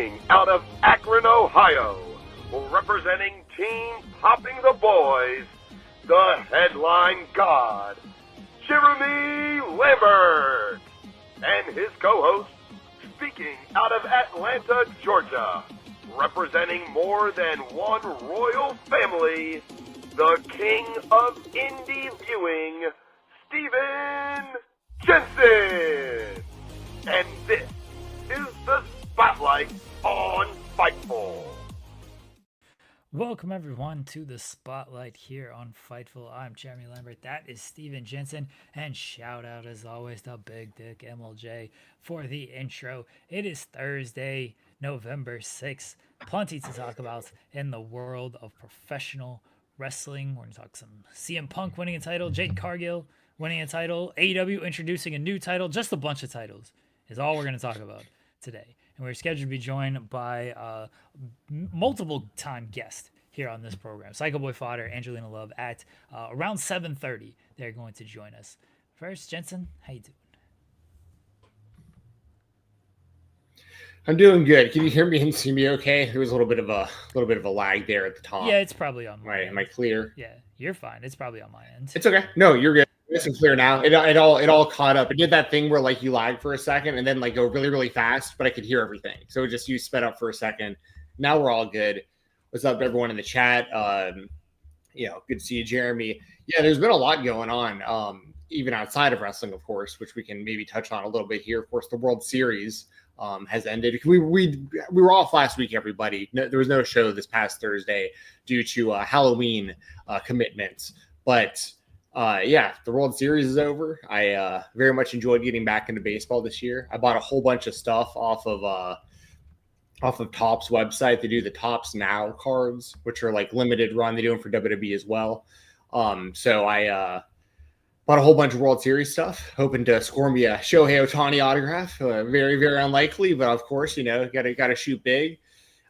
Speaking out of Akron, Ohio, representing Team Popping the Boys, the headline god, Jeremy Lambert, and his co-host, speaking out of Atlanta, Georgia, representing more than one royal family, the king of indie viewing, Steven Jensen. And this is the Spotlight on Fightful. Welcome everyone to the Spotlight here on Fightful. I'm Jeremy Lambert. That is Steven Jensen. And shout out as always to Big Dick MLJ for the intro. It is Thursday, November 6th. Plenty to talk about in the world of professional wrestling. We're going to talk some CM Punk winning a title, Jade Cargill winning a title, AEW introducing a new title, just a bunch of titles is all we're going to talk about today. And we're scheduled to be joined by a multiple-time guest here on this program. Boy Fodder Angelina Love at around 7:30. They're going to join us. First, Jensen, how you doing? I'm doing good. Can you hear me and see me okay? There was a little bit of a lag there at the top. Yeah, it's probably on my end. Am I clear? Yeah, you're fine. It's probably on my end. It's okay. No, you're good. This is clear now. It all caught up. It did that thing where like you lag for a second and then like go really, really fast, but I could hear everything. So it just you sped up for a second. Now we're all good. What's up, everyone in the chat? Good to see you, Jeremy. Yeah, there's been a lot going on, even outside of wrestling, of course, which we can maybe touch on a little bit here. Of course, the World Series has ended. We were off last week, everybody. No, there was no show this past Thursday due to Halloween commitments, but. The World Series is over. I very much enjoyed getting back into baseball this year. I bought a whole bunch of stuff off of Topps website. They do the Topps Now cards, which are like limited run. They do them for WWE as well. So I bought a whole bunch of World Series stuff, hoping to score me a Shohei Ohtani autograph. Very, very unlikely, but of course, gotta shoot big.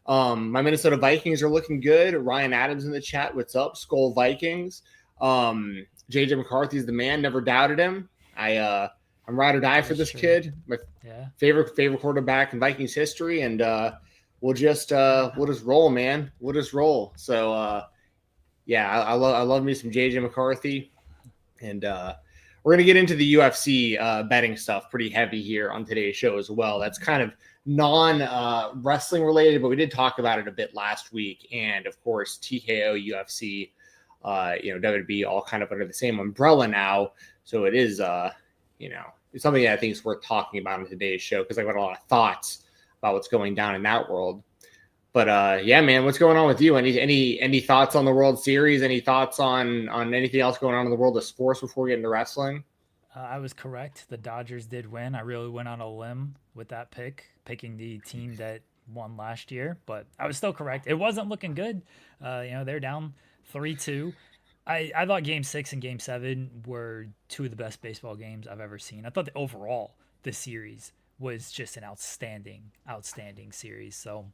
My Minnesota Vikings are looking good. Ryan Adams in the chat. What's up, Skull Vikings? JJ McCarthy's the man. Never doubted him. I'm ride or die for this kid. My favorite quarterback in Vikings history, and we'll just roll, man. We'll just roll. So I love me some JJ McCarthy, and we're gonna get into the UFC betting stuff pretty heavy here on today's show as well. That's kind of non wrestling related, but we did talk about it a bit last week, and of course TKO UFC. WWE all kind of under the same umbrella now. So it is, it's something that I think is worth talking about on today's show because I've got a lot of thoughts about what's going down in that world. But man, what's going on with you? Any thoughts on the World Series? Any thoughts on anything else going on in the world of sports before we get into wrestling? I was correct. The Dodgers did win. I really went on a limb with that picking the team that won last year, but I was still correct. It wasn't looking good. They're down 3-2. I thought Game 6 and Game 7 were two of the best baseball games I've ever seen. I thought that overall the series was just an outstanding series. So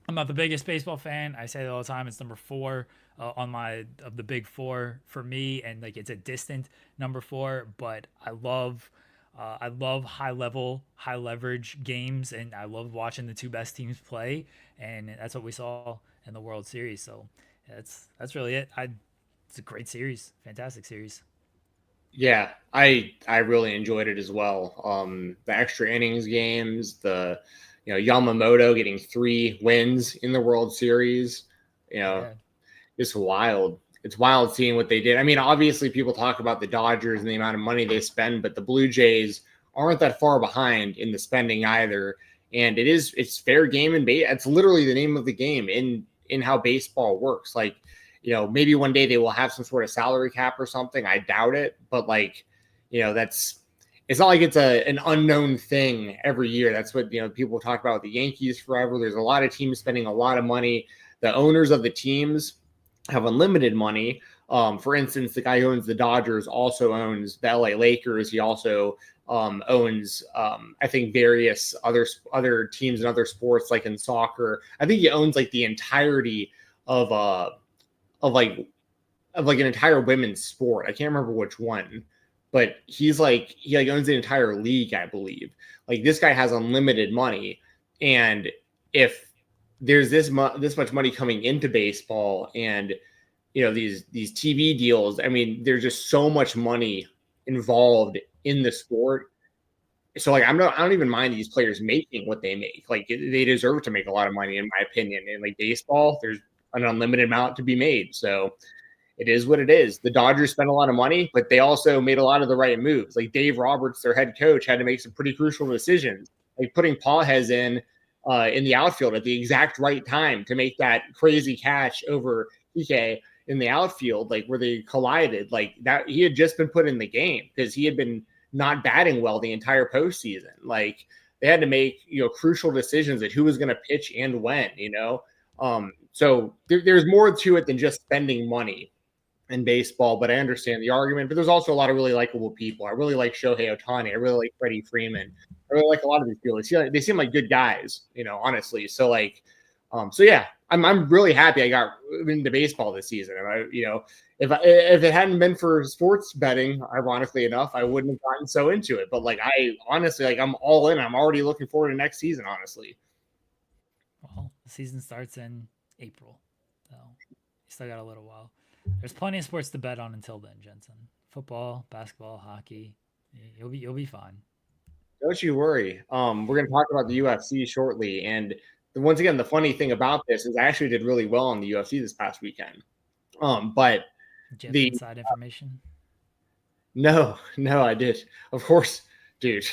I'm not the biggest baseball fan. I say it all the time. It's number 4 on of the big 4 for me, and like it's a distant number 4. But I love high leverage games, and I love watching the two best teams play, and that's what we saw in the World Series. So. That's really it. It's a great series, fantastic series. Yeah, I really enjoyed it as well. The extra innings games, the Yamamoto getting 3 wins in the World Series. It's wild. It's wild seeing what they did. I mean, obviously people talk about the Dodgers and the amount of money they spend, but the Blue Jays aren't that far behind in the spending either. And it's fair game and it's literally the name of the game in how baseball works. Like, maybe one day they will have some sort of salary cap or something. I doubt it, but it's not like it's an unknown thing every year. That's what, people talk about with the Yankees forever. There's a lot of teams spending a lot of money. The owners of the teams have unlimited money. For instance, the guy who owns the Dodgers also owns the LA Lakers. He also owns, I think, various other teams in other sports, like in soccer. I think he owns like the entirety of an entire women's sport. I can't remember which one, but he owns the entire league, I believe. Like, this guy has unlimited money, and if there's this much money coming into baseball and, these TV deals, I mean, there's just so much money involved in the sport. So like, I don't even mind these players making what they make. Like they deserve to make a lot of money, in my opinion. And like baseball, there's an unlimited amount to be made. So it is what it is. The Dodgers spent a lot of money, but they also made a lot of the right moves. Like Dave Roberts, their head coach, had to make some pretty crucial decisions, like putting Pages in the outfield at the exact right time to make that crazy catch over PK in the outfield, like where they collided. Like that, he had just been put in the game because he had been not batting well the entire postseason. Like they had to make crucial decisions at who was going to pitch and when. So there's more to it than just spending money in baseball, but I understand the argument. But there's also a lot of really likable people. I really like Shohei Ohtani. I really like Freddie Freeman. I really like a lot of these people. They seem like good guys, honestly. So like, so yeah, I'm really happy I got into baseball this season. And if it hadn't been for sports betting, ironically enough, I wouldn't have gotten so into it. But like, I honestly, like, I'm all in. I'm already looking forward to next season, honestly. Well, the season starts in April, so you still got a little while. There's plenty of sports to bet on until then, Jensen. Football, basketball, hockey. You'll be fine. Don't you worry. We're going to talk about the UFC shortly. And once again, the funny thing about this is I actually did really well on the UFC this past weekend. But did you have the inside information? No, I did. Of course, dude.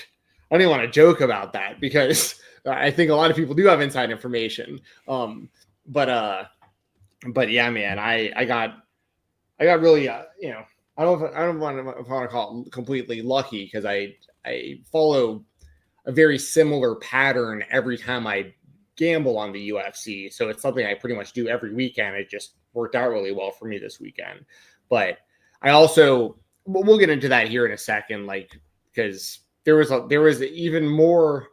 I didn't want to joke about that because I think a lot of people do have inside information. But yeah, man, I got really, I don't want to call it completely lucky because I follow a very similar pattern every time I gamble on the UFC. So it's something I pretty much do every weekend. It just worked out really well for me this weekend. But I also, we'll get into that here in a second, like, because there was even more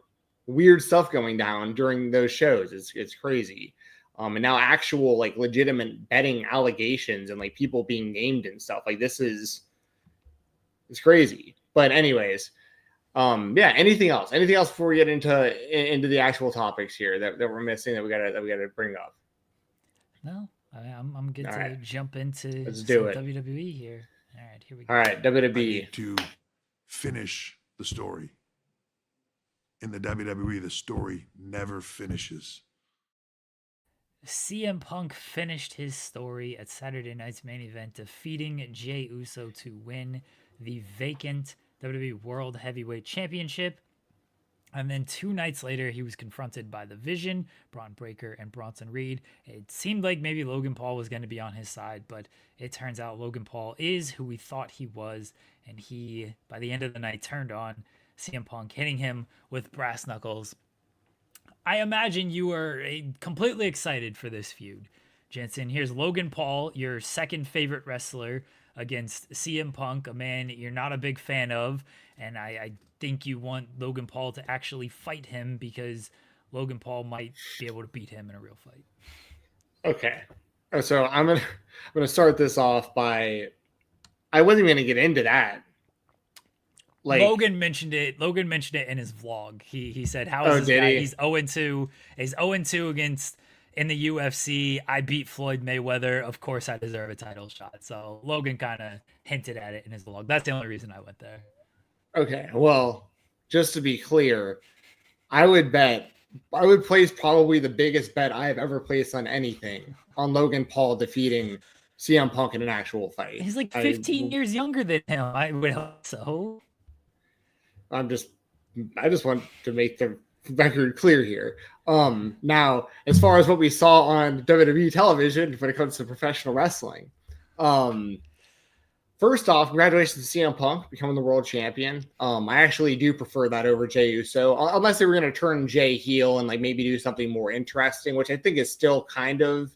weird stuff going down during those shows. It's crazy. And now actual like legitimate betting allegations and like people being named and stuff like this it's crazy. But anyways, yeah. Anything else before we get into the actual topics here that we're missing that we gotta bring up? No, I'm good to jump into Let's do it. WWE here. All right, here we go. All right, WWE. I need to finish the story. In the WWE, the story never finishes. CM Punk finished his story at Saturday night's main event, defeating Jey Uso to win the vacant WWE World Heavyweight Championship. And then 2 nights later, he was confronted by The Vision, Braun Breaker, and Bronson Reed. It seemed like maybe Logan Paul was going to be on his side, but it turns out Logan Paul is who we thought he was. And he, by the end of the night, turned on CM Punk, hitting him with brass knuckles. I imagine you are completely excited for this feud. Jensen, here's Logan Paul, your second favorite wrestler, against CM Punk, a man you're not a big fan of. And I think you want Logan Paul to actually fight him because Logan Paul might be able to beat him in a real fight. Okay. So I'm gonna start this off by, I wasn't even gonna get into that. Like, Logan mentioned it in his vlog. He said, "How is this guy? He's 0-2. He's 0-2 against in the UFC. I beat Floyd Mayweather. Of course, I deserve a title shot." So Logan kind of hinted at it in his vlog. That's the only reason I went there. Okay, well, just to be clear, I would place probably the biggest bet I have ever placed on anything on Logan Paul defeating CM Punk in an actual fight. He's like 15 years younger than him. I would hope so. I just want to make the record clear here. Now, as far as what we saw on WWE television when it comes to professional wrestling, first off, congratulations to CM Punk becoming the world champion. I actually do prefer that over Jey Uso, unless they were going to turn Jey heel and like maybe do something more interesting, which I think is still kind of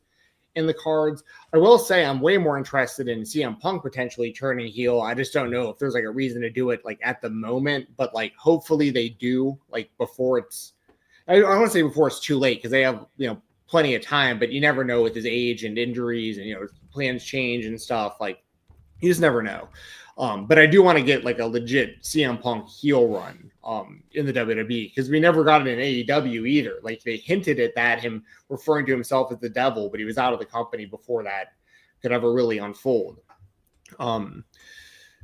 in the cards. I will say I'm way more interested in CM Punk potentially turning heel. I just don't know if there's like a reason to do it like at the moment, but like hopefully they do like before it's, I don't want to say before it's too late because they have, plenty of time, but you never know with his age and injuries and, plans change and stuff. Like You just never know. But I do want to get like a legit CM Punk heel run in the WWE, because we never got it in AEW either. Like they hinted at that, him referring to himself as the devil, but he was out of the company before that could ever really unfold.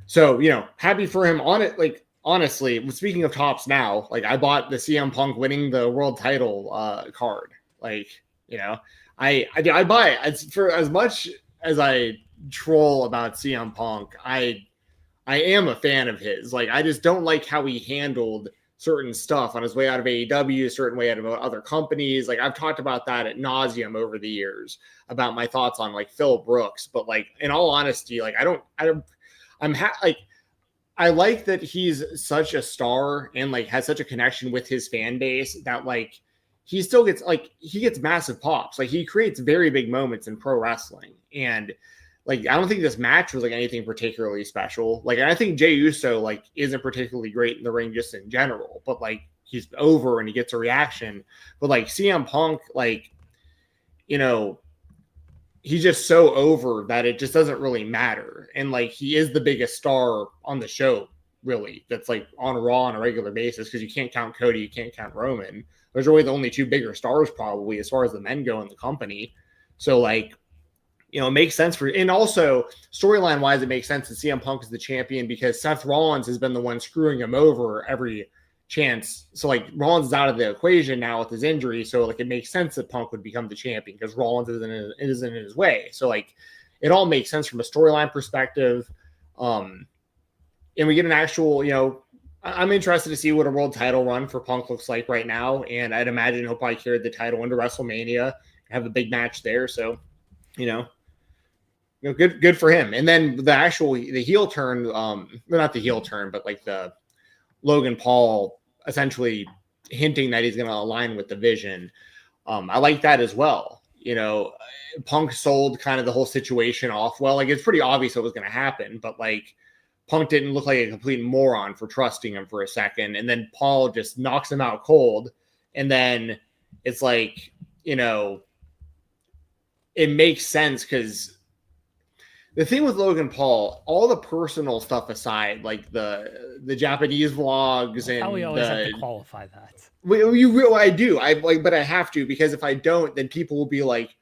So, you know, happy for him on it. Like, honestly, speaking of tops now, like I bought the CM Punk winning the world title card. Like, you know, I buy it. It's for as much as I troll about CM Punk, I am a fan of his. Like, I just don't like how he handled certain stuff on his way out of AEW, a certain way out of other companies. Like, I've talked about that ad nauseum over the years about my thoughts on like Phil Brooks. But like, in all honesty, like I like that he's such a star and like has such a connection with his fan base that like he still gets like he gets massive pops. Like he creates very big moments in pro wrestling. And like I don't think this match was like anything particularly special. Like I think Jey Uso like isn't particularly great in the ring just in general, but like he's over and he gets a reaction. But like CM Punk, like, you know, he's just so over that it just doesn't really matter. And like he is the biggest star on the show, really, that's like on Raw on a regular basis, because you can't count Cody, you can't count Roman. Those are really the only two bigger stars probably as far as the men go in the company. So like, you know, it makes sense for, and also storyline wise, it makes sense that CM Punk is the champion because Seth Rollins has been the one screwing him over every chance. So like Rollins is out of the equation now with his injury. So like it makes sense that Punk would become the champion because Rollins isn't in his way. So like it all makes sense from a storyline perspective. And we get an actual, you know, I'm interested to see what a world title run for Punk looks like right now. And I'd imagine he'll probably carry the title into WrestleMania, have a big match there. So, you know, good for him. And then the heel turn, not the heel turn, but like the Logan Paul essentially hinting that he's going to align with the vision. I like that as well. You know, Punk sold kind of the whole situation off well. Like it's pretty obvious what was going to happen, but like Punk didn't look like a complete moron for trusting him for a second. And then Paul just knocks him out cold. And then it's like, you know, it makes sense because the thing with Logan Paul, all the personal stuff aside, like the Japanese vlogs and we always have to qualify that. I do. But I have to, because if I don't, then people will be like,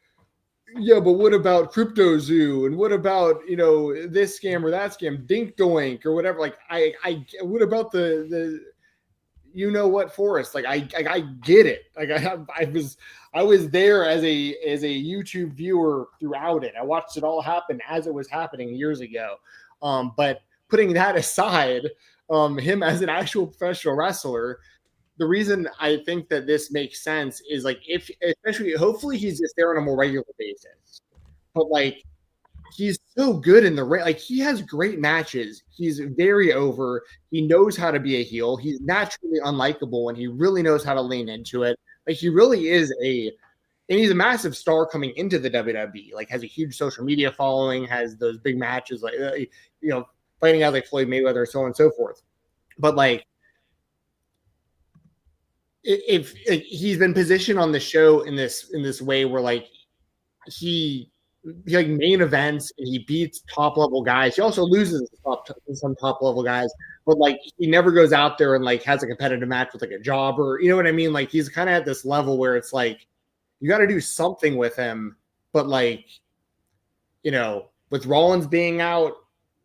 yeah, but what about Crypto Zoo? And what about, you know, this scam or that scam, Dink Doink or whatever? Like, what about the you know what, Forrest? Like, I get it. Like, I was there as a YouTube viewer throughout it. I watched it all happen as it was happening years ago. But putting that aside, him as an actual professional wrestler, the reason I think that this makes sense is like hopefully he's just there on a more regular basis. But like he's so good in the ring. Like he has great matches. He's very over. He knows how to be a heel. He's naturally unlikable and he really knows how to lean into it. Like he really is and he's a massive star coming into the WWE. Like has a huge social media following, has those big matches, like you know, fighting guys like Floyd Mayweather, so on and so forth. But like, if he's been positioned on the show in this way where like he like main events and he beats top level guys. He also loses some top level guys, but like he never goes out there and like has a competitive match with like a jobber. You know what I mean? Like he's kind of at this level where it's like you got to do something with him. But like, you know, with Rollins being out,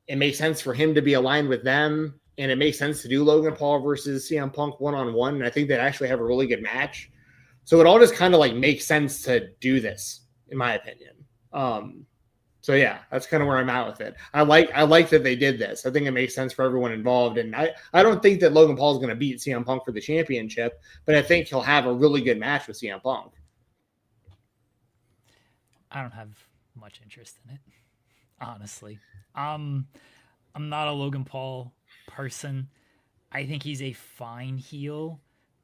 it makes sense for him to be aligned with them. And it makes sense to do Logan Paul versus CM Punk one-on-one. And I think they actually have a really good match. So it all just kind of like makes sense to do this, in my opinion. So yeah, that's kind of where I'm at with it. I like that they did this. I think it makes sense for everyone involved. And I don't think that Logan Paul is going to beat CM Punk for the championship, but I think he'll have a really good match with CM Punk. I don't have much interest in it, honestly. I'm not a Logan Paul person. I think he's a fine heel,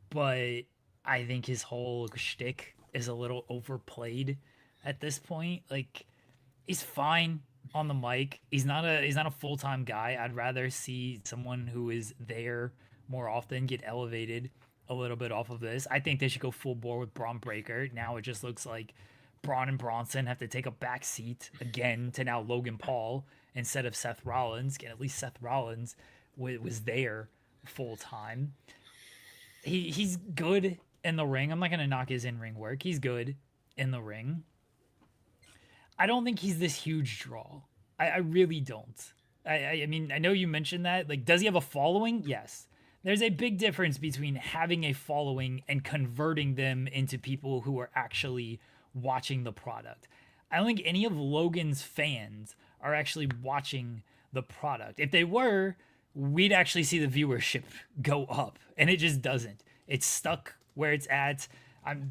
but I think his whole shtick is a little overplayed at this point. Like he's fine on the mic. He's not a full-time guy. I'd rather see someone who is there more often get elevated a little bit off of this. I think they should go full bore with Braun Breaker. Now it just looks like Braun and Bronson have to take a back seat again to now Logan Paul. instead of Seth Rollins. And at least Seth Rollins was there full time. He's good in the ring. I'm not gonna knock his in-ring work. He's good in the ring. I don't think he's this huge draw. I really don't. I mean, I know you mentioned that. Like, does he have a following? Yes. There's a big difference between having a following and converting them into people who are actually watching the product. I don't think any of Logan's fans are actually watching the product. If they were, we'd actually see the viewership go up, and it just doesn't. It's stuck where it's at.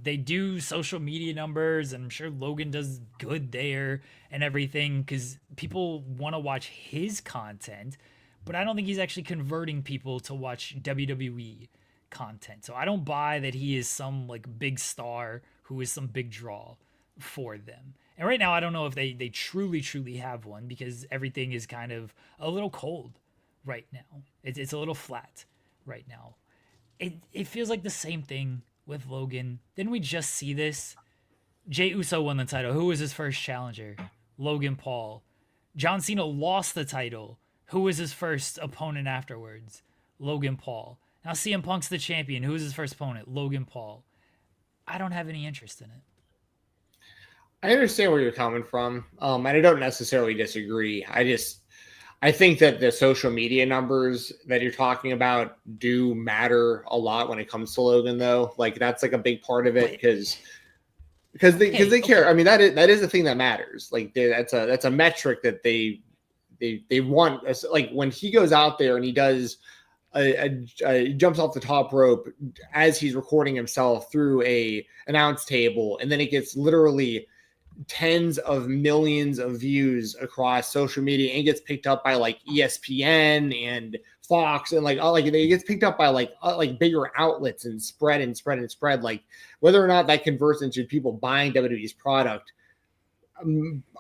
They do social media numbers, and I'm sure Logan does good there and everything because people want to watch his content, but I don't think he's actually converting people to watch WWE content. So I don't buy that he is some like big star who is some big draw for them. And right now, I don't know if they truly have one because everything is kind of a little cold right now. It's a little flat right now. It feels like the same thing with Logan. Didn't we just see this? Jey Uso won the title. Who was his first challenger? Logan Paul. John Cena lost the title. Who was his first opponent afterwards? Logan Paul. Now CM Punk's the champion. Who was his first opponent? Logan Paul. I don't have any interest in it. I understand where you're coming from, and I don't necessarily disagree. I think that the social media numbers that you're talking about do matter a lot when it comes to Logan, though. Like that's like a big part of it because they care. I mean, that is the thing that matters. Like that's a metric that they want. Like when he goes out there and he does jumps off the top rope as he's recording himself through a announce table, and then it gets literally tens of millions of views across social media and gets picked up by like ESPN and Fox and like it gets picked up by like bigger outlets and spread. Like whether or not that converts into people buying WWE's product,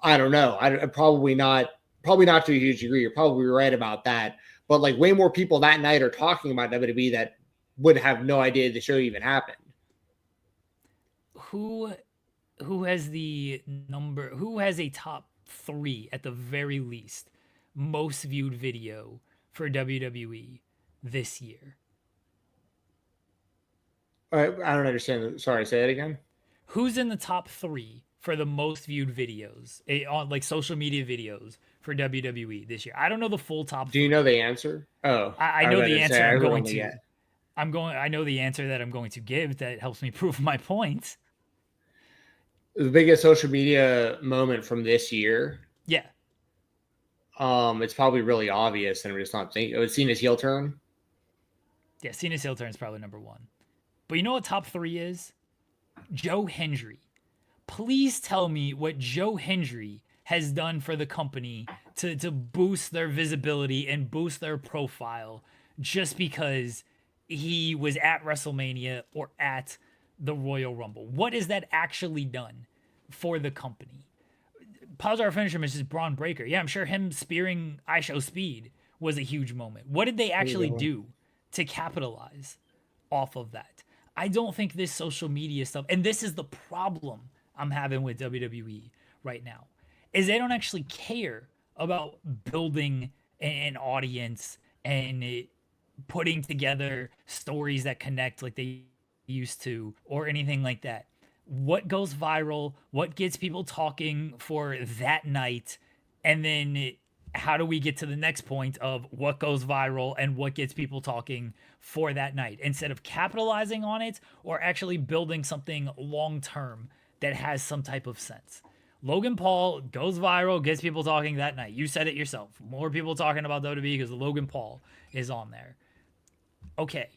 I don't know. I probably not to a huge degree. You're probably right about that. But like way more people that night are talking about WWE that would have no idea the show even happened. Who has a top 3 at the very least most viewed video for WWE this year? I don't understand. Sorry, say that again. Who's in the top 3 for the most viewed videos on like social media videos for WWE this year? I don't know the full top. Do you know the answer? Oh, I know the answer. I know the answer that I'm going to give that helps me prove my point. The biggest social media moment from this year. Yeah. It's probably really obvious, and I'm just not thinking. It's Cena's heel turn. Yeah, Cena's heel turn is probably number 1. But you know what top 3 is? Joe Hendry. Please tell me what Joe Hendry has done for the company to boost their visibility and boost their profile just because he was at WrestleMania or at the Royal Rumble. What has that actually done for the company? Pause our finisher is just Braun Breaker. Yeah, I'm sure him spearing ISHO Speed was a huge moment. What did they actually do to capitalize off of that? I don't think this social media stuff, and this is the problem I'm having with WWE right now, is they don't actually care about building an audience and putting together stories that connect like they used to or anything like that. What goes viral, what gets people talking for that night, and then how do we get to the next point of what goes viral and what gets people talking for that night instead of capitalizing on it or actually building something long term that has some type of sense. Logan Paul goes viral, gets people talking that night. You said it yourself. More people talking about WWE because Logan Paul is on there. Okay.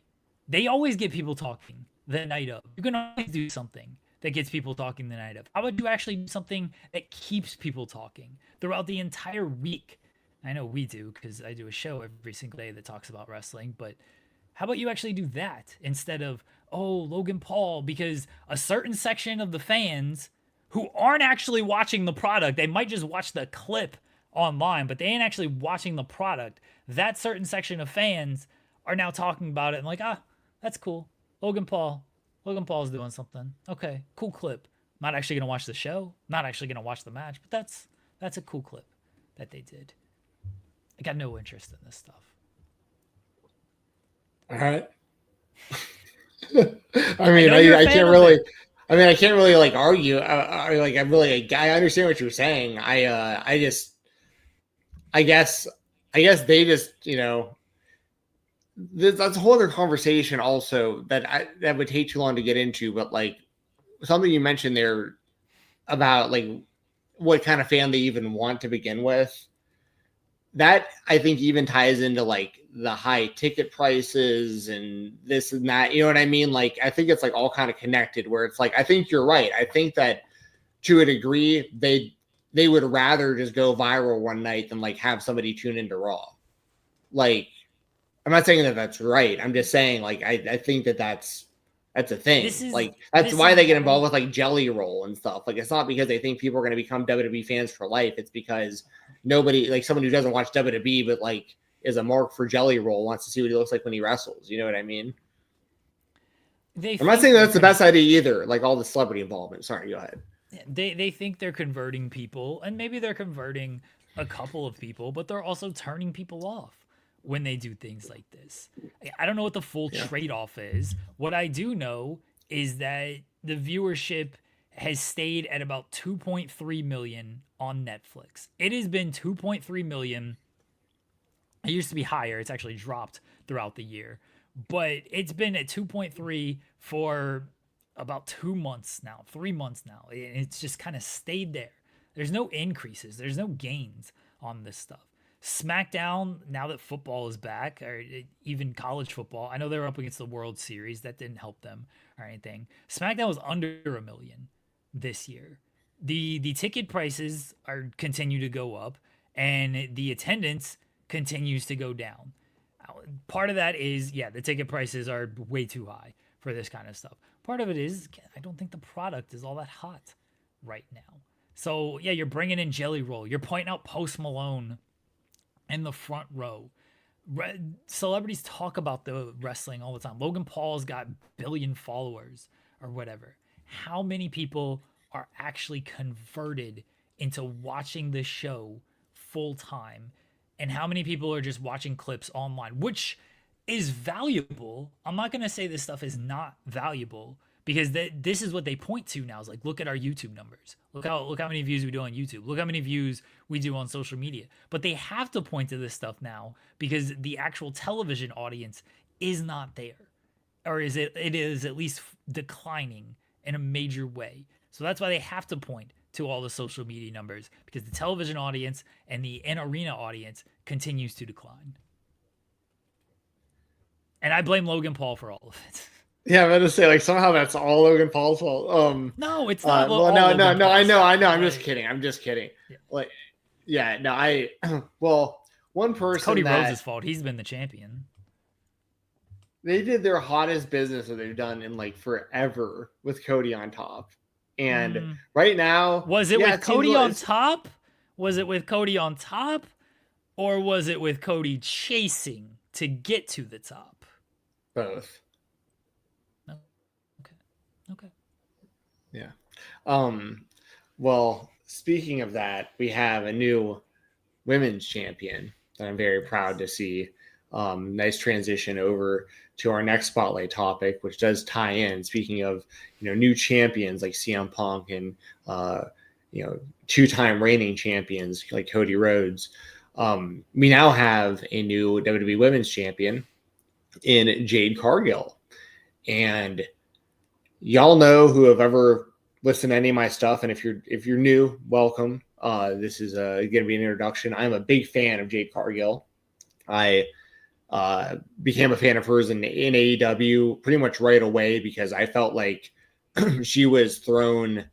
They always get people talking the night of. You can always do something that gets people talking the night of. How about you actually do something that keeps people talking throughout the entire week? I know we do because I do a show every single day that talks about wrestling, but how about you actually do that instead of, oh, Logan Paul, because a certain section of the fans who aren't actually watching the product, they might just watch the clip online, but they ain't actually watching the product. That certain section of fans are now talking about it and like, that's cool. Logan Paul's doing something. Okay, cool clip. Not actually going to watch the show. Not actually going to watch the match, but that's a cool clip that they did. I got no interest in this stuff. All right. I mean, I can't really. I mean, I can't really like argue. I understand what you're saying. I guess they just, that's a whole other conversation also that would take too long to get into. But like something you mentioned there about like what kind of fan they even want to begin with, that I think even ties into like the high ticket prices and this and that. You know what I mean? Like, I think it's like all kind of connected where it's like, I think you're right. I think that to a degree, they would rather just go viral one night than like have somebody tune into Raw. Like, I'm not saying that that's right. I'm just saying like, I think that's a thing. That's why they get involved with like Jelly Roll and stuff. Like, it's not because they think people are going to become WWE fans for life. It's because nobody, like someone who doesn't watch WWE, but like is a mark for Jelly Roll, wants to see what he looks like when he wrestles. You know what I mean? I'm not saying that's the best idea either. Like all the celebrity involvement. Sorry, go ahead. They think they're converting people, and maybe they're converting a couple of people, but they're also turning people off when they do things like this. I don't know what the full trade-off is. What I do know is that the viewership has stayed at about 2.3 million on Netflix. It has been 2.3 million. It used to be higher. It's actually dropped throughout the year, but it's been at 2.3 for about 2 months now, 3 months now. It's just kind of stayed there. There's no increases. There's no gains on this stuff. SmackDown, now that football is back, or even college football, I know they were up against the World Series. That didn't help them or anything. SmackDown was under 1 million this year. The ticket prices continue to go up, and the attendance continues to go down. Part of that is, the ticket prices are way too high for this kind of stuff. Part of it is, I don't think the product is all that hot right now. So, you're bringing in Jelly Roll. You're pointing out Post Malone in the front row. Celebrities talk about the wrestling all the time. Logan Paul's got 1 billion followers or whatever. How many people are actually converted into watching this show full time? And how many people are just watching clips online, which is valuable. I'm not going to say this stuff is not valuable, because this is what they point to now. Is like, look at our YouTube numbers. Look how many views we do on YouTube. Look how many views we do on social media. But they have to point to this stuff now because the actual television audience is not there, or it is at least declining in a major way. So that's why they have to point to all the social media numbers, because the television audience and the in-arena audience continues to decline. And I blame Logan Paul for all of it. Yeah, I'm going to say, like, somehow that's all Logan Paul's fault. No, it's not. No, I know. I'm just kidding. Yeah. One person. It's Cody Rhodes' fault. He's been the champion. They did their hottest business that they've done in like forever with Cody on top. And right now, was it with Cody on top? Was it with Cody on top? Or was it with Cody chasing to get to the top? Both. Okay. Yeah. Well, speaking of that, we have a new women's champion that I'm very proud to see. Nice transition over to our next spotlight topic, which does tie in. Speaking of, new champions like CM Punk and, two-time reigning champions like Cody Rhodes. We now have a new WWE Women's Champion in Jade Cargill. And y'all know, who have ever listened to any of my stuff, and if you're new, welcome. This is going to be an introduction. I'm a big fan of Jade Cargill. I became a fan of hers in AEW pretty much right away because I felt like she was thrown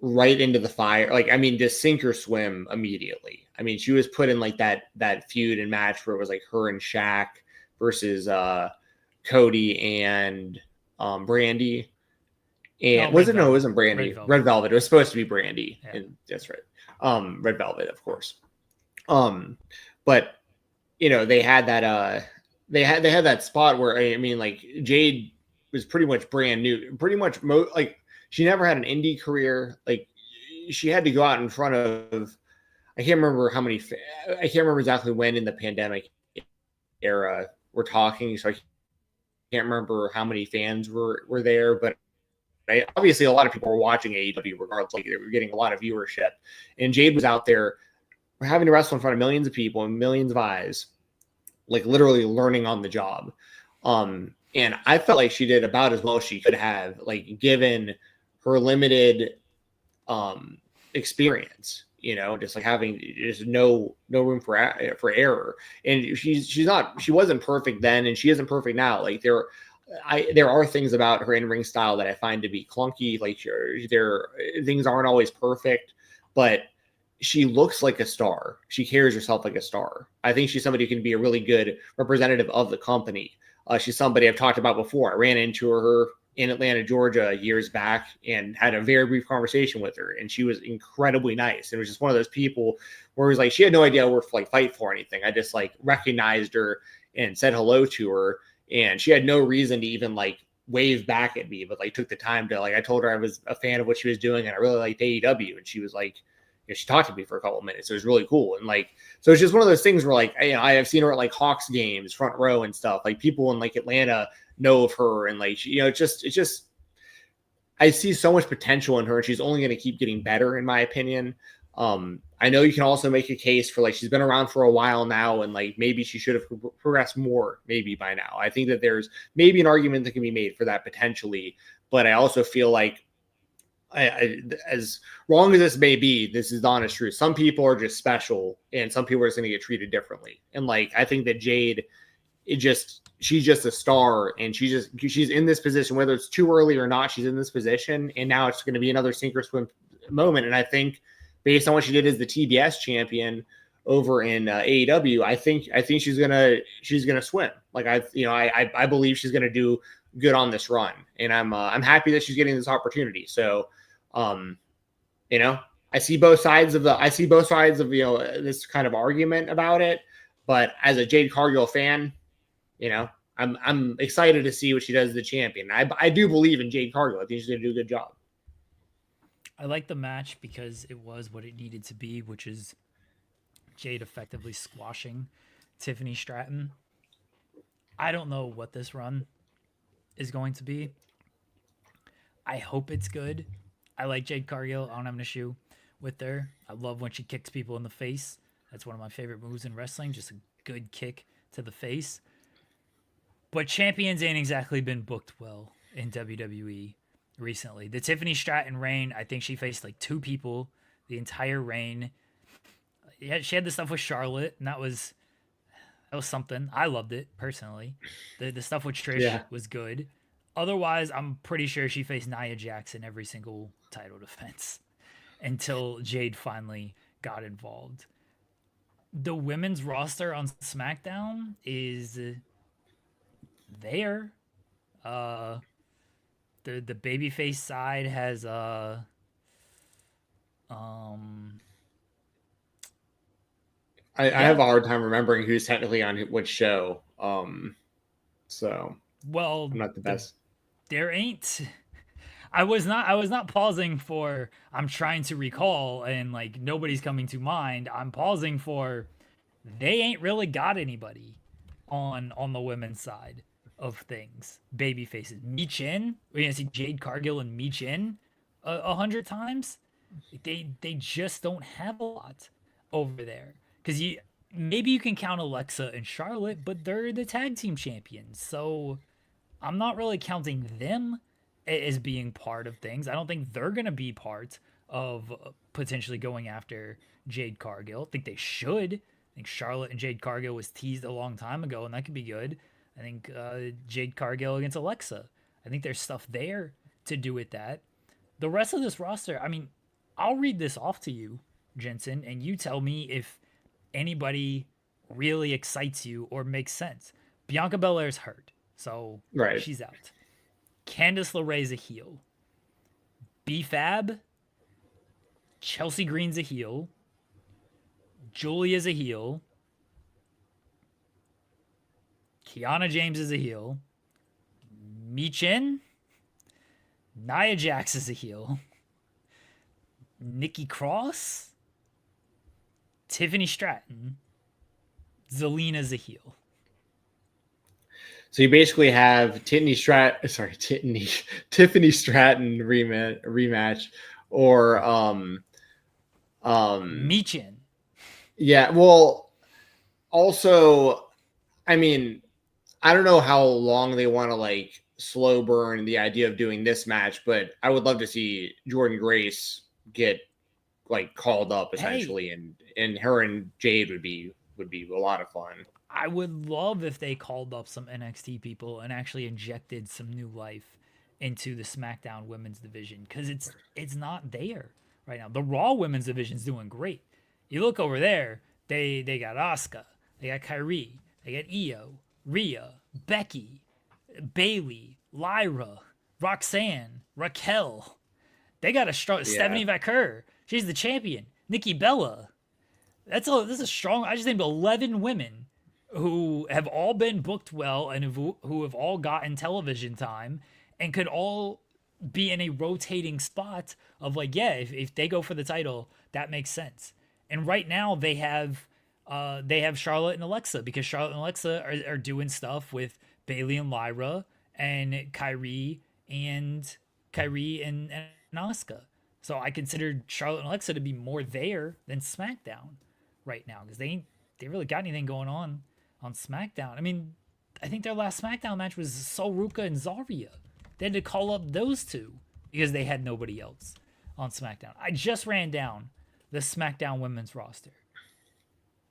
right into the fire. Like, I mean, just sink or swim immediately. I mean, she was put in like that feud and match where it was like her and Shaq versus Cody and Brandy. And it wasn't Brandy. Red Velvet. It was supposed to be Brandy. Yeah. And that's right. Red Velvet, of course. But they had that they had that spot where, I mean, like, Jade was pretty much brand new, like she never had an indie career. Like, she had to go out in front of, I can't remember I can't remember exactly when in the pandemic era we're talking, so I can't remember how many fans were there, but obviously a lot of people were watching AEW regardless. Like, they were getting a lot of viewership, and Jade was out there having to wrestle in front of millions of people and millions of eyes, like literally learning on the job. And I felt like she did about as well as she could have, like given her limited experience, just like having just no room for error. And she wasn't perfect then, and she isn't perfect now. Like there are things about her in-ring style that I find to be clunky. Like things aren't always perfect, but she looks like a star. She carries herself like a star. I think she's somebody who can be a really good representative of the company. She's somebody I've talked about before. I ran into her in Atlanta, Georgia years back and had a very brief conversation with her. And she was incredibly nice. It was just one of those people where it was like, she had no idea we're like fight for anything. I just like recognized her and said hello to her. And she had no reason to even like wave back at me, but like took the time to like, I told her I was a fan of what she was doing and I really liked AEW. And she was like, she talked to me for a couple of minutes. It was really cool. And like, so it's just one of those things where like, I have seen her at like Hawks games, front row and stuff. Like people in like Atlanta know of her. And like, it's just, I see so much potential in her, and she's only going to keep getting better in my opinion. I know you can also make a case for like, she's been around for a while now, and like, maybe she should have progressed more maybe by now. I think that there's maybe an argument that can be made for that potentially, but I also feel like, as wrong as this may be, this is the honest truth. Some people are just special, and some people are just going to get treated differently. And like, I think that Jade, she's just a star, and she's in this position, whether it's too early or not. She's in this position, and now it's going to be another sink or swim moment. And I think, based on what she did as the TBS champion over in AEW, I think she's gonna swim. Like I believe she's gonna do good on this run, and I'm happy that she's getting this opportunity. So. I see both sides of this kind of argument about it, but as a Jade Cargill fan, I'm excited to see what she does as the champion. I do believe in Jade Cargill. I think she's going to do a good job. I like the match because it was what it needed to be, which is Jade effectively squashing Tiffany Stratton. I don't know what this run is going to be. I hope it's good. I like Jade Cargill. I don't have an issue with her. I love when she kicks people in the face. That's one of my favorite moves in wrestling, just a good kick to the face. But champions ain't exactly been booked well in WWE recently. The Tiffany Stratton reign, I think she faced like 2 people the entire reign. Yeah, she had the stuff with Charlotte, and that was something. I loved it personally. The stuff with Trish was good. Otherwise, I'm pretty sure she faced Nia Jax in every single title defense until Jade finally got involved. The women's roster on SmackDown is there. The babyface side has I have a hard time remembering who's technically on which show. So well, I'm not the best. There ain't. I was not pausing for I'm trying to recall and like nobody's coming to mind. I'm pausing for they ain't really got anybody on the women's side of things. Baby faces. Michin. We're gonna see Jade Cargill and Michin 100 times. They just don't have a lot over there. Because maybe you can count Alexa and Charlotte, but they're the tag team champions. So I'm not really counting them as being part of things. I don't think they're going to be part of potentially going after Jade Cargill. I think they should. I think Charlotte and Jade Cargill was teased a long time ago, and that could be good. I think Jade Cargill against Alexa. I think there's stuff there to do with that. The rest of this roster, I mean, I'll read this off to you, Jensen, and you tell me if anybody really excites you or makes sense. Bianca Belair's hurt, so she's out. Candice LeRae's a heel. B-Fab, Chelsea Green's a heel. Julia's a heel. Kiana James is a heel. Michin, Nia Jax is a heel. Nikki Cross, Tiffany Stratton, Zelina's a heel. So you basically have Tiffany Stratton rematch, or Michin. yeah. Well, also, I mean, I don't know how long they want to like slow burn the idea of doing this match, but I would love to see Jordan Grace get like called up essentially, and her and Jade would be a lot of fun. I would love if they called up some NXT people and actually injected some new life into the SmackDown women's division, because it's not there right now. The Raw women's division's doing great. You look over there, they got Asuka, they got Kyrie, they got Io, Rhea, Becky, Bailey, Lyra, Roxanne, Raquel. They got a strong Stephanie McCurr. She's the champion. Nikki Bella. This is a strong. I just named 11 women who have all been booked well and who have all gotten television time and could all be in a rotating spot of like, yeah, if they go for the title, that makes sense. And right now they have Charlotte and Alexa, because Charlotte and Alexa are doing stuff with Bailey and Lyra and Kyrie and Asuka. So I considered Charlotte and Alexa to be more there than SmackDown right now, because they really got anything going on SmackDown. I mean, I think their last SmackDown match was Sol Ruca and Zarya. They had to call up those two because they had nobody else on SmackDown. I just ran down the SmackDown women's roster.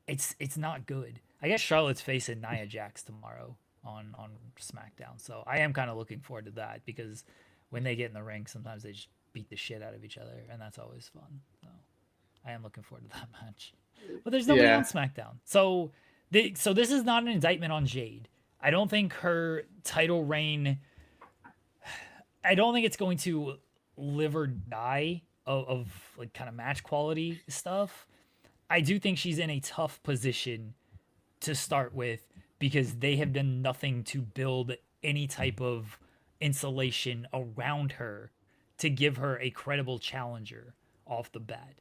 It's not good. I guess Charlotte's facing Nia Jax tomorrow on SmackDown, so I am kind of looking forward to that, because when they get in the ring, sometimes they just beat the shit out of each other, and that's always fun. So I am looking forward to that match. But there's nobody on SmackDown, so this is not an indictment on Jade. I don't think her title reign. I don't think it's going to live or die of like kind of match quality stuff. I do think she's in a tough position to start with, because they have done nothing to build any type of insulation around her to give her a credible challenger off the bat.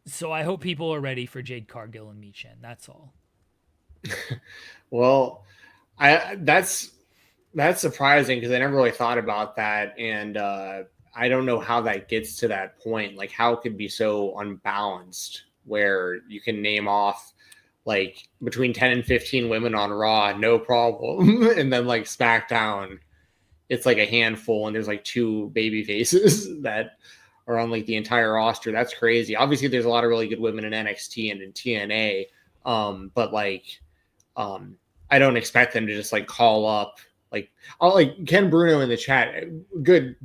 So I hope people are ready for Jade Cargill and Michin. That's all. Well, that's surprising, because I never really thought about that, and I don't know how that gets to that point. Like, how it could be so unbalanced where you can name off like between 10 and 15 women on Raw, no problem, and then like SmackDown, it's like a handful, and there's like 2 baby faces that are on like the entire roster. That's crazy. Obviously, there's a lot of really good women in NXT and in TNA, but like, I don't expect them to just like call up like Ken Bruno in the chat. Good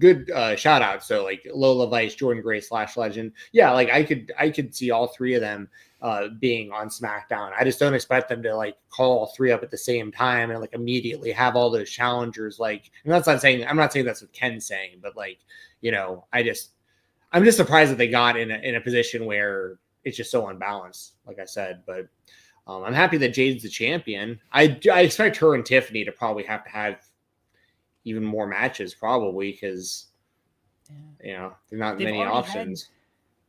shout out. So like Lola Vice, Jordan Gray / Legend. Yeah, like I could see all 3 of them being on SmackDown. I just don't expect them to like call all 3 up at the same time and like immediately have all those challengers. Like, and I'm not saying that's what Ken's saying, but like, you know, I'm just surprised that they got in a position where it's just so unbalanced, like I said. But I'm happy that Jade's the champion. I expect her and Tiffany to probably have even more matches, probably, because you know, there's not many options.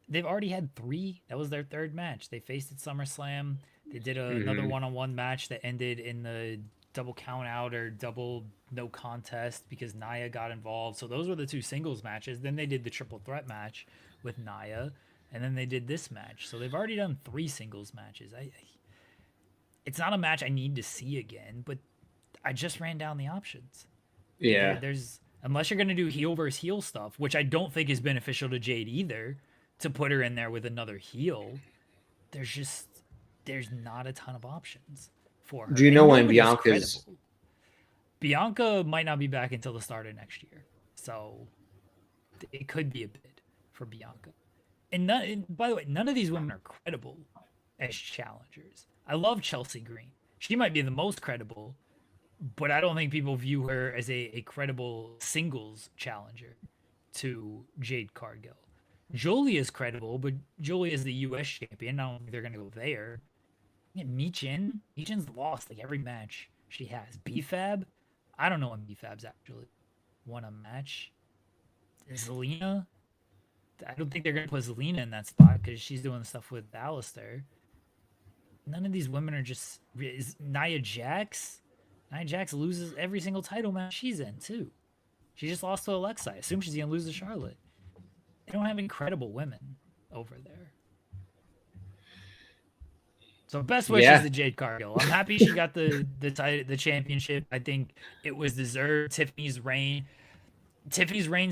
They've already had 3. That was their 3rd match. They faced at SummerSlam. They did another one-on-one match that ended in the double count out or double no contest because Nia got involved. So those were the 2 singles matches. Then they did the triple threat match with Nia, and then they did this match. So they've already done 3 singles matches. It's not a match I need to see again, but I just ran down the options. Yeah. There's unless you're going to do heel versus heel stuff, which I don't think is beneficial to Jade either, to put her in there with another heel. There's not a ton of options for her. Do you know when Bianca might not be back until the start of next year. So it could be a bid for Bianca. And by the way, none of these women are credible as challengers. I love Chelsea Green. She might be the most credible, but I don't think people view her as a credible singles challenger to Jade Cargill. Jolie is credible, but Jolie is the U.S. champion. I don't think they're going to go there. Yeah, Michin's lost like every match she has. BFAB, I don't know when BFAB's actually won a match. Zelina, I don't think they're going to put Zelina in that spot because she's doing stuff with Alistair. none of these women are just. Is Nia Jax? Nia Jax loses every single title match she's in too. She just lost to Alexa. I assume she's gonna lose to Charlotte. They don't have incredible women over there. So best wishes to Jade Cargill. I'm happy she got the championship. I think it was deserved. Tiffany's reign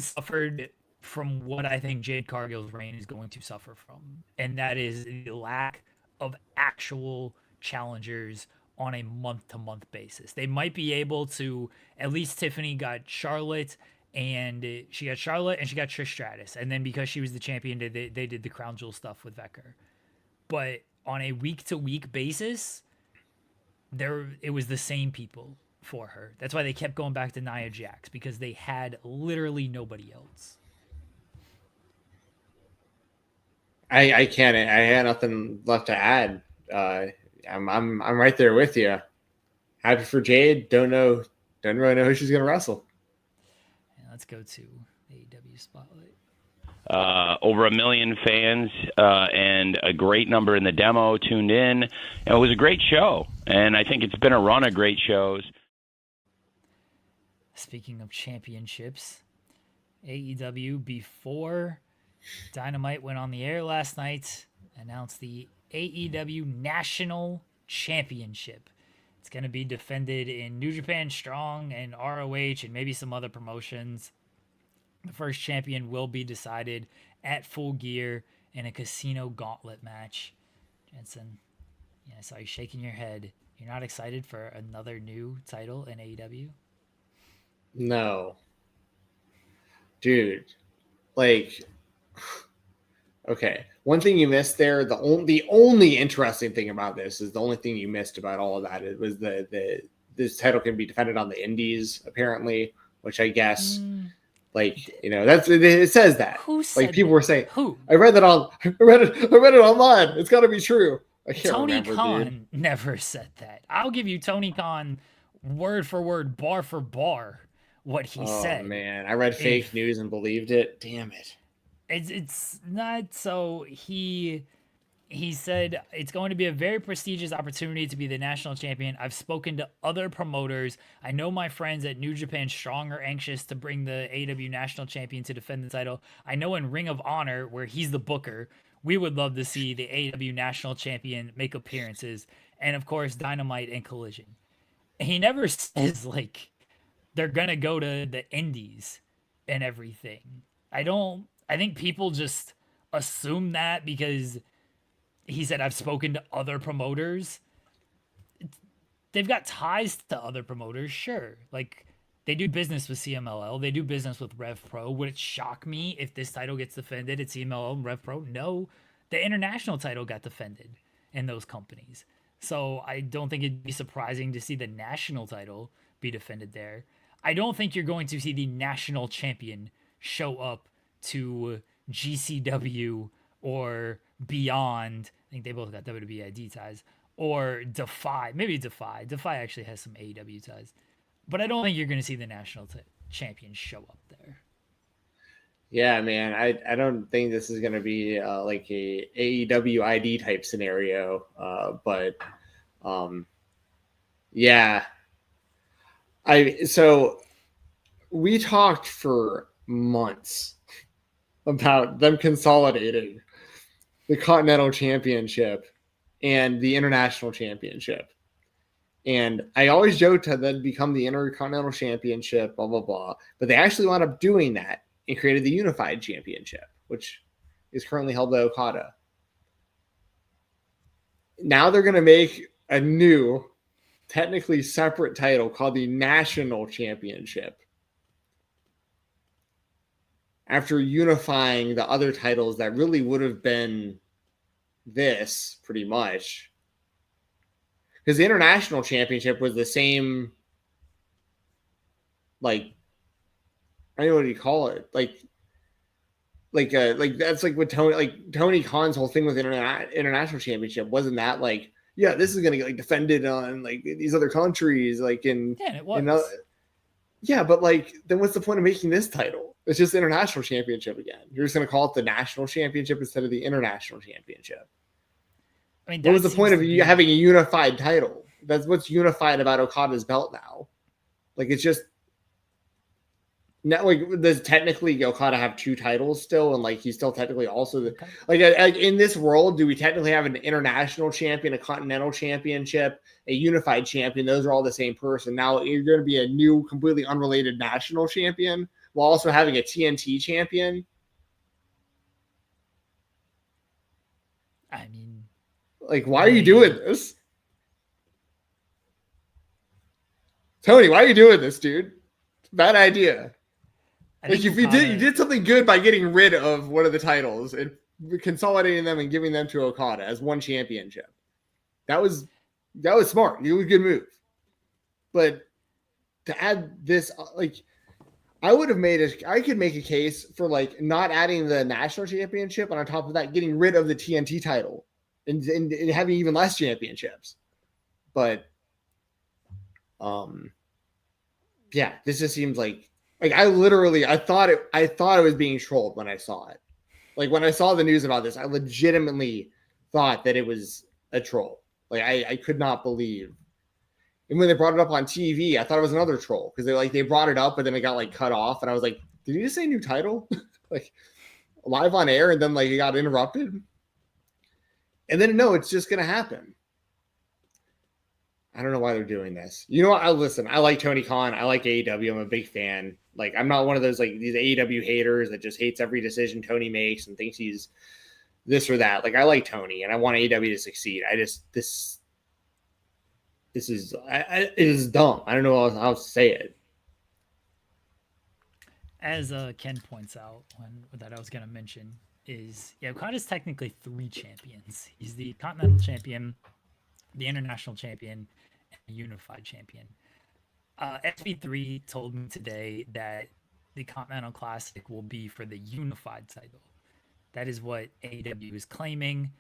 suffered from what I think Jade Cargill's reign is going to suffer from, and that is the lack of actual challengers on a month-to-month basis. They might be able to, at least Tiffany got Charlotte, and she got Trish Stratus, and then because she was the champion, they did the Crown Jewel stuff with Vecker. But on a week-to-week basis, it was the same people for her. That's why they kept going back to Nia Jax, because they had literally nobody else. I can't. I had nothing left to add. I'm right there with you. Happy for Jade. Don't really know who she's gonna wrestle. Yeah, let's go to AEW Spotlight. Over 1 million fans and a great number in the demo tuned in. It was a great show, and I think it's been a run of great shows. Speaking of championships, AEW, before Dynamite went on the air last night, announced the AEW National Championship. It's going to be defended in New Japan Strong and ROH and maybe some other promotions. The first champion will be decided at Full Gear in a casino gauntlet match. Jensen, yeah, I saw you shaking your head. You're not excited for another new title in AEW? No. Dude, like, okay. One thing you missed there, the only interesting thing about this is the only thing you missed about all of that. It was this title can be defended on the indies, apparently, which I guess, like, you know, it says that. Who said like people that? were saying, who? I read it online. It's got to be true. I can't Tony remember, Khan dude. never said that. I'll give you Tony Khan word for word, bar for bar, what he said. Oh man, I read fake news and believed it. Damn it. It's not. So he said it's going to be a very prestigious opportunity to be the national champion. I've spoken to other promoters. I know my friends at New Japan Strong are anxious to bring the AEW national champion to defend the title. I know in Ring of Honor, where he's the booker, we would love to see the AEW national champion make appearances. And of course, Dynamite and Collision. He never says like they're gonna go to the indies and everything. I think people just assume that because he said, I've spoken to other promoters. They've got ties to other promoters, sure. Like, they do business with CMLL. They do business with Rev Pro. Would it shock me if this title gets defended at CMLL and Rev Pro? No. The international title got defended in those companies. So I don't think it'd be surprising to see the national title be defended there. I don't think you're going to see the national champion show up to GCW or Beyond. I think they both got WWE ID ties. Or Defy. Maybe Defy. Defy actually has some AEW ties. But I don't think you're going to see the national champion show up there. Yeah, man. I don't think this is going to be like a AEW ID type scenario. But yeah. So we talked for months about them consolidating the Continental Championship and the International Championship. And I always joked to then become the Intercontinental Championship, blah, blah, blah. But they actually wound up doing that and created the Unified Championship, which is currently held by Okada. Now they're going to make a new, technically separate title called the National Championship, after unifying the other titles that really would have been this, pretty much. Because the International Championship was the same, like, I don't know what do you call it? Like that's like what Tony Khan's whole thing with International Championship. Wasn't that like, yeah, this is going to get like defended on like these other countries, like in, yeah, it was. Yeah, but like, then what's the point of making this title? It's just the International Championship again. You're just going to call it the National Championship instead of the International Championship. I mean, What was that the point seems of to you be- having a unified title? That's what's unified about Okada's belt now. Like it's just now. Like does technically Okada have 2 titles still, and like he's still technically also the, Okay. like in this world, do we technically have an international champion, a continental championship, a unified champion? Those are all the same person. Now you're going to be a new, completely unrelated national champion while also having a TNT champion. I mean, Like, why are you doing this? Tony, why are you doing this, dude? Bad idea. I Like, think if you did something good by getting rid of one of the titles and consolidating them and giving them to Okada as one championship. That was smart. It was a good move. But to add this, like, I would have I could make a case for like not adding the national championship, and on top of that, getting rid of the TNT title and having even less championships. But yeah, this just seems like I thought it was being trolled when I saw it. Like when I saw the news about this, I legitimately thought that it was a troll. Like I could not believe. And when they brought it up on TV, I thought it was another troll because they brought it up, but then it got like cut off, and I was like, did you just say new title? Like live on air, and then like it got interrupted. And then no, it's just gonna happen. I don't know why they're doing this. You know what? I like Tony Khan. I like AEW. I'm a big fan. Like, I'm not one of those like these AEW haters that just hates every decision Tony makes and thinks he's this or that. Like, I like Tony and I want AEW to succeed. This is it is dumb. I don't know how to say it. as Ken points out, that I was going to mention is Okada's technically 3 champions. He's the Continental Champion, the International Champion, and the Unified Champion. SB3 told me today that the Continental Classic will be for the Unified title. That is what AEW is claiming.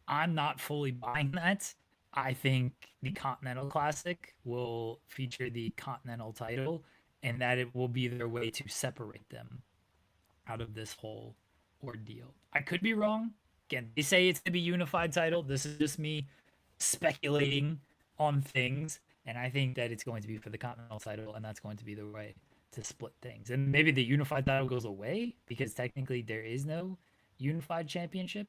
I'm not fully buying that. I think the Continental Classic will feature the Continental title, and that it will be their way to separate them out of this whole ordeal. I could be wrong. Again, they say it's to be unified title. This is just me speculating on things, and I think that it's going to be for the Continental title, and that's going to be the way to split things. And maybe the unified title goes away because technically there is no unified championship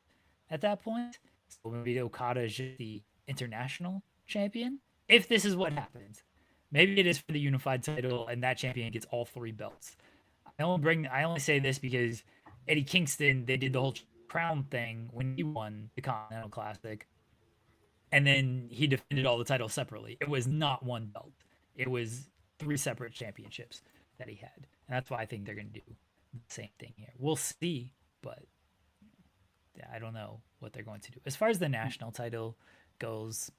at that point. So maybe Okada is just the international champion. If this is what happens, maybe it is for the unified title, and that champion gets all 3 belts. I only say this because Eddie Kingston, they did the whole crown thing when he won the Continental Classic, and then he defended all the titles separately. It was not one belt. It was 3 separate championships that he had. And that's why I think they're going to do the same thing here. We'll see, but I don't know what they're going to do. As far as the national title goes,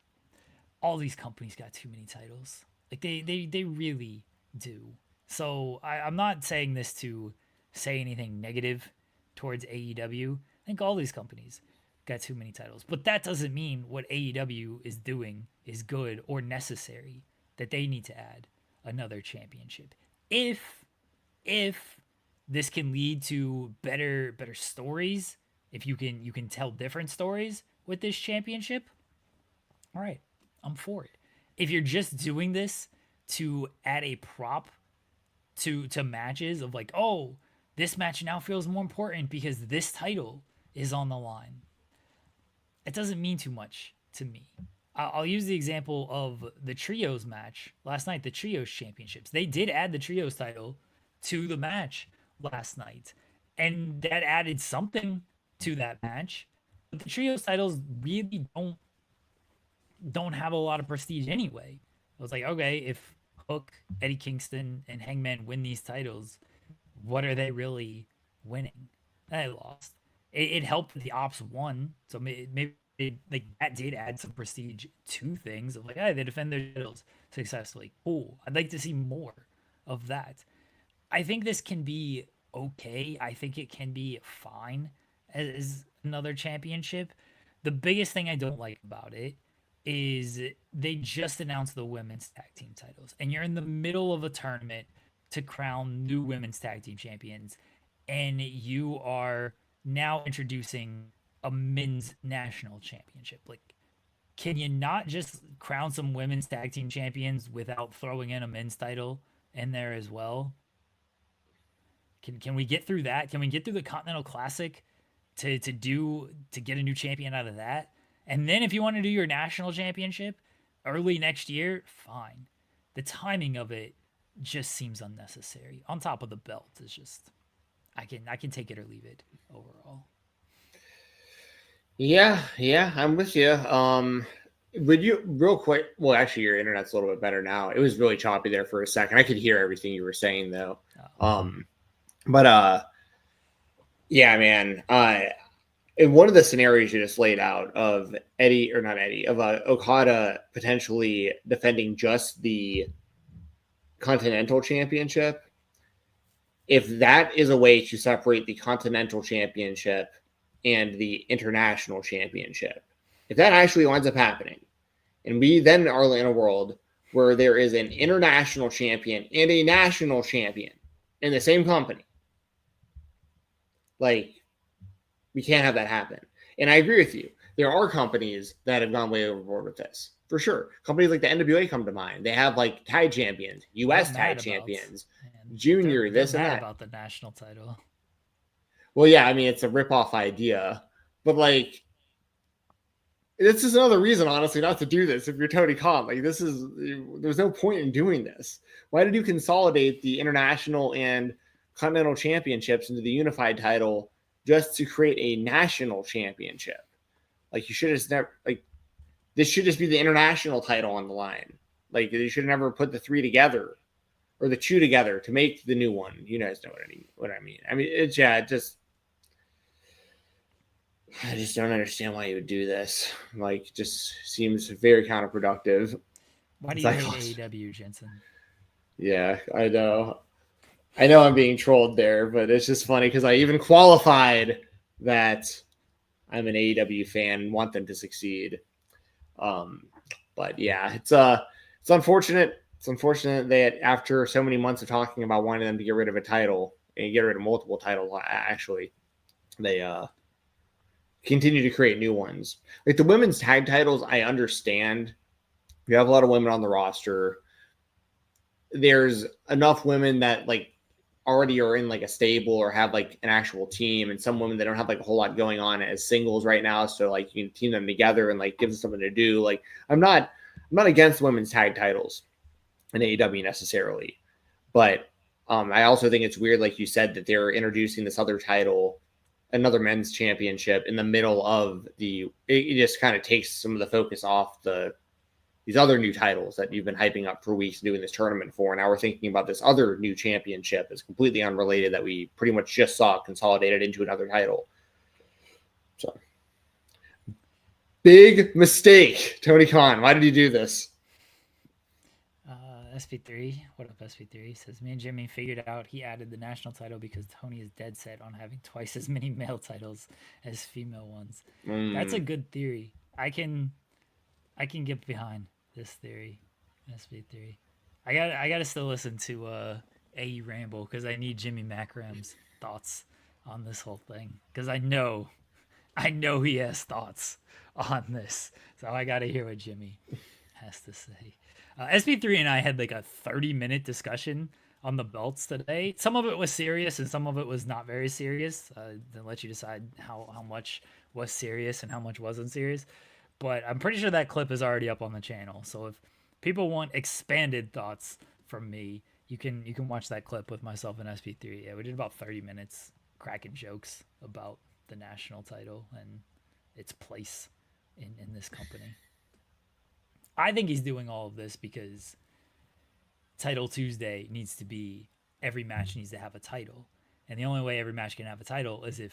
all these companies got too many titles. Like they really do. So I'm not saying this to say anything negative towards AEW. I think all these companies got too many titles. But that doesn't mean what AEW is doing is good or necessary, that they need to add another championship. If this can lead to better stories, if you can tell different stories with this championship, all right, I'm for it. If you're just doing this to add a prop to matches of like, oh, this match now feels more important because this title is on the line, it doesn't mean too much to me. I'll use the example of the trios match last night, the trios championships. They did add the trios title to the match last night, and that added something to that match. But the trios titles really don't have a lot of prestige anyway. I was like, okay, if Hook, Eddie Kingston, and Hangman win these titles, what are they really winning? They lost. It helped that the Ops won, so maybe like that did add some prestige to things of like, hey, they defend their titles successfully. Cool. I'd like to see more of that. I think this can be okay. I think it can be fine as another championship. The biggest thing I don't like about it is they just announced the women's tag team titles, and you're in the middle of a tournament to crown new women's tag team champions, and you are now introducing a men's national championship? Like, can you not just crown some women's tag team champions without throwing in a men's title in there as well? Can we get through that? Can we get through the Continental Classic to get a new champion out of that? And then if you want to do your national championship early next year, fine. The timing of it just seems unnecessary. On top of the belt is just I can take it or leave it overall. Yeah, I'm with you. Would you real quick? Well, actually, your internet's a little bit better now. It was really choppy there for a second. I could hear everything you were saying though. Yeah, man. In one of the scenarios you just laid out of Okada potentially defending just the Continental Championship, if that is a way to separate the Continental Championship and the International Championship, if that actually winds up happening, and we then are in a world where there is an international champion and a national champion in the same company, like, we can't have that happen. And I agree with you. There are companies that have gone way overboard with this, for sure. Companies like the NWA come to mind. They have like tag champions, U.S. tag champions, junior, this and that. About the national title. Well, yeah, I mean, it's a rip-off idea, but like, this is another reason, honestly, not to do this. If you're Tony Khan, like, there's no point in doing this. Why did you consolidate the international and continental championships into the unified title just to create a national championship? Like, you should have never, like, this should just be the international title on the line. Like, you should have never put the three together or the two together to make the new one. You guys know what I mean. I mean, I just don't understand why you would do this. Like, just seems very counterproductive. Why do you hate AEW, Jensen? Yeah, I know I'm being trolled there, but it's just funny because I even qualified that I'm an AEW fan and want them to succeed. But yeah, it's unfortunate. It's unfortunate that after so many months of talking about wanting them to get rid of a title and get rid of multiple titles, actually, they continue to create new ones. Like the women's tag titles, I understand. You have a lot of women on the roster. There's enough women that like already are in like a stable or have like an actual team, and some women that don't have like a whole lot going on as singles right now. So like you can team them together and like give them something to do. Like I'm not against women's tag titles in AEW necessarily, but I also think it's weird, like you said, that they're introducing this other title, another men's championship in the middle of it just kind of takes some of the focus off these other new titles that you've been hyping up for weeks doing this tournament for. And now we're thinking about this other new championship that's completely unrelated that we pretty much just saw consolidated into another title. So big mistake, Tony Khan. Why did you do this? SP3, what up, SP3? Says, me and Jimmy figured out he added the national title because Tony is dead set on having twice as many male titles as female ones. That's a good theory. I can get behind this theory, SP3. I gotta still listen to AE Ramble because I need Jimmy Macram's thoughts on this whole thing because I know he has thoughts on this, so I gotta hear what Jimmy has to say. SP3 and I had like a 30-minute discussion on the belts today. Some of it was serious and some of it was not very serious. Then let you decide how much was serious and how much wasn't serious. But I'm pretty sure that clip is already up on the channel. So if people want expanded thoughts from me, you can watch that clip with myself and SP3. Yeah, we did about 30 minutes cracking jokes about the national title and its place in this company. I think he's doing all of this because Title Tuesday needs to be, every match needs to have a title. And the only way every match can have a title is if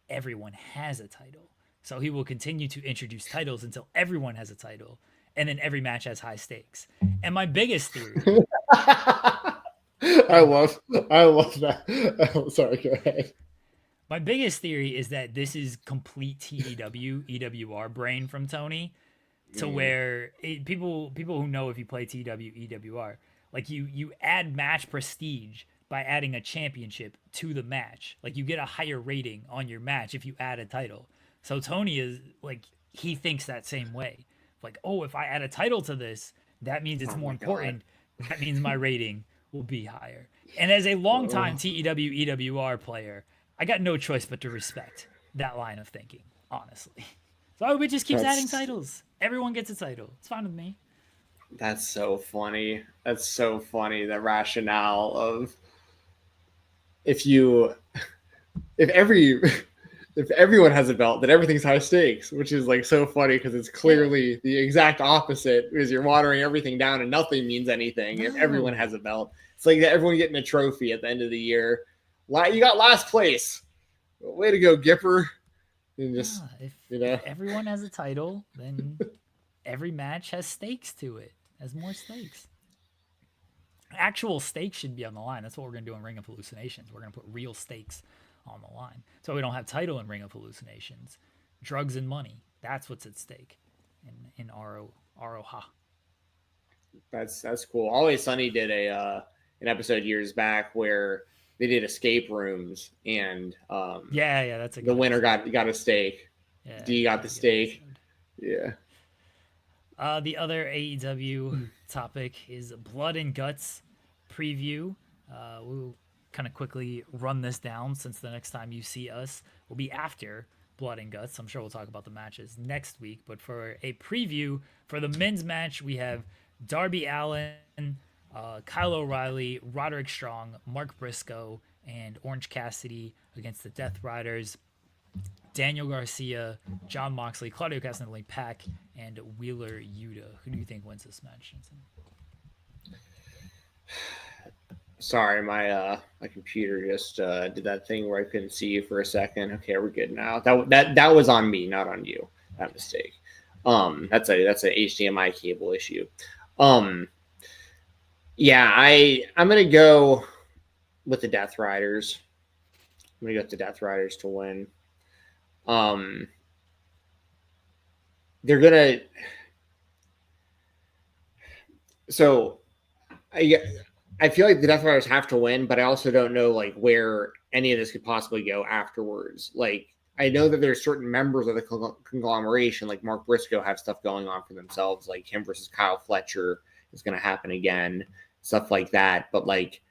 everyone has a title. So he will continue to introduce titles until everyone has a title. And then every match has high stakes. And my biggest theory. I love that. Sorry, go ahead. My biggest theory is that this is complete EWR brain from Tony. To where people who know if you play EWR, like you add match prestige by adding a championship to the match. Like you get a higher rating on your match if you add a title. So Tony is like, he thinks that same way. Like, oh, if I add a title to this, that means it's Oh more my God. important. That means my rating will be higher. And as a longtime TEW EWR player, I got no choice but to respect that line of thinking, honestly. So I hope it just keeps adding titles. Everyone gets a title. It's fine with me. That's so funny. That's so funny. The rationale of if everyone has a belt, then everything's high stakes, which is like so funny because it's clearly the exact opposite. Because you're watering everything down and nothing means anything if everyone has a belt. It's like everyone getting a trophy at the end of the year. You got last place. Way to go, Gipper. And just if everyone has a title, then every match has stakes to it. Has more stakes. Actual stakes should be on the line. That's what we're gonna do in Ring of Hallucinations. We're gonna put real stakes on the line. So we don't have title in Ring of Hallucinations. Drugs and money. That's what's at stake in Aroha. That's cool. Always Sunny did an episode years back where they did escape rooms and that's a the winner got a steak. Yeah, D got the steak. Yeah. The other AEW topic is Blood and Guts preview. We'll kind of quickly run this down since the next time you see us will be after Blood and Guts. I'm sure we'll talk about the matches next week, but for a preview for the men's match, we have Darby Allin, Kyle O'Reilly, Roderick Strong, Mark Briscoe, and Orange Cassidy against the Death Riders, Daniel Garcia, John Moxley, Claudio Castagnoli, Pac, and Wheeler Yuta. Who do you think wins this match, Jensen? Sorry, my computer just did that thing where I couldn't see you for a second. Okay, we're good now. That was on me, not on you. That mistake. That's a HDMI cable issue. Yeah, I'm gonna go with the Death Riders. I'm gonna go with the Death Riders to win. They're gonna. So, I feel like the Death Riders have to win, but I also don't know like where any of this could possibly go afterwards. Like I know that there's certain members of the conglomeration, like Mark Briscoe, have stuff going on for themselves, like him versus Kyle Fletcher is going to happen again, stuff like that. But like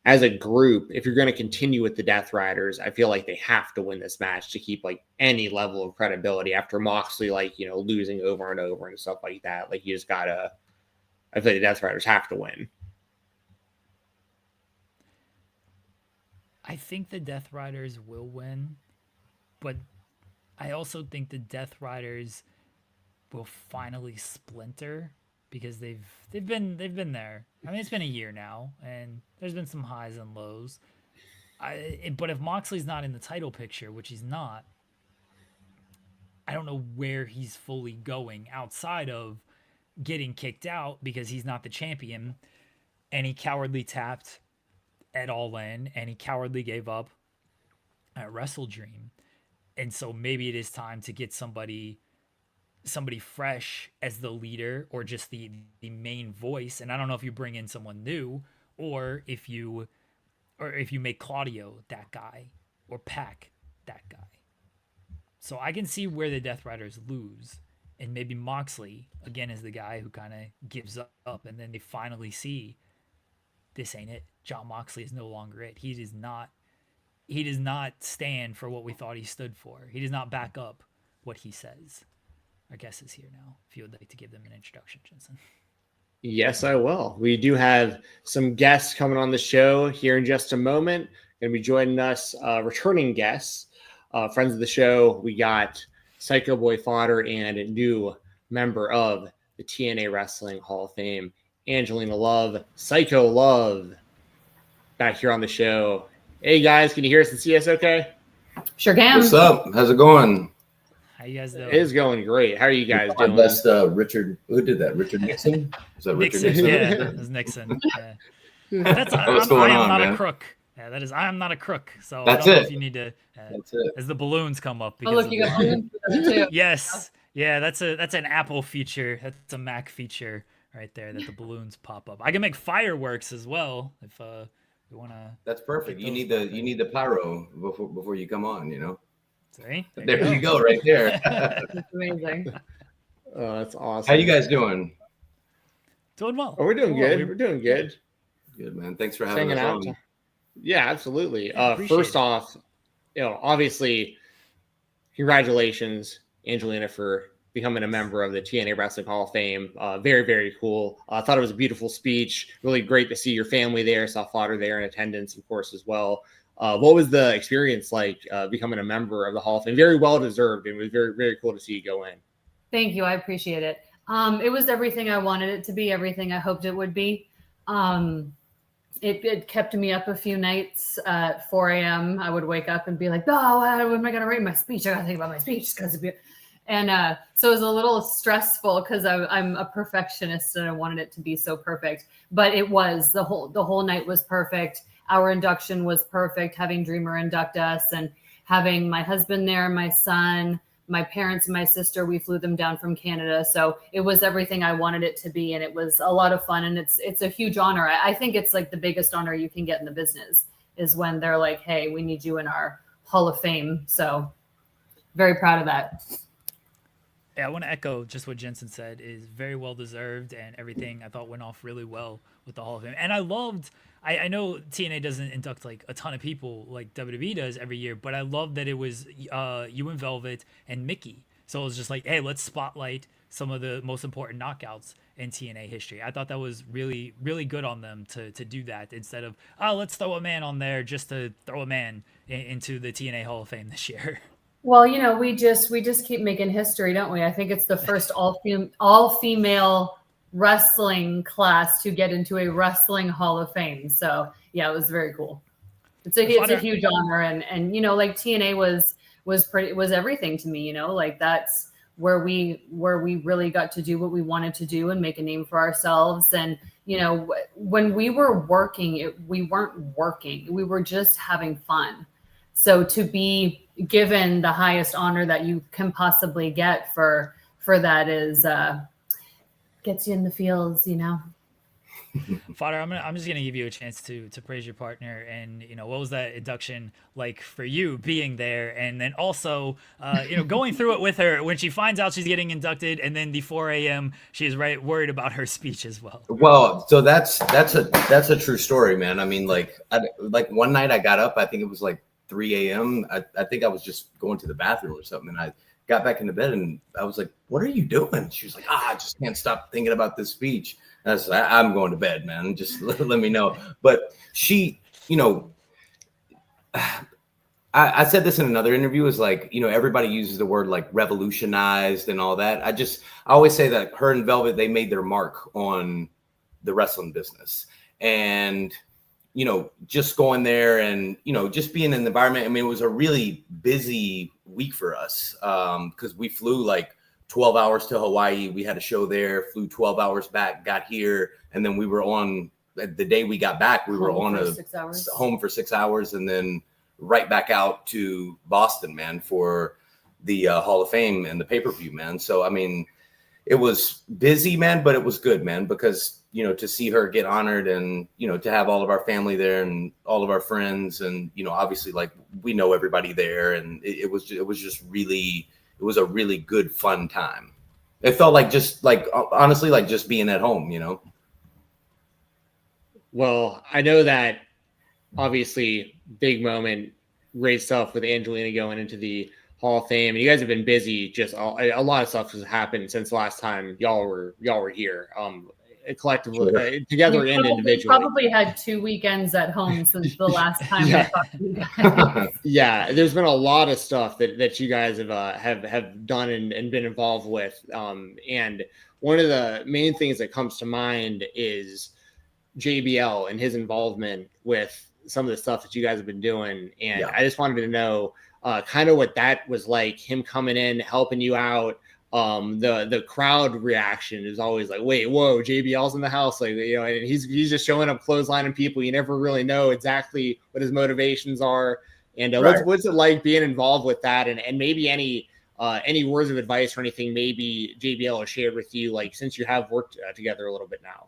as a group, if you're going to continue with the Death Riders, I feel like they have to win this match to keep like any level of credibility after Moxley, like, losing over and over and stuff like that. Like you just gotta, I feel like the Death Riders have to win. I think the Death Riders will win, but I also think the Death Riders will finally splinter because they've been there. I mean, it's been a year now, and there's been some highs and lows. But if Moxley's not in the title picture, which he's not, I don't know where he's fully going outside of getting kicked out because he's not the champion, and he cowardly tapped at All In, and he cowardly gave up at Wrestle Dream. And so maybe it is time to get somebody fresh as the leader or just the main voice. And I don't know if you bring in someone new or if you make Claudio that guy or Pac that guy. So I can see where the Death Riders lose, and maybe Moxley again is the guy who kind of gives up, and then they finally see this ain't it. John Moxley is no longer it. He does not stand for what we thought he stood for. He does not back up what he says. Our guest is here now. If you would like to give them an introduction, Jensen. Yes, I will. We do have some guests coming on the show here in just a moment. Going to be joining us, returning guests, friends of the show. We got Psycho Boy Fodder and a new member of the TNA Wrestling Hall of Fame, Angelina Love, Psycho Love, back here on the show. Hey guys, can you hear us and see us okay? Sure can. What's up? How's it going? How you guys doing? It is going great. How are you guys doing? That's Richard. Who did that? Richard Nixon? Is that Richard Nixon? Yeah, it was Nixon. Yeah. That's What's going I am on, not man? A crook. Yeah, that is I am not a crook. So That's I don't know it. if you need to That's it. as the balloons come up. Oh, look, you got balloons too. Yes. Yeah, that's an Apple feature. That's a Mac feature right there that the balloons pop up. I can make fireworks as well if we want to. That's perfect. You need the pyro before you come on. See? There you go, right there. That's amazing. Oh, that's awesome. How you guys doing? Doing well. Oh, we're doing well. good. We're doing good. Good, man. Thanks for having Hanging us out. on. Yeah, absolutely. Appreciate First it. off, obviously, congratulations, Angelina, for becoming a member of the TNA Wrestling Hall of Fame. Very, very cool. I thought it was a beautiful speech. Really great to see your family there. Saw Fodder there in attendance, of course, as well. What was the experience like becoming a member of the Hall of Fame? Very well deserved, and it was very, very cool to see you go in. Thank you. I appreciate it. It was everything I wanted it to be, everything I hoped it would be. It kept me up a few nights at 4 a.m. I would wake up and be like, oh, when am I going to write my speech? I got to think about my speech. And so it was a little stressful because I'm a perfectionist and I wanted it to be so perfect. But it was. The whole night was perfect. Our induction was perfect, having Dreamer induct us and having my husband there, my son, my parents, and my sister. We flew them down from Canada. So it was everything I wanted it to be. And it was a lot of fun. And it's a huge honor. I think it's like the biggest honor you can get in the business is when they're like, hey, we need you in our Hall of Fame. So very proud of that. Yeah, I want to echo just what Jensen said. Is very well deserved, and everything I thought went off really well with the Hall of Fame. And I loved. I know TNA doesn't induct like a ton of people like WWE does every year, but I love that it was you and Velvet and Mickey. So it was just like, hey, let's spotlight some of the most important knockouts in TNA history. I thought that was really, really good on them to do that instead of, oh, let's throw a man on there just to throw a man into the TNA Hall of Fame this year. Well, we just keep making history, don't we? I think it's the first all female wrestling class to get into a wrestling Hall of Fame. So yeah, it was very cool. It's a huge honor, and like TNA was everything to me. Like that's where we really got to do what we wanted to do and make a name for ourselves. And when we were working, we weren't working; we were just having fun. So to be given the highest honor that you can possibly get for that is gets you in the fields, Fodder, I'm just gonna give you a chance to praise your partner, and what was that induction like for you being there, and then also going through it with her when she finds out she's getting inducted, and then the 4 a.m. she's worried about her speech as well. Well, so that's a true story, man. I mean, like one night I got up, I think it was like 3 a.m. I think I was just going to the bathroom or something, and I got back into bed and I was like, what are you doing? She was like, I just can't stop thinking about this speech. And I was like, I'm going to bed, man. Just let me know. But she, I said this in another interview, is like, everybody uses the word like revolutionized and all that. I always say that her and Velvet, they made their mark on the wrestling business. And just going there and, just being in the environment. I mean, it was a really busy week for us because we flew like 12 hours to Hawaii. We had a show there, flew 12 hours back, got here. And then we were on the day we got back, we were on home for 6 hours and then right back out to Boston, man, for the Hall of Fame and the pay-per-view, man. So, I mean, it was busy, man, but it was good, man, because to see her get honored and, to have all of our family there and all of our friends and, obviously like we know everybody there. And it was a really good, fun time. It felt like honestly, like just being at home, Well, I know that obviously big moment, great stuff with Angelina going into the Hall of Fame. And you guys have been busy. Just a lot of stuff has happened since last time y'all were here. Collectively, together and individually. Probably had 2 weekends at home since the last time I talked to you guys. Yeah, there's been a lot of stuff that you guys have done and been involved with. And one of the main things that comes to mind is JBL and his involvement with some of the stuff that you guys have been doing. And yeah. I just wanted to know kind of what that was like, him coming in, helping you out. The crowd reaction is always like, wait, whoa, JBL's in the house. Like, and he's just showing up clotheslining people. You never really know exactly what his motivations are. And right. what's it like being involved with that? And maybe any words of advice or anything maybe JBL has shared with you, like since you have worked together a little bit now.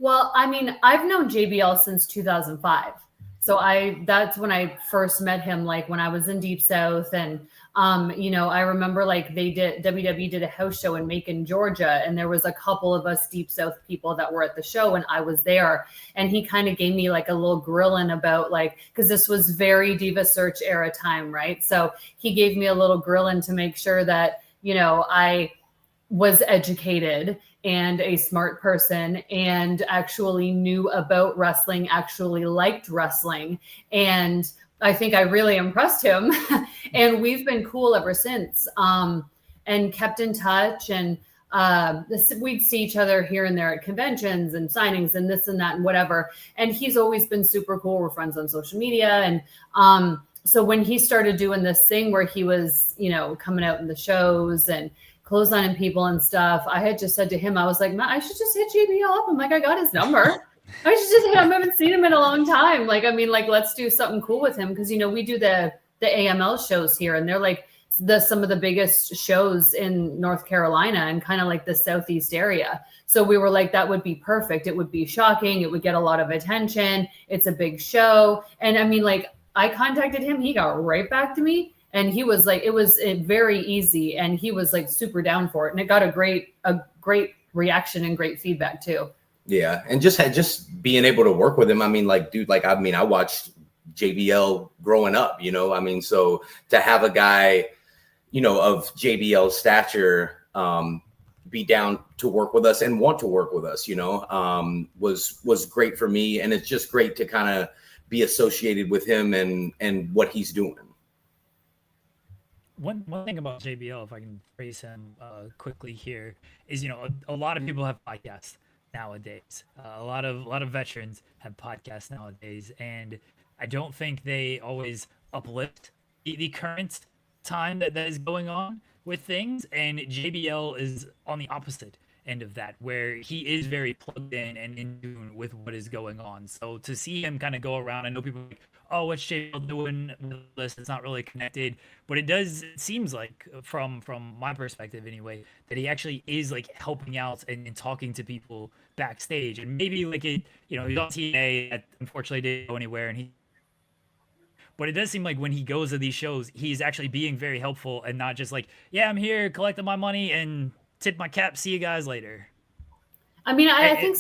Well, I mean, I've known JBL since 2005. So that's when I first met him, like when I was in Deep South, and I remember like WWE did a house show in Macon, Georgia, and there was a couple of us Deep South people that were at the show, and I was there, and he kind of gave me like a little grilling about like, because this was very Diva Search era time, right? So he gave me a little grilling to make sure that, I was educated and a smart person and actually knew about wrestling, actually liked wrestling. And I think I really impressed him. And we've been cool ever since, and kept in touch. And we'd see each other here and there at conventions and signings and this and that and whatever. And he's always been super cool. We're friends on social media. And so when he started doing this thing where he was, coming out in the shows and clotheslining people and stuff, I had just said to him, I was like, I should just hit JBL up. I'm like, I got his number. I should just hit him. I haven't seen him in a long time. Like, let's do something cool with him. Cause we do the AML shows here, and they're like some of the biggest shows in North Carolina and kind of like the Southeast area. So we were like, that would be perfect. It would be shocking. It would get a lot of attention. It's a big show. And I contacted him. He got right back to me. And he was like, it was very easy. And he was like super down for it. And it got a great reaction and great feedback too. Yeah. And just being able to work with him. I watched JBL growing up, so to have a guy, of JBL's stature, be down to work with us and want to work with us, was great for me. And it's just great to kind of be associated with him and what he's doing. One thing about JBL, if I can praise him quickly here, is a lot of people have podcasts nowadays. A lot of veterans have podcasts nowadays, and I don't think they always uplift the current time that is going on with things. And JBL is on the opposite end of that, where he is very plugged in and in tune with what is going on. So to see him kind of go around, I know people are like, oh, what's JBL doing with this? It's not really connected, but it seems like from my perspective anyway, that he actually is like helping out and talking to people backstage. And maybe like he's on TNA that unfortunately didn't go anywhere, but it does seem like when he goes to these shows, he's actually being very helpful and not just like, yeah, I'm here collecting my money and tip my cap, see you guys later. I think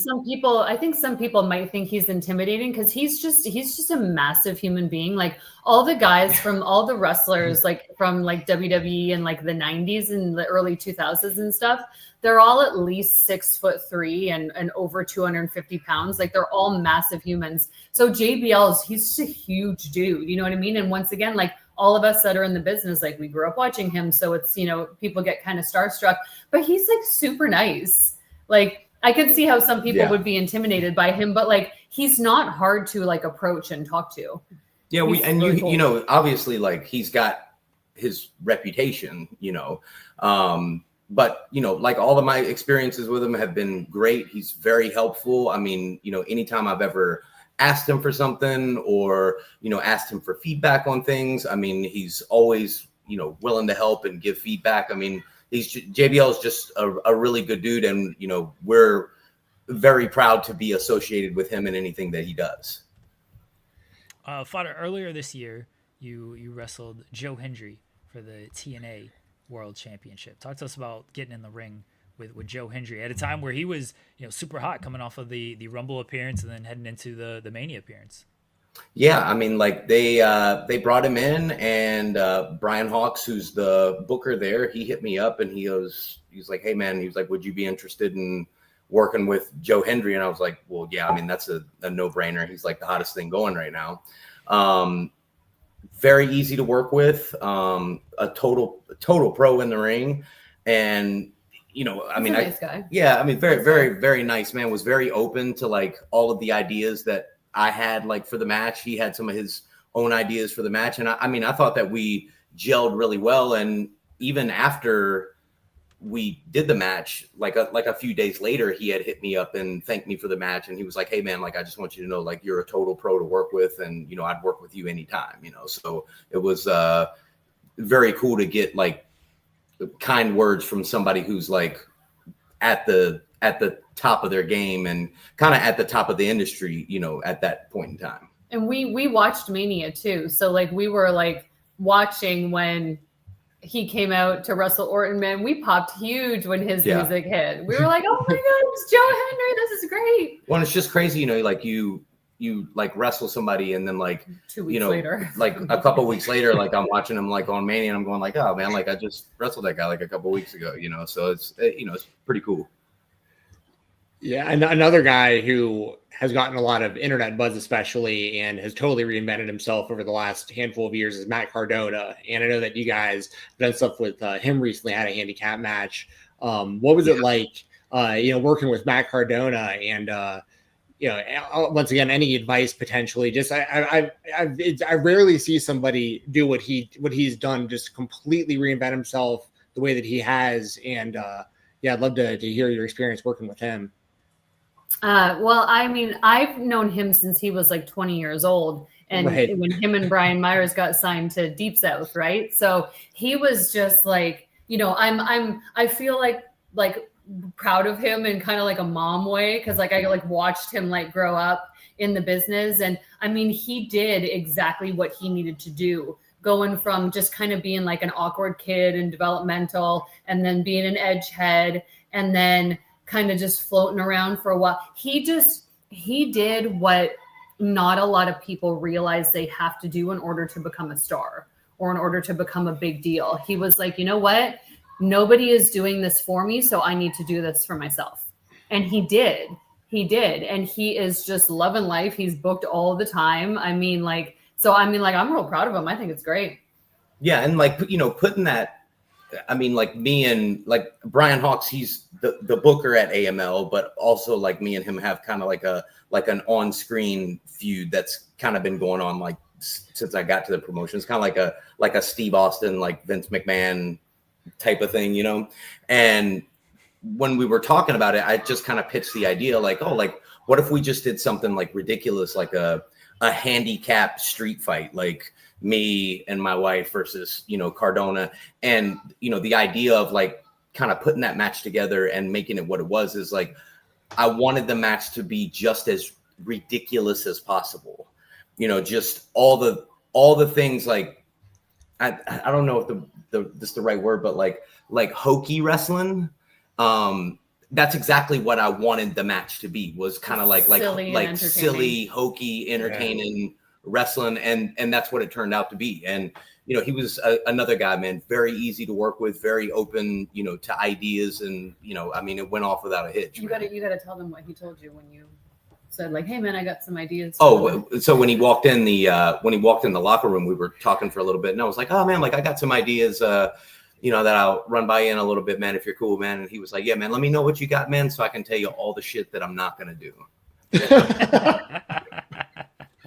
some people might think he's intimidating because he's just a massive human being. Like all the guys from all the wrestlers, like from like WWE and like the 90s and the early 2000s and stuff, they're all at least 6'3" and over 250 pounds. Like they're all massive humans. So he's just a huge dude. You know what I mean? And once again, like all of us that are in the business, like we grew up watching him. So it's, people get kind of starstruck, but he's like super nice. Like, I could see how some people would be intimidated by him, but like he's not hard to like approach and talk to. Yeah, cool. Obviously like he's got his reputation, but like all of my experiences with him have been great. He's very helpful. Anytime I've ever asked him for something or asked him for feedback on things, he's always willing to help and give feedback. JBL is just a really good dude, and we're very proud to be associated with him in anything that he does. Fodder, earlier this year, you wrestled Joe Hendry for the TNA World Championship. Talk to us about getting in the ring with Joe Hendry at a time where he was super hot, coming off of the Rumble appearance and then heading into the Mania appearance. Yeah, they brought him in, and Brian Hawks, who's the booker there, he hit me up and he's like, hey man, he was like, would you be interested in working with Joe Hendry? And I was like, well, yeah, that's a no-brainer. He's like the hottest thing going right now. Very easy to work with, a total pro in the ring. And nice guy. Yeah, very, very, very nice man. Was very open to like all of the ideas that I had like for the match. He had some of his own ideas for the match. And I thought that we gelled really well. And even after we did the match, like a few days later, he had hit me up and thanked me for the match. And he was like, hey man, like, I just want you to know, like, you're a total pro to work with. And, I'd work with you anytime, so it was very cool to get like kind words from somebody who's like at the top of their game and kind of at the top of the industry, at that point in time. And we watched Mania too. So like we were like watching when he came out to wrestle Orton, man, we popped huge when his music hit. We were like, oh my God, it's Joe Henry. This is great. Well, it's just crazy, you know, like you like wrestle somebody and then like 2 weeks later, like a couple weeks later, like I'm watching him like on Mania and I'm going like, oh man, like I just wrestled that guy like a couple weeks ago, you know? So it's, you know, it's pretty cool. Yeah. And another guy who has gotten a lot of internet buzz, especially, and has totally reinvented himself over the last handful of years is Matt Cardona. And I know that you guys have done stuff with him recently, had a handicap match. What was it like, you know, working with Matt Cardona and, you know, once again, any advice potentially? Just I rarely see somebody do what he's done, just completely reinvent himself the way that he has. And yeah, I'd love to hear your experience working with him. Well, I mean, I've known him since he was like 20 years old, and when him and Brian Myers got signed to Deep South, right? So he was just like, you know, I feel like proud of him in kind of like a mom way, because like I like watched him like grow up in the business, and I mean he did exactly what he needed to do, going from just kind of being like an awkward kid and developmental, and then being an edge head, and then kind of just floating around for a while. He did what not a lot of people realize they have to do in order to become a star or in order to become a big deal. He was like, you know what? Nobody is doing this for me, so I need to do this for myself. And he did. And he is just loving life. He's booked all the time. I mean, like, I'm real proud of him. I think it's great. Yeah. And like, you know, putting that, I mean, like me and like Brian Hawks, he's the booker at AML, but also like me and him have kind of like an on-screen feud that's kind of been going on like since I got to the promotion. It's kind of like a Steve Austin, like Vince McMahon type of thing, you know? And when we were talking about it, I just kind of pitched the idea like, oh, like what if we just did something like ridiculous, like a handicap street fight, like me and my wife versus, you know, Cardona. And, you know, the idea of like kind of putting that match together and making it what it was is like, I wanted the match to be just as ridiculous as possible. You know, just all the things like, I don't know if this is the right word, but like hokey wrestling. That's exactly what I wanted the match to be, was kind of like silly, hokey, entertaining wrestling. And that's what it turned out to be. And, you know, he was another guy, man, very easy to work with, very open, you know, to ideas. And, you know, I mean, it went off without a hitch. You got to tell them what he told you when you said like, hey man, I got some ideas. Oh, so when he walked in the locker room, we were talking for a little bit and I was like, oh man, like I got some ideas, you know, that I'll run by you in a little bit, man, if you're cool, man. And he was like, yeah, man, let me know what you got, man, so I can tell you all the shit that I'm not going to do.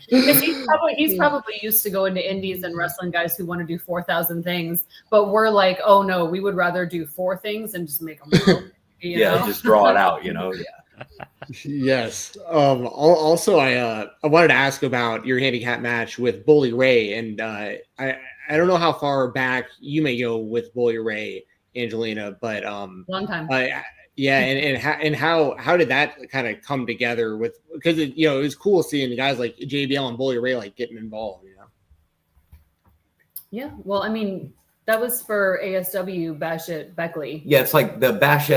He's probably used to going to indies and wrestling guys who want to do 4,000 things, but we're like, oh no, we would rather do 4 things and just make them work, you know? Just draw it out, you know? Yeah. Yes. Also, I wanted to ask about your handicap match with Bully Ray, and I don't know how far back you may go with Bully Ray, Angelina, but long time. Yeah, and how did that kind of come together with, because it was cool seeing guys like JBL and Bully Ray like getting involved, you know? Yeah, well, I mean, that was for ASW Bash at Beckley. Yeah, it's like the Bash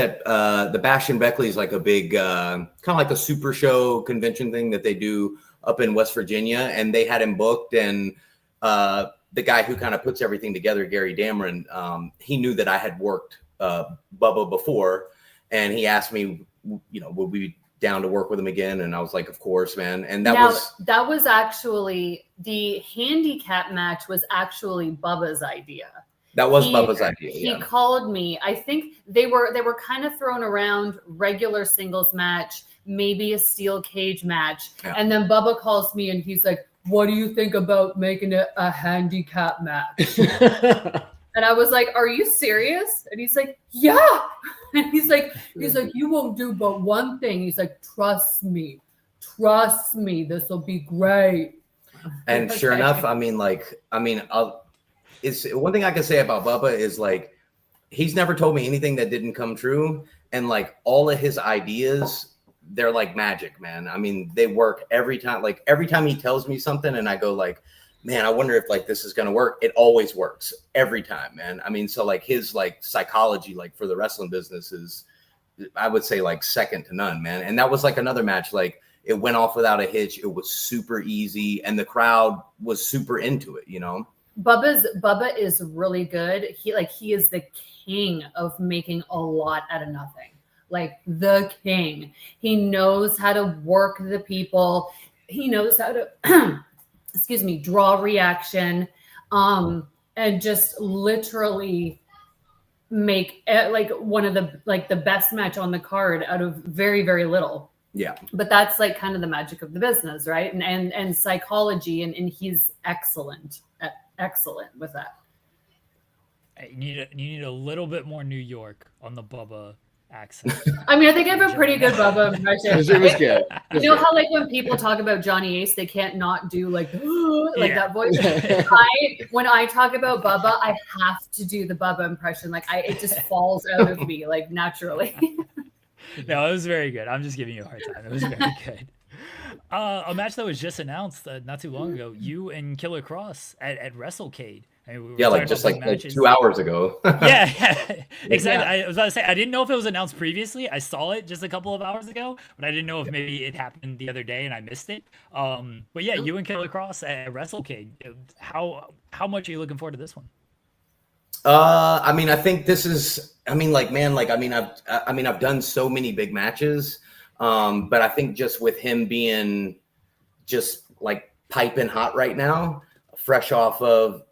in Beckley is like a big kind of like a super show convention thing that they do up in West Virginia, and they had him booked, and the guy who kind of puts everything together, Gary Dameron, he knew that I had worked Bubba before, and he asked me, you know, would we be down to work with him again? And I was like, of course, man. And that was actually, the handicap match was actually Bubba's idea. That was Bubba's idea. He called me. I think they were kind of thrown around regular singles match, maybe a steel cage match. Yeah. And then Bubba calls me and he's like, what do you think about making it a handicap match? And I was like, are you serious? And he's like, yeah. And he's like, you won't do but one thing. He's like, trust me, this will be great. And sure enough, it's one thing I can say about Bubba is like, he's never told me anything that didn't come true. And like all of his ideas, they're like magic, man. I mean, they work every time. Like every time he tells me something and I go like, man, I wonder if like this is gonna work. It always works every time, man. I mean, so like his like psychology like for the wrestling business is, I would say, like second to none, man. And that was like another match, like it went off without a hitch. It was super easy, and the crowd was super into it, you know. Bubba is really good. He is the king of making a lot out of nothing. Like the king. He knows how to work the people. He knows how to excuse me, draw reaction, and just literally make like one of the best match on the card out of very, very little. Yeah. But that's like kind of the magic of the business, right? And psychology, and he's excellent with that. You need a little bit more New York on the Bubba accent. I mean, I think I have a pretty good Bubba impression. It was good. You know how like when people talk about Johnny Ace, they can't not do like that voice. When I talk about Bubba, I have to do the Bubba impression. Like it just falls out of me like naturally. No, it was very good. I'm just giving you a hard time. It was very good. A match that was just announced not too long ago, you and Killer Cross at WrestleCade. I mean, like 2 hours ago. Yeah, exactly. I was about to say, I didn't know if it was announced previously. I saw it just a couple of hours ago, but I didn't know if maybe it happened the other day and I missed it. But yeah, you and Killer Cross at WrestleCade. How much are you looking forward to this one? I mean, I think this is, I mean, like, man, like, I've done so many big matches. But I think just with him being just like piping hot right now, fresh off of,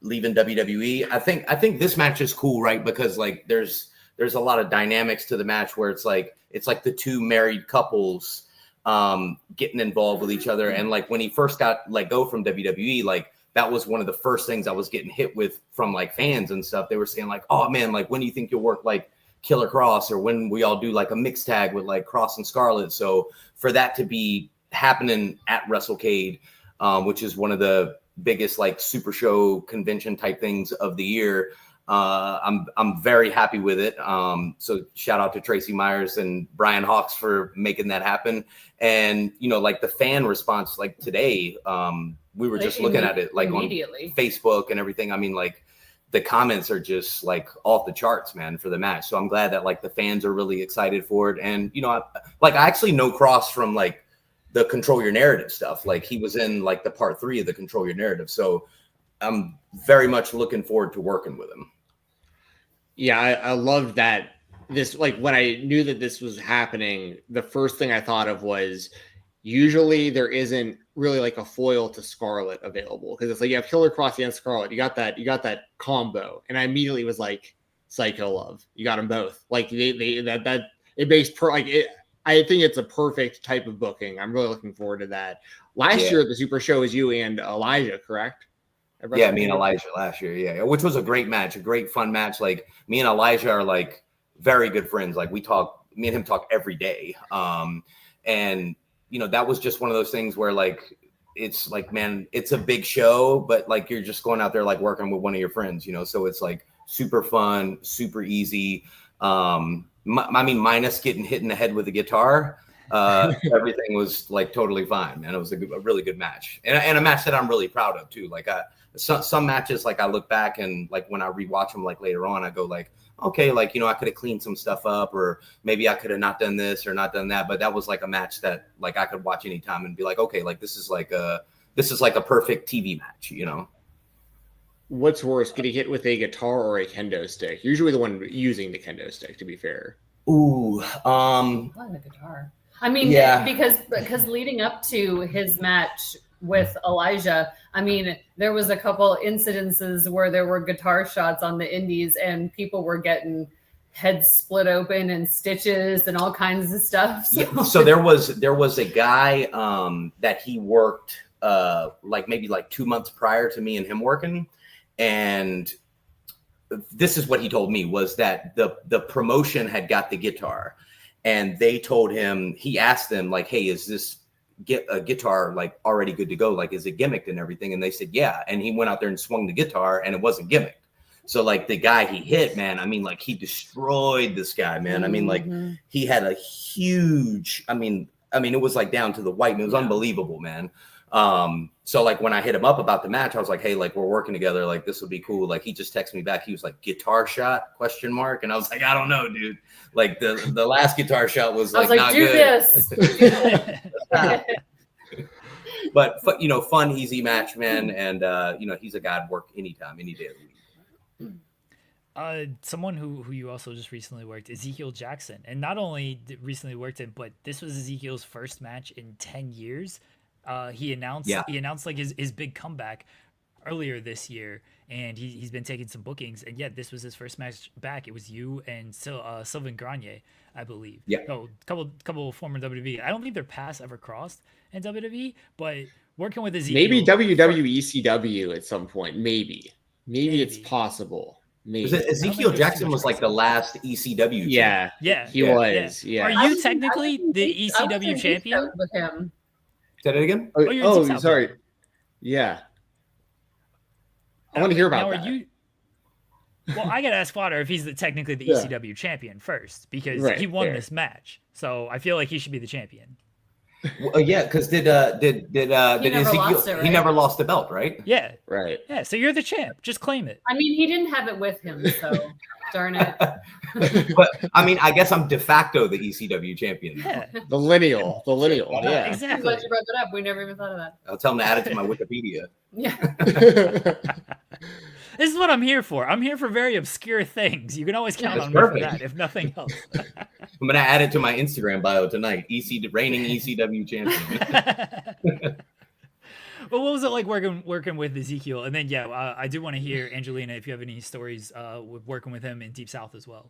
leaving WWE, I think this match is cool, right? Because like there's a lot of dynamics to the match where it's like the two married couples getting involved with each other. And like when he first got let go from WWE, like that was one of the first things I was getting hit with from like fans and stuff. They were saying like, oh man, like when do you think you'll work like Killer Cross, or when we all do like a mixed tag with like Cross and Scarlett? So for that to be happening at WrestleCade, which is one of the biggest like super show convention type things of the year, I'm very happy with it. So shout out to Tracy Myers and Brian Hawks for making that happen. And like the fan response, like today, we were just looking at it like on Facebook and everything. I mean, like the comments are just like off the charts, man, for the match. So I'm glad that like the fans are really excited for it. And I actually know Cross from like the Control Your Narrative stuff. Like he was in like the part 3 of the Control Your Narrative. So I'm very much looking forward to working with him. Yeah, I loved that. This, like, when I knew that this was happening, the first thing I thought of was usually there isn't really like a foil to Scarlett available, because it's like you have Killer Cross and Scarlett. You got that combo, and I immediately was like, Psycho Love. You got them both. Like it makes I think it's a perfect type of booking. I'm really looking forward to that. Last year at the Super Show was you and Elijah, correct? Yeah, me and Elijah last year. Yeah, which was a great match, a great fun match. Like me and Elijah are like very good friends. Like me and him talk every day. And that was just one of those things where like, it's like, man, it's a big show, but like, you're just going out there, like working with one of your friends, so it's like super fun, super easy. I mean, minus getting hit in the head with a guitar, everything was like totally fine, man. It was a really good match, and a match that I'm really proud of too. Like some matches, like I look back and like when I rewatch them, like later on, I go like, okay, like, I could have cleaned some stuff up, or maybe I could have not done this or not done that. But that was like a match that like I could watch anytime and be like, okay, like this is like a perfect TV match, What's worse, getting hit with a guitar or a kendo stick? Usually the one using the kendo stick, to be fair. Ooh, the guitar. I mean, yeah, because leading up to his match with Elijah, I mean, there was a couple incidences where there were guitar shots on the indies and people were getting heads split open and stitches and all kinds of stuff. So, yeah, so there was a guy that he worked like maybe like 2 months prior to me and him working. And this is what he told me, was that the promotion had got the guitar, and they told him, he asked them like, hey, is this guitar like already good to go? Like, is it gimmicked and everything? And they said, yeah. And he went out there and swung the guitar and it wasn't gimmicked. So like the guy he hit, man, I mean, like he destroyed this guy, man. I mean, like he had a huge, I mean, it was like down to the white, and it was unbelievable, man. So like when I hit him up about the match, I was like, hey, like we're working together, like this would be cool. Like he just texted me back. He was like, guitar shot ? And I was like, I don't know, dude. Like the last guitar shot was like, not do good. this. But you know, fun, easy match, man. And you know, he's a god. Work anytime, any day of the week. Someone who you also just recently worked, Ezekiel Jackson, and not only recently worked him, but this was Ezekiel's first match in 10 years. He announced like his big comeback earlier this year, and he's been taking some bookings, and this was his first match back. It was you and Sylvain Grenier, I believe. Yeah. So couple of former WWE. I don't think their paths ever crossed in WWE, but working with Ezekiel, maybe WWE ECW at some point. Maybe it's possible. Maybe. Ezekiel Jackson was like the last ECW. Yeah, he was. Yeah. Are you technically the ECW champion with him? Say that again. Oh, sorry. Yeah. I want to hear about that. Well, I gotta ask Fodder if he's technically the ECW champion first, because he won this match. So I feel like he should be the champion. Well, yeah, because did Ezekiel? He never lost the belt, right? Yeah. Right. Yeah. So you're the champ. Just claim it. I mean, he didn't have it with him, so darn it. But I mean, I guess I'm de facto the ECW champion. Yeah. The lineal. Yeah. Exactly. I'm glad you brought that up. We never even thought of that. I'll tell him to add it to my Wikipedia. Yeah. This is what I'm here for. I'm here for very obscure things. You can always count on me for that, if nothing else. I'm gonna add it to my Instagram bio tonight. Reigning ECW champion. Well, what was it like working with Ezekiel? And then I do want to hear, Angelina, if you have any stories working with him in Deep South as well.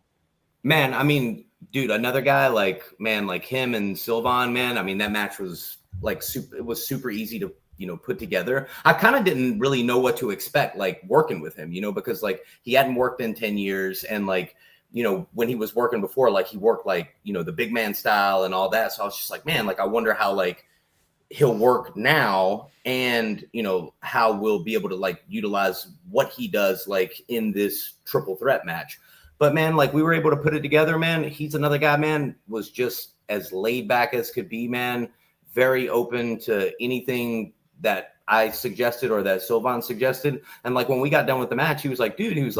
Man, I mean, dude, another guy like him and Sylvain, man. I mean, that match was like super easy to put together. I kind of didn't really know what to expect, like working with him, because like he hadn't worked in 10 years. And like, when he was working before, like he worked like, the big man style and all that. So I was just like, man, like, I wonder how like he'll work now and, how we'll be able to like utilize what he does like in this triple threat match. But man, like we were able to put it together, man. He's another guy, man, was just as laid back as could be, man. Very open to anything that I suggested or that Sylvain suggested. And like when we got done with the match, he was like, dude,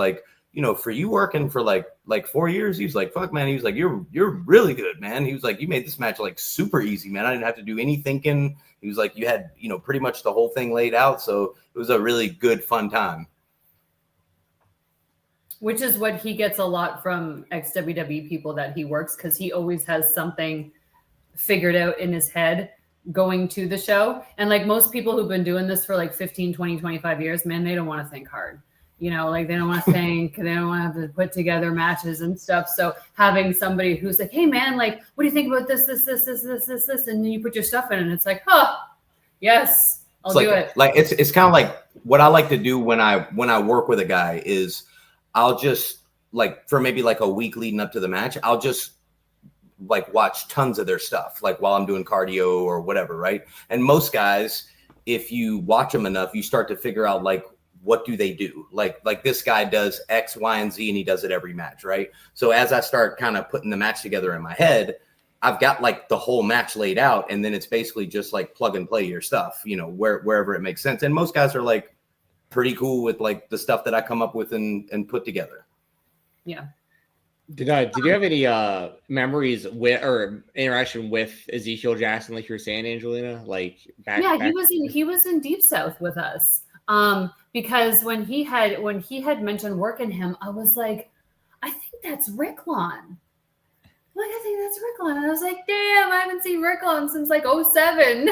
for you working for like 4 years, he was like, fuck, man. He was like, you're really good, man. He was like, you made this match like super easy, man. I didn't have to do any thinking. He was like, you had, pretty much the whole thing laid out. So it was a really good, fun time. Which is what he gets a lot from ex-WWE people that he works, because he always has something figured out in his head going to the show. And like most people who've been doing this for like 15, 20, 25 years, man, they don't want to think hard. Like they don't want to think, they don't want to have to put together matches and stuff. So having somebody who's like, hey man, like, what do you think about this? And then you put your stuff in and it's like, yes, I'll do it. Like it's kind of like what I like to do when I work with a guy is I'll just like for maybe like a week leading up to the match, I'll just like watch tons of their stuff, like while I'm doing cardio or whatever. Right. And most guys, if you watch them enough, you start to figure out like, what do they do? Like this guy does X, Y, and Z, and he does it every match. Right. So as I start kind of putting the match together in my head, I've got like the whole match laid out, and then it's basically just like plug and play your stuff, wherever it makes sense. And most guys are like pretty cool with like the stuff that I come up with and put together. Yeah. Did you have any memories with or interaction with Ezekiel Jackson, like you were saying, Angelina? Like back. He was in Deep South with us. Because when he had mentioned working him, I was like, I think that's Ricklon. Like, I think that's Ricklon. And I was like, damn, I haven't seen Ricklon since like 07.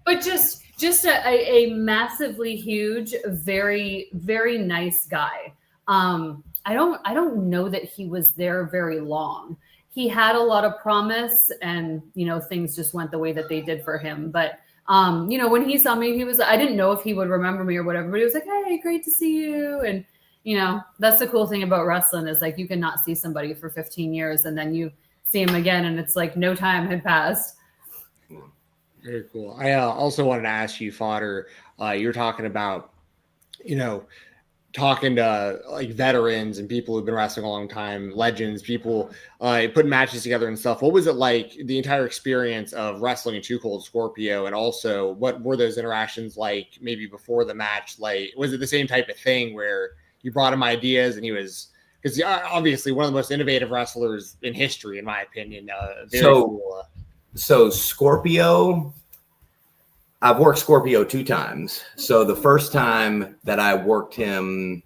But just a massively huge, very, very nice guy. I don't know that he was there very long. He had a lot of promise, and things just went the way that they did for him. But when he saw me, I didn't know if he would remember me or whatever, but he was like, hey, great to see you. And that's the cool thing about wrestling is like you can not see somebody for 15 years and then you see him again and it's like no time had passed. Very cool. I also wanted to ask you, Fodder, you're talking about, talking to like veterans and people who've been wrestling a long time, legends, people putting matches together and stuff. What was it like, the entire experience of wrestling in Too Cold Scorpio? And also, what were those interactions like maybe before the match? Like, was it the same type of thing where you brought him ideas and he was, because obviously one of the most innovative wrestlers in history, in my opinion. Very cool. So Scorpio, I've worked Scorpio 2 times. So the first time that I worked him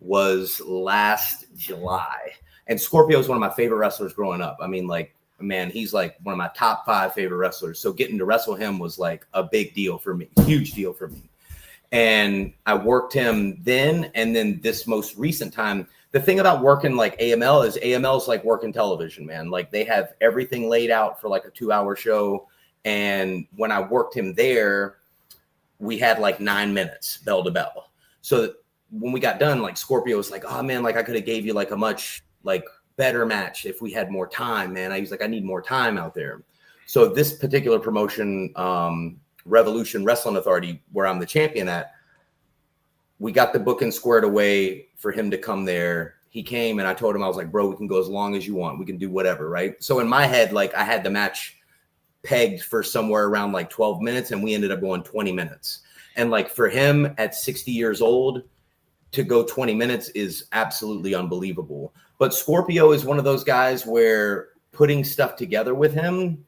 was last July. And Scorpio is one of my favorite wrestlers growing up. I mean, like, man, he's like one of my top 5 favorite wrestlers. So getting to wrestle him was like a big deal for me, huge deal for me. And I worked him then, and then this most recent time. The thing about working like AML is like working television, man. Like they have everything laid out for like a 2-hour show. And when I worked him there, we had like 9 minutes bell to bell. So when we got done, like Scorpio was like, oh man, like I could have gave you like a much like better match if we had more time, man. I was like, I need more time out there. So this particular promotion, Revolution Wrestling Authority, where I'm the champion at, we got the booking squared away for him to come there. He came and I told him, I was like, bro, we can go as long as you want. We can do whatever, right? So in my head, like I had the match pegged for somewhere around like 12 minutes and we ended up going 20 minutes. And like for him at 60 years old to go 20 minutes is absolutely unbelievable. But Scorpio is one of those guys where putting stuff together with him,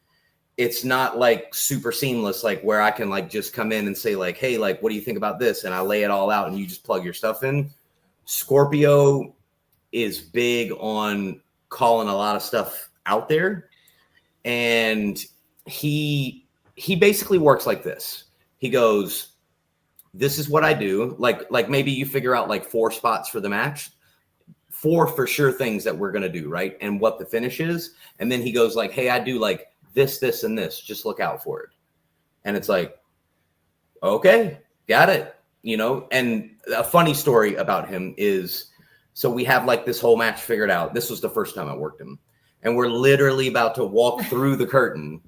it's not like super seamless, like where I can like just come in and say like, hey, like, what do you think about this? And I lay it all out and you just plug your stuff in. Scorpio is big on calling a lot of stuff out there. And he basically works like this. He goes, this is what I do. Like maybe you figure out like 4 spots for the match, 4 for sure things that we're going to do. Right. And what the finish is. And then he goes like, hey, I do like this, this, and this, just look out for it. And it's like, okay, got it. You know, and a funny story about him is, so we have like this whole match figured out. This was the first time I worked him. And we're literally about to walk through the curtain.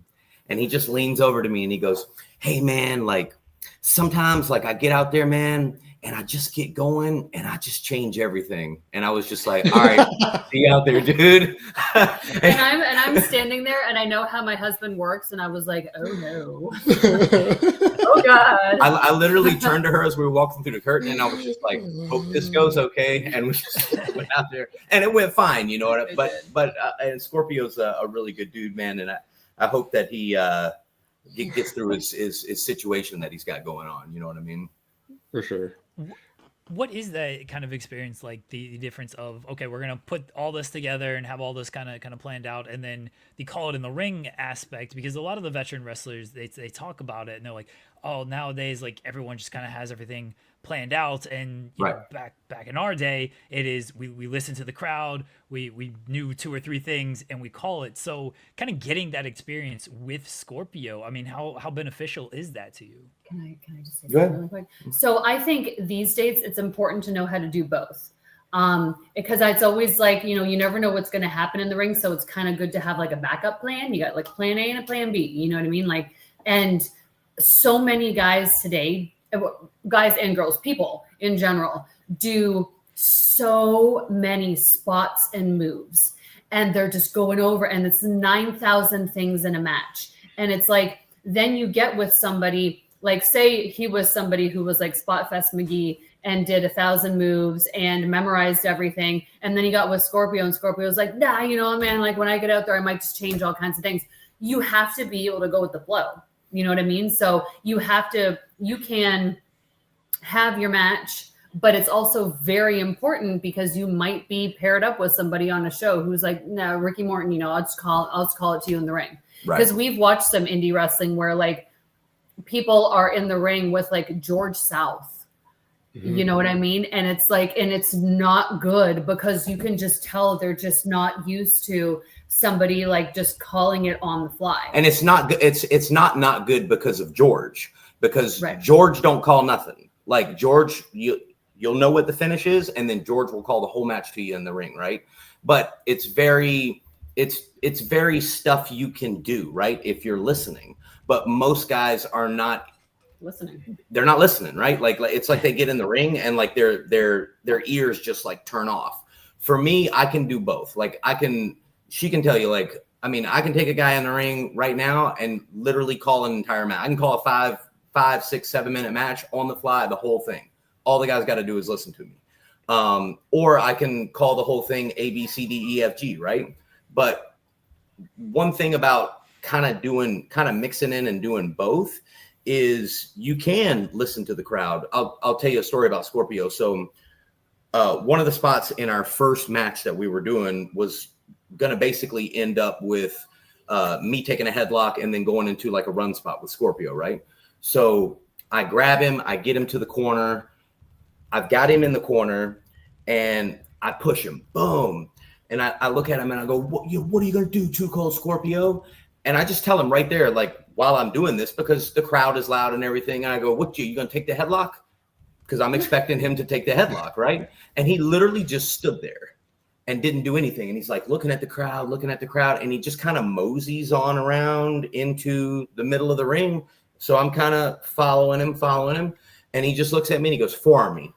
And he just leans over to me and he goes, hey, man, like sometimes like I get out there, man, and I just get going and I just change everything. And I was just like, all right, see you out there, dude. and I'm standing there and I know how my husband works. And I was like, oh, no. Oh, God. I literally turned to her as we were walking through the curtain and I was just like, hope this goes okay. And we just went out there and it went fine, you know. But and Scorpio's a really good dude, man. And I hope that he gets through his situation that he's got going on. You know what I mean? For sure. What is that kind of experience like? The difference of, okay, we're gonna put all this together and have all this kind of planned out, and then the call it in the ring aspect, because a lot of the veteran wrestlers they talk about it and they're like, oh, nowadays like everyone just kind of has everything planned out, and you know, back in our day it is we listen to the crowd, we knew 2 or 3 things and we call it. So kind of getting that experience with Scorpio, I mean, how beneficial is that to you? Can I just say something really quick? So I think these days it's important to know how to do both. Because it's always like, you know, you never know what's going to happen in the ring. So it's kind of good to have like a backup plan. You got like plan A and a plan B, you know what I mean? Like, and so many guys today, guys and girls, people in general, do so many spots and moves. And they're just going over and it's 9,000 things in a match. And it's like, then you get with somebody, like say he was somebody who was like Spotfest McGee and did 1,000 moves and memorized everything. And then he got with Scorpio and Scorpio was like, nah, you know, man, like when I get out there, I might just change all kinds of things. You have to be able to go with the flow. You know what I mean? So you can have your match, but it's also very important because you might be paired up with somebody on a show who's like, no, Ricky Morton, you know, I'll just call it to you in the ring. Because we've watched some indie wrestling where like people are in the ring with like George South, you know what I mean? And it's like, and it's not good because you can just tell they're just not used to somebody like just calling it on the fly. And it's not not good because of George, because George don't call nothing. Like George, you'll know what the finish is, and then George will call the whole match to you in the ring, right? But it's very stuff you can do, right? If you're listening. But most guys are not listening. They're not listening, right? Like it's like they get in the ring and like their ears just like turn off. For me, I can do both. Like she can tell you, like, I mean, I can take a guy in the ring right now and literally call an entire match. I can call a 5, 6, 7 minute match on the fly, the whole thing. All the guy's got to do is listen to me. Or I can call the whole thing A, B, C, D, E, F, G, right? But one thing about kind of mixing in and doing both is you can listen to the crowd. I'll tell you a story about Scorpio. So one of the spots in our first match that we were doing was going to basically end up with me taking a headlock and then going into like a run spot with Scorpio, right? So I grab him, I get him to the corner. I've got him in the corner and I push him, boom. And I look at him and I go, what are you going to do, Too Cold Scorpio? And I just tell him right there, like, while I'm doing this, because the crowd is loud and everything. And I go, you going to take the headlock? Because I'm expecting him to take the headlock, right? And he literally just stood there and didn't do anything. And he's like looking at the crowd. And he just kind of moseys on around into the middle of the ring. So I'm kind of following him. And he just looks at me and he goes, forearm me.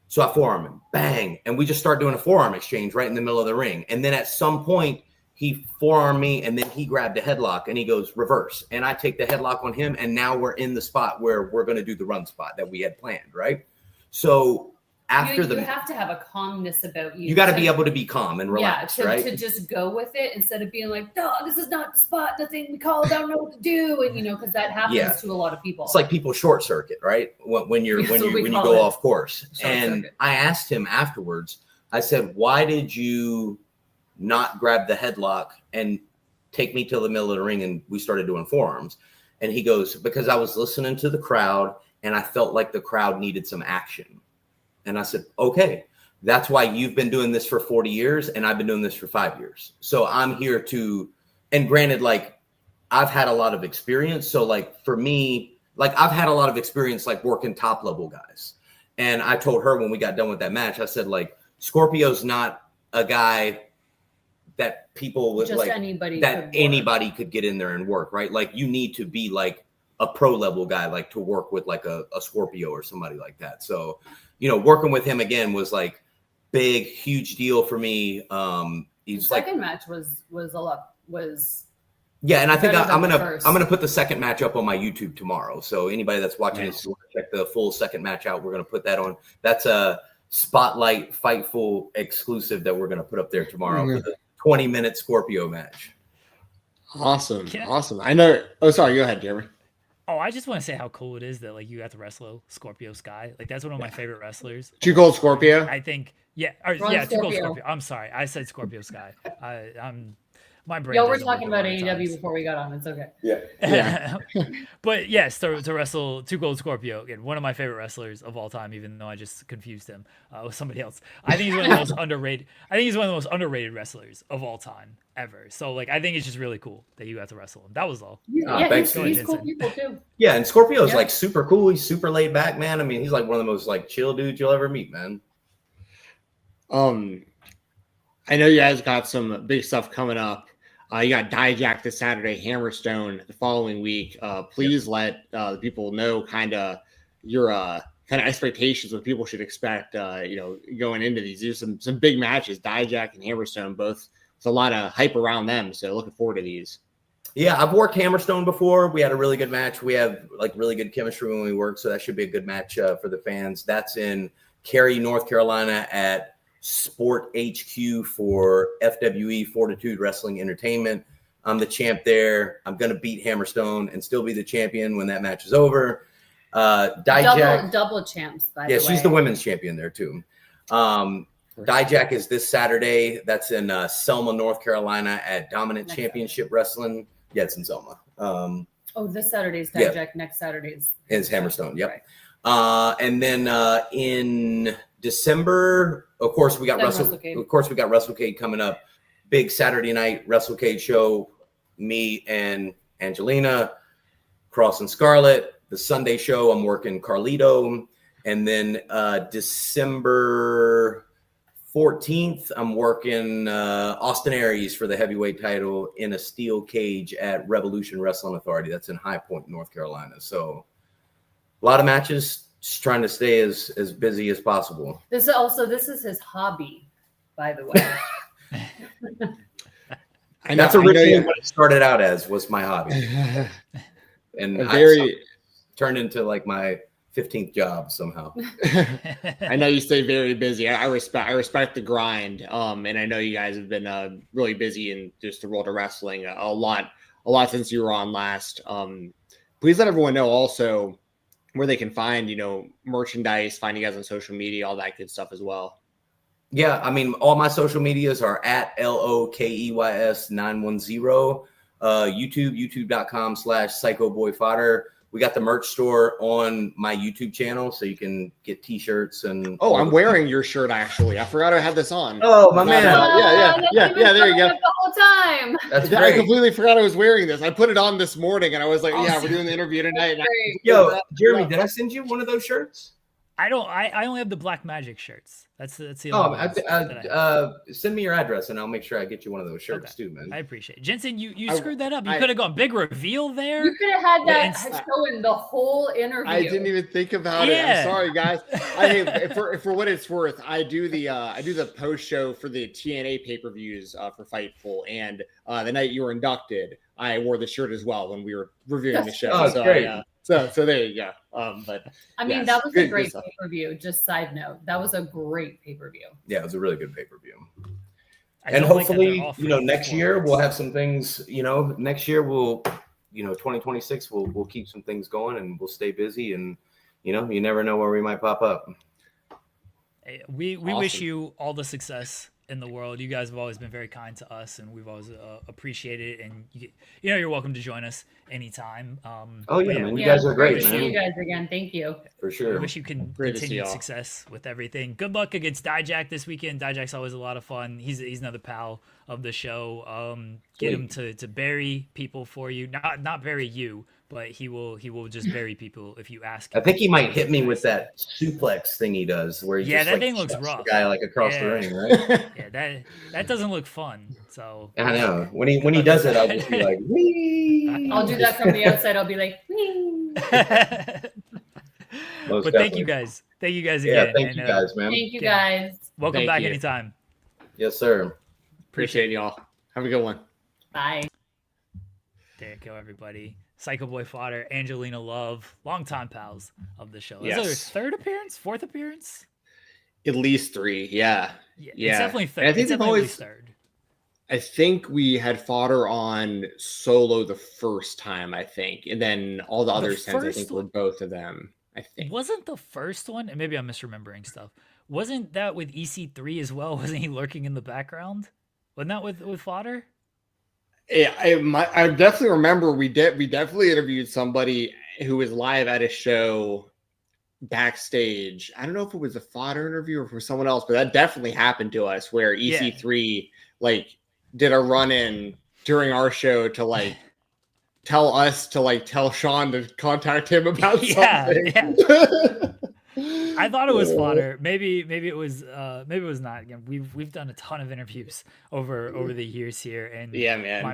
So I forearm him, bang. And we just start doing a forearm exchange right in the middle of the ring. And then at some point, he forearmed me and then he grabbed a headlock and he goes reverse. And I take the headlock on him. And now we're in the spot where we're going to do the run spot that we had planned, right? So after you have to have a calmness about you. You got to be able to be calm and relaxed, right? To just go with it instead of being like, no, this is not the spot, the thing we called, I don't know what to do. And, because that happens to a lot of people. It's like people short circuit, right? When you go off course. And I asked him afterwards, I said, why did you not grab the headlock and take me till the middle of the ring and we started doing forearms? And he goes, because I was listening to the crowd and I felt like the crowd needed some action. And I said, okay, that's why you've been doing this for 40 years and I've been doing this for 5 years. So I'm here and granted, like, I've had a lot of experience. So like for me, like I've had a lot of experience, like working top level guys. And I told her when we got done with that match, I said, like, Scorpio's not a guy that people would like, anybody could get in there and work, right? Like you need to be like a pro level guy, like to work with like a Scorpio or somebody like that. So, working with him again was like big, huge deal for me. He's the second match was yeah, and I think I'm gonna put the second match up on my YouTube tomorrow. So anybody that's watching this, check the full second match out. We're gonna put that on. That's a Spotlight Fightful exclusive that we're gonna put up there tomorrow for the 20-minute Scorpio match. Awesome. I know. Oh, sorry. Go ahead, Jeremy. Oh, I just want to say how cool it is that like you got to wrestle Scorpio Sky. Like that's one of my favorite wrestlers. Too Cold Scorpio. I think. Yeah. Too Cold Scorpio. I'm sorry. I said Scorpio Sky. I'm my brain. Yo, we're talking about AEW before we got on. It's okay. Yeah. But yes, to wrestle Too Cold Scorpio, again, one of my favorite wrestlers of all time, even though I just confused him with somebody else. I think he's one of the most underrated. I think he's one of the most underrated wrestlers of all time ever. So like, I think it's just really cool that you got to wrestle him. That was all. Thanks. He's cool people too. Yeah, and Scorpio's like super cool. He's super laid back, man. I mean, he's like one of the most like chill dudes you'll ever meet, man. I know you guys got some big stuff coming up. You got Dijak this Saturday, Hammerstone the following week. Please let the people know kind of your kind of expectations, what people should expect, going into these. There's some big matches, Dijak and Hammerstone, both with a lot of hype around them. So looking forward to these. Yeah, I've worked Hammerstone before. We had a really good match. We have like really good chemistry when we work. So that should be a good match for the fans. That's in Cary, North Carolina at Sport HQ for FWE Fortitude Wrestling Entertainment. I'm the champ there. I'm going to beat Hammerstone and still be the champion when that match is over. Dijak, double champs, by the way. Yeah, she's the women's champion there too. Dijak is this Saturday. That's in Selma, North Carolina at Dominant Championship Wrestling. Yeah, it's in Selma. This Saturday's Dijak. Next Saturday's is Hammerstone. Yep. Right. And then in December, of course, we got WrestleCade coming up. Big Saturday night WrestleCade show. Me and Angelina, Cross and Scarlett. The Sunday show, I'm working Carlito. And then December 14th, I'm working Austin Aries for the heavyweight title in a steel cage at Revolution Wrestling Authority. That's in High Point, North Carolina. So a lot of matches. Just trying to stay as busy as possible. This is his hobby, by the way. That's originally what it started out as, was my hobby. And I turned into like my 15th job somehow. I know you stay very busy. I respect the grind. And I know you guys have been really busy in just the world of wrestling a lot since you were on last. Please let everyone know also where they can find, merchandise, find you guys on social media, all that good stuff as well. Yeah, I mean, all my social medias are at LOKEYS910. YouTube.com/PsychoBoyFodder. We got the merch store on my YouTube channel, so you can get T-shirts and. Oh, I'm wearing your shirt actually. I forgot I had this on. Oh, my man! Yeah. There you go. The whole time. That's great. I completely forgot I was wearing this. I put it on this morning, and I was like, "Yeah, we're doing the interview tonight." Yo, Jeremy, did I send you one of those shirts? I only have the Black Magic shirts. That's the send me your address and I'll make sure I get you one of those shirts too, man. I appreciate it. Jensen, you screwed that up. You could have gone big reveal there. You could have had that showing the whole interview. I didn't even think about it. I'm sorry, guys. For what it's worth, I do the post show for the TNA pay-per-views for Fightful, and the night you were inducted, I wore the shirt as well when we were reviewing the show. Oh, great. So there you go. But I mean, that was a great pay-per-view. Just side note, that was a great pay-per-view. Yeah, it was a really good pay-per-view. And hopefully, next year we'll have some things. Next year we'll, 2026 we'll keep some things going and we'll stay busy. And you never know where we might pop up. Hey, we wish you all the success in the world. You guys have always been very kind to us, and we've always appreciated it. And you're welcome to join us anytime. Man, you guys are great. See you guys again. Thank you for sure. I wish you can continue success with everything. Good luck against Dijak this weekend. Dijak's always a lot of fun. He's another pal of the show. Get him to bury people for you. Not bury you, but he will just bury people if you ask him. I think he might hit me with that suplex thing he does, where he that thing looks rough. The guy across the ring, right? Yeah, that doesn't look fun. So I know when he does it, I'll just be like, wee. I'll do that from the outside. I'll be like, wee. But thank you guys again. Yeah, thank you guys, man. Thank you guys. Welcome back anytime. Yes, sir. Appreciate y'all. Have a good one. Bye. There you go, everybody. Psycho Boy Fodder, Angelina Love, longtime pals of the show. Yes. Is this their third appearance? Fourth appearance? At least 3, yeah. It's definitely third. I think it's definitely third. I think we had Fodder on solo the first time, I think. And then all the other times, I think, were both of them, I think. Wasn't the first one, and maybe I'm misremembering stuff, wasn't that with EC3 as well? Wasn't he lurking in the background? Wasn't that with Fodder? Yeah, I definitely remember we definitely interviewed somebody who was live at a show backstage. I don't know if it was a Fodder interview or for someone else, but that definitely happened to us where EC3 did a run-in during our show to tell us to tell Sean to contact him about something. Yeah. I thought it was Fodder. Maybe it was not. Again, we've done a ton of interviews over the years here, and man, my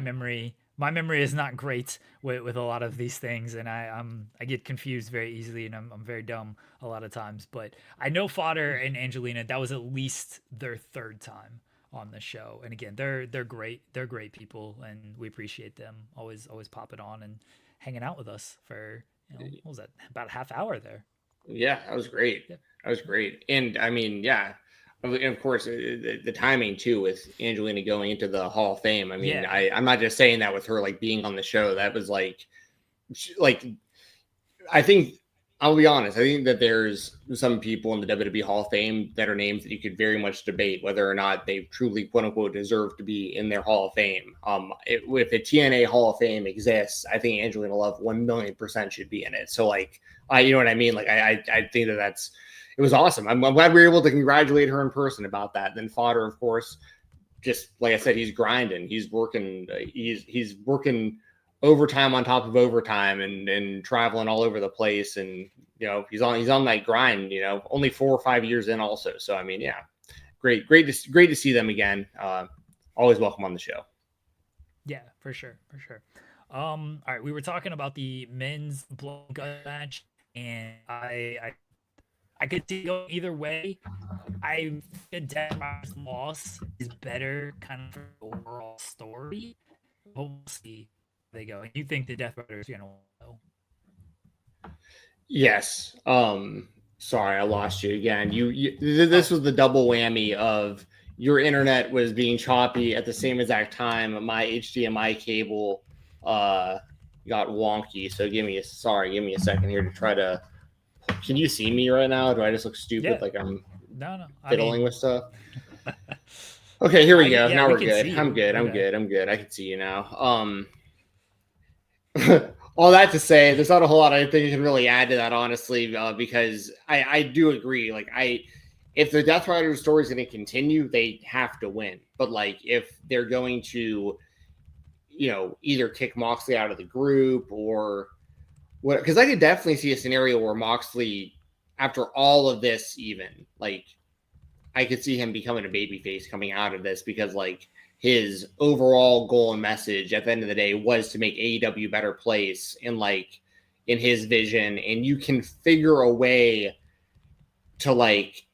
memory is not great with a lot of these things, and I get confused very easily, and I'm very dumb a lot of times. But I know Fodder and Angelina, that was at least their third time on the show, and again, they're great. They're great people, and we appreciate them always popping on and hanging out with us for what was that, about a half hour there. Yeah, that was great. Yeah. That was great. And I mean, and of course, the timing too with Angelina going into the Hall of Fame. I mean, I'm not just saying that with her being on the show. That was I think, I'll be honest, I think that there's some people in the WWE Hall of Fame that are names that you could very much debate whether or not they truly, quote unquote, deserve to be in their Hall of Fame. If a TNA Hall of Fame exists, I think Angelina Love 1,000,000% should be in it. So you know what I mean? I think it was awesome. I'm glad we were able to congratulate her in person about that. Then Fodder, of course, just like I said, he's grinding. He's working. He's working overtime on top of overtime and traveling all over the place. And he's on that grind. Only 4 or 5 years in, also. So I mean, great to see them again. Always welcome on the show. Yeah, for sure. All right, we were talking about the men's blood gut match, and I could see it going either way. I think the Death Riders loss is better kind of for the overall story. But we'll see how they go. And you think the Death Riders are gonna win though? Yes. Sorry, I lost you again. This was the double whammy of your internet was being choppy at the same exact time. My HDMI cable got wonky. So give me a second here to try to. Can you see me right now? Do I just look stupid Yeah. like I'm No. fiddling with stuff? Okay, here we go. Yeah, now we we're can good. see I'm you. good. I'm Okay. good. I'm good. I can see you now. All that to say, there's not a whole lot I think you can really add to that, honestly, because I do agree. Like, if the Death Rider story is going to continue, they have to win. But like, if they're going to, either kick Moxley out of the group or what, because I could definitely see a scenario where Moxley, after all of this, even like, I could see him becoming a babyface coming out of this because like his overall goal and message at the end of the day was to make AEW a better place and like in his vision. And you can figure a way to like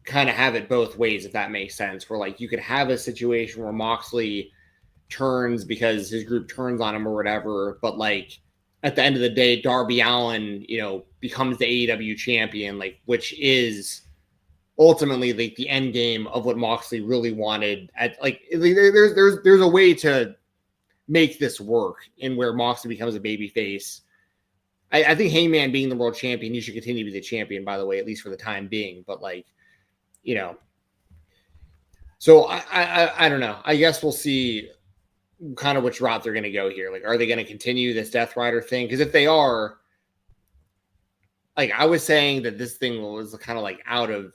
kind of have it both ways, if that makes sense, where like you could have a situation where Moxley turns because his group turns on him or whatever. But like at the end of the day, Darby Allin, becomes the AEW champion, like, which is ultimately like the end game of what Moxley really wanted. At like there's a way to make this work in where Moxley becomes a babyface. I think Hangman being the world champion, he should continue to be the champion, by the way, at least for the time being. But like, so I don't know. I guess we'll see kind of which route they're going to go here. Like, are they going to continue this Death Rider thing? Because if they are, like I was saying that this thing was kind of like out of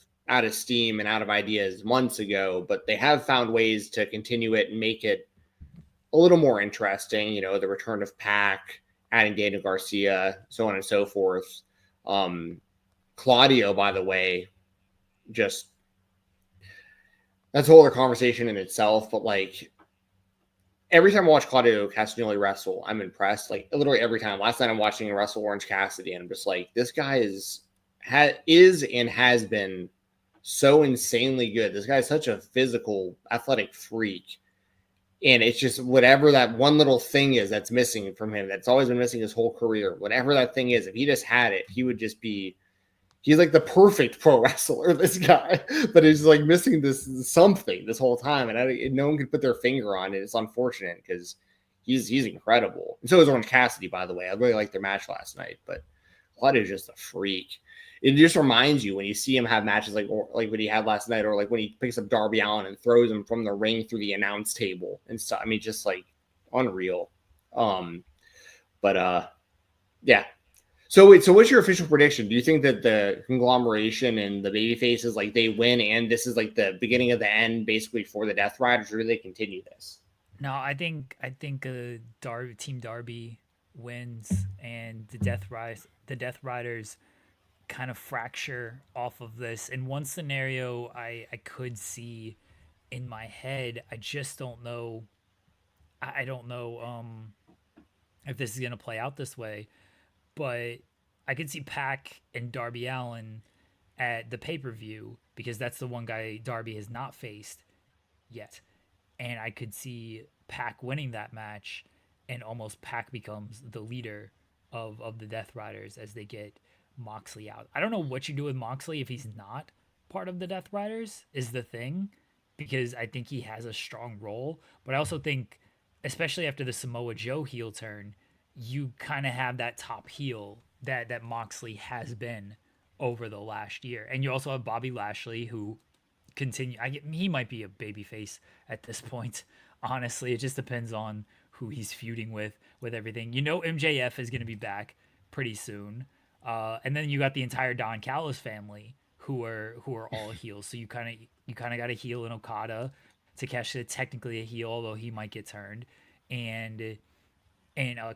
steam and out of ideas months ago, but they have found ways to continue it and make it a little more interesting. The return of Pac, adding Daniel Garcia, so on and so forth. Claudio, by the way, just that's a whole other conversation in itself. But like every time I watch Claudio Castagnoli wrestle, I'm impressed. Like literally every time. Last night I'm watching him wrestle Orange Cassidy, and I'm just like, this guy is and has been so insanely good. This guy's such a physical, athletic freak. And it's just whatever that one little thing is that's missing from him, that's always been missing his whole career. Whatever that thing is, if he just had it, he would just be, he's like the perfect pro wrestler, this guy. But he's like missing this something this whole time. And no one could put their finger on it. It's unfortunate because he's incredible. And so is Orange Cassidy, by the way. I really liked their match last night. But Claudio's just a freak. It just reminds you when you see him have matches like what he had last night, or like when he picks up Darby Allin and throws him from the ring through the announce table and stuff. I mean, just like unreal. Yeah. So what's your official prediction? Do you think that the conglomeration and the baby faces, like they win and this is like the beginning of the end basically for the Death Riders, or do they continue this? No, I think Team Darby wins and the Death Riders kind of fracture off of this. In one scenario I could see in my head, I just don't know. I don't know if this is going to play out this way, but I could see Pac and Darby Allin at the pay-per-view because that's the one guy Darby has not faced yet. And I could see Pac winning that match and almost Pac becomes the leader of the Death Riders as they get Moxley out. I don't know what you do with Moxley if he's not part of the Death Riders is the thing, because I think he has a strong role, but I also think, especially after the Samoa Joe heel turn, you kind of have that top heel that Moxley has been over the last year. And you also have Bobby Lashley, who he might be a babyface at this point. Honestly, it just depends on who he's feuding with everything. MJF is going to be back pretty soon. And then you got the entire Don Callis family who are all heels. So you kind of got a heel in Okada. Takeshita technically a heel, although he might get turned. And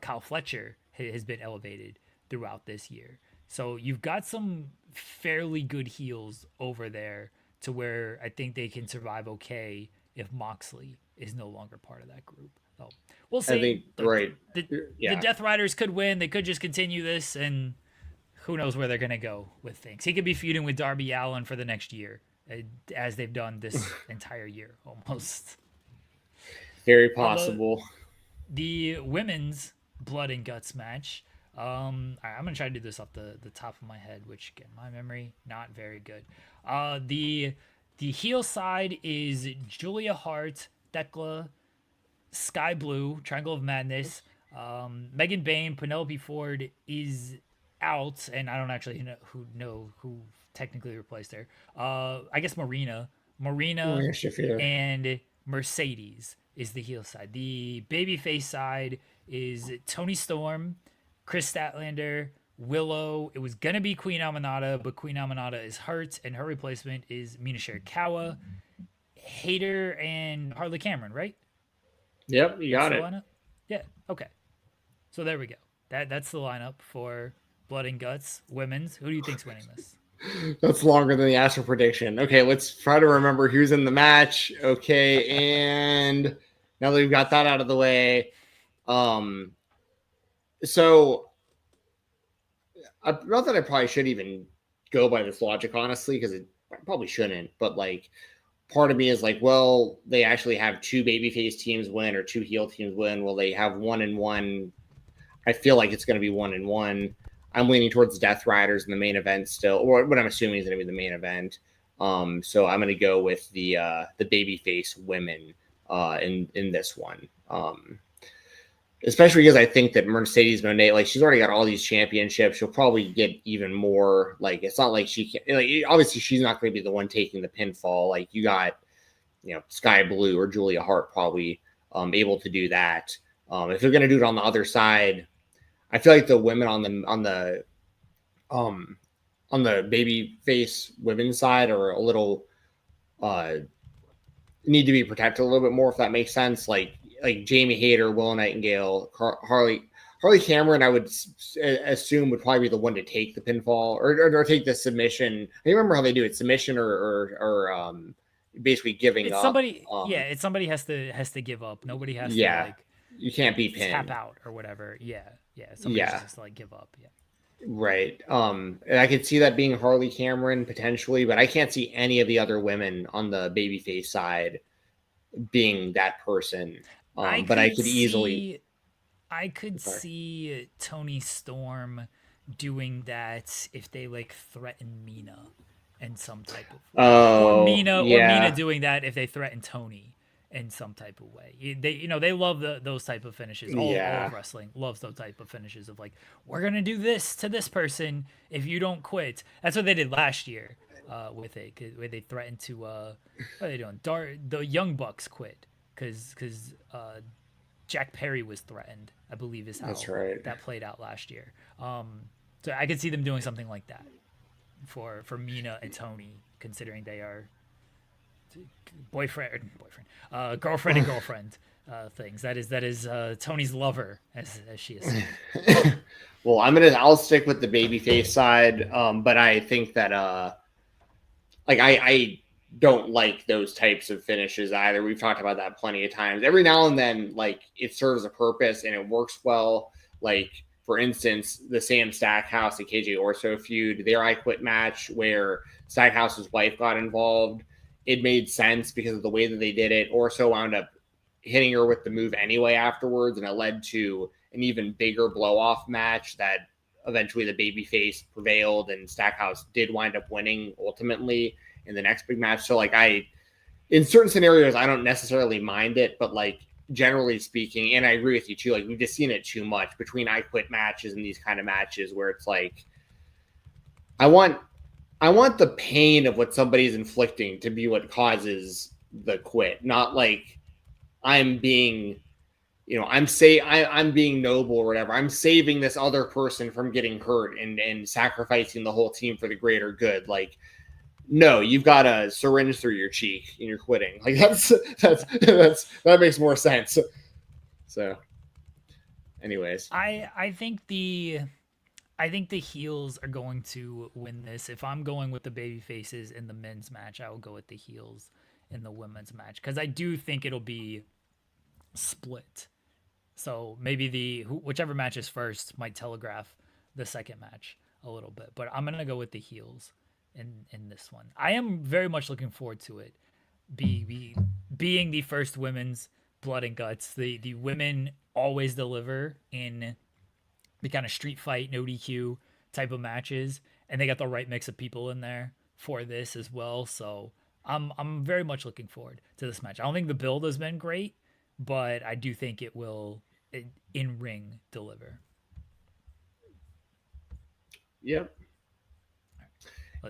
Kyle Fletcher has been elevated throughout this year. So you've got some fairly good heels over there to where I think they can survive okay if Moxley is no longer part of that group. So we'll see. I think, right. The Death Riders could win. They could just continue this, and who knows where they're gonna go with things. He could be feuding with Darby Allin for the next year, as they've done this entire year almost. Very possible. The women's Blood and Guts match. I'm gonna try to do this off the top of my head, which again, my memory not very good. The heel side is Julia Hart, Thekla, Sky Blue, Triangle of Madness. Megan Bayne, Penelope Ford is out, and I don't actually know who technically replaced her. I guess Marina Shafir. and Mercedes is the heel side. The babyface side is Toni Storm, Chris Statlander, Willow. It was gonna be Queen Aminata, but Queen Aminata is hurt, and her replacement is Mina Shirakawa, Hayter, and Harley Cameron. Right? Yep, you got it. Lineup? Yeah. Okay. So there we go. That's the lineup for Blood and Guts women's. Who do you think's winning this? That's longer than the Astro prediction. Okay, let's try to remember who's in the match. Okay, and now that we've got that out of the way, so not that I probably should even go by this logic, honestly, because I probably shouldn't. But like, part of me is like, well, they actually have two babyface teams win or two heel teams win. Will they have 1-1? I feel like it's going to be 1-1. I'm leaning towards Death Riders in the main event still, or what I'm assuming is going to be the main event. So I'm going to go with the babyface women in this one. Especially because I think that Mercedes Moné, like, she's already got all these championships. She'll probably get even more. Like, it's not like she can. Like, obviously, she's not going to be the one taking the pinfall. Like, you got, Sky Blue or Julia Hart probably able to do that. If they're going to do it on the other side, I feel like the women on the baby face women's side are a little need to be protected a little bit more, if that makes sense. Like Jamie Hayter, Willow Nightingale, Harley Cameron, I would assume would probably be the one to take the pinfall or take the submission. I remember how they do it: submission or basically giving it's up. Somebody, it's somebody has to give up. Nobody has to like. You can't be pinned. Tap out or whatever. Yeah. Somebody just like give up. Yeah. Right. And I could see that being Harley Cameron potentially, but I can't see any of the other women on the babyface side being that person. I could see Toni Storm doing that if they like threaten Mina in some type of or Mina doing that if they threaten Toni in some type of way. They love those type of finishes. All of wrestling loves those type of finishes of like, we're gonna do this to this person if you don't quit. That's what they did last year with it, where they threatened to what are they doing? The Young Bucks quit because Jack Perry was threatened, I believe is how that played out last year. So I could see them doing something like that for Mina and Toni, considering they are girlfriend and girlfriend things. That is Tony's lover, as she is. Well, I'll stick with the babyface side, but I think that I don't like those types of finishes either. We've talked about that plenty of times. Every now and then, like, it serves a purpose and it works well. Like, for instance, the Sam Stackhouse and KJ Orso feud, their I Quit match where Stackhouse's wife got involved. It made sense because of the way that they did it. Orso wound up hitting her with the move anyway afterwards, and it led to an even bigger blow-off match that eventually the babyface prevailed, and Stackhouse did wind up winning ultimately in the next big match. So, like, in certain scenarios, I don't necessarily mind it, but, like, generally speaking, and I agree with you too, like, we've just seen it too much between I Quit matches and these kind of matches where it's like, I want the pain of what somebody's inflicting to be what causes the quit, not like I'm being, I'm being noble or whatever. I'm saving this other person from getting hurt and sacrificing the whole team for the greater good. Like, no, you've got a syringe through your cheek and you're quitting. Like that makes more sense. So, anyways, I think the heels are going to win this. If I'm going with the baby faces in the men's match, I will go with the heels in the women's match because I do think it'll be split. So maybe whichever match is first might telegraph the second match. a little bit. But I'm gonna go with the heels in this one. I am very much looking forward to it. Being the first women's Blood and Guts, the women always deliver in the kind of street fight, no DQ type of matches, and they got the right mix of people in there for this as well. So I'm very much looking forward to this match. I don't think the build has been great, but I do think it will in ring deliver. Yep.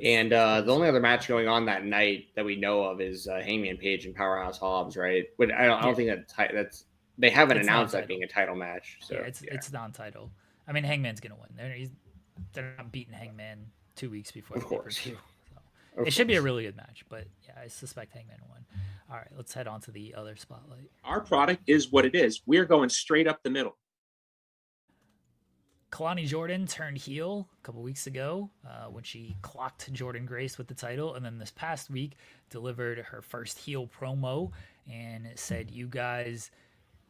And the only other match going on that night that we know of is Hangman Page and Powerhouse Hobbs, right? But I don't think that's they haven't announced that being a title match. So yeah, it's non-title. I mean, Hangman's gonna win. They're not beating Hangman 2 weeks before the pay-per-view. So it should be a really good match, but yeah, I suspect Hangman will win. All right, let's head on to the other spotlight. Our product is what it is. We're going straight up the middle. Kelani Jordan turned heel a couple weeks ago when she clocked Jordan Grace with the title, and then this past week delivered her first heel promo and said, "You guys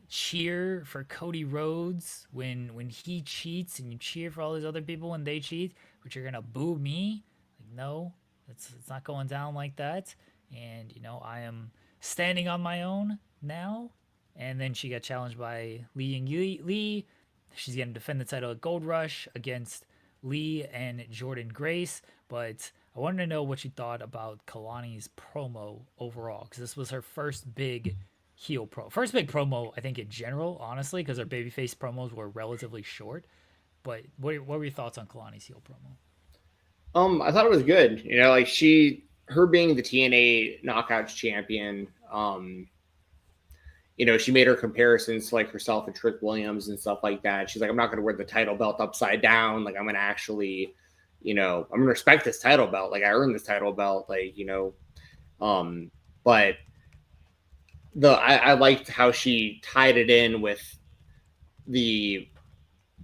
cheer for Cody Rhodes when he cheats, and you cheer for all these other people when they cheat, but you're gonna boo me? Like, no, it's not going down like that. And I am standing on my own now." And then she got challenged by Lee. She's going to defend the title at Gold Rush against Lee and Jordan Grace. But I wanted to know what you thought about Kalani's promo overall, because this was her first big promo, I think, in general, honestly, because her babyface promos were relatively short. But what were your thoughts on Kalani's heel promo? I thought it was good. Her being the TNA Knockouts champion, she made her comparisons to herself and Trick Williams and stuff like that. She's like, I'm not going to wear the title belt upside down. Like, I'm going to actually, I'm going to respect this title belt. Like, I earned this title belt, but I liked how she tied it in with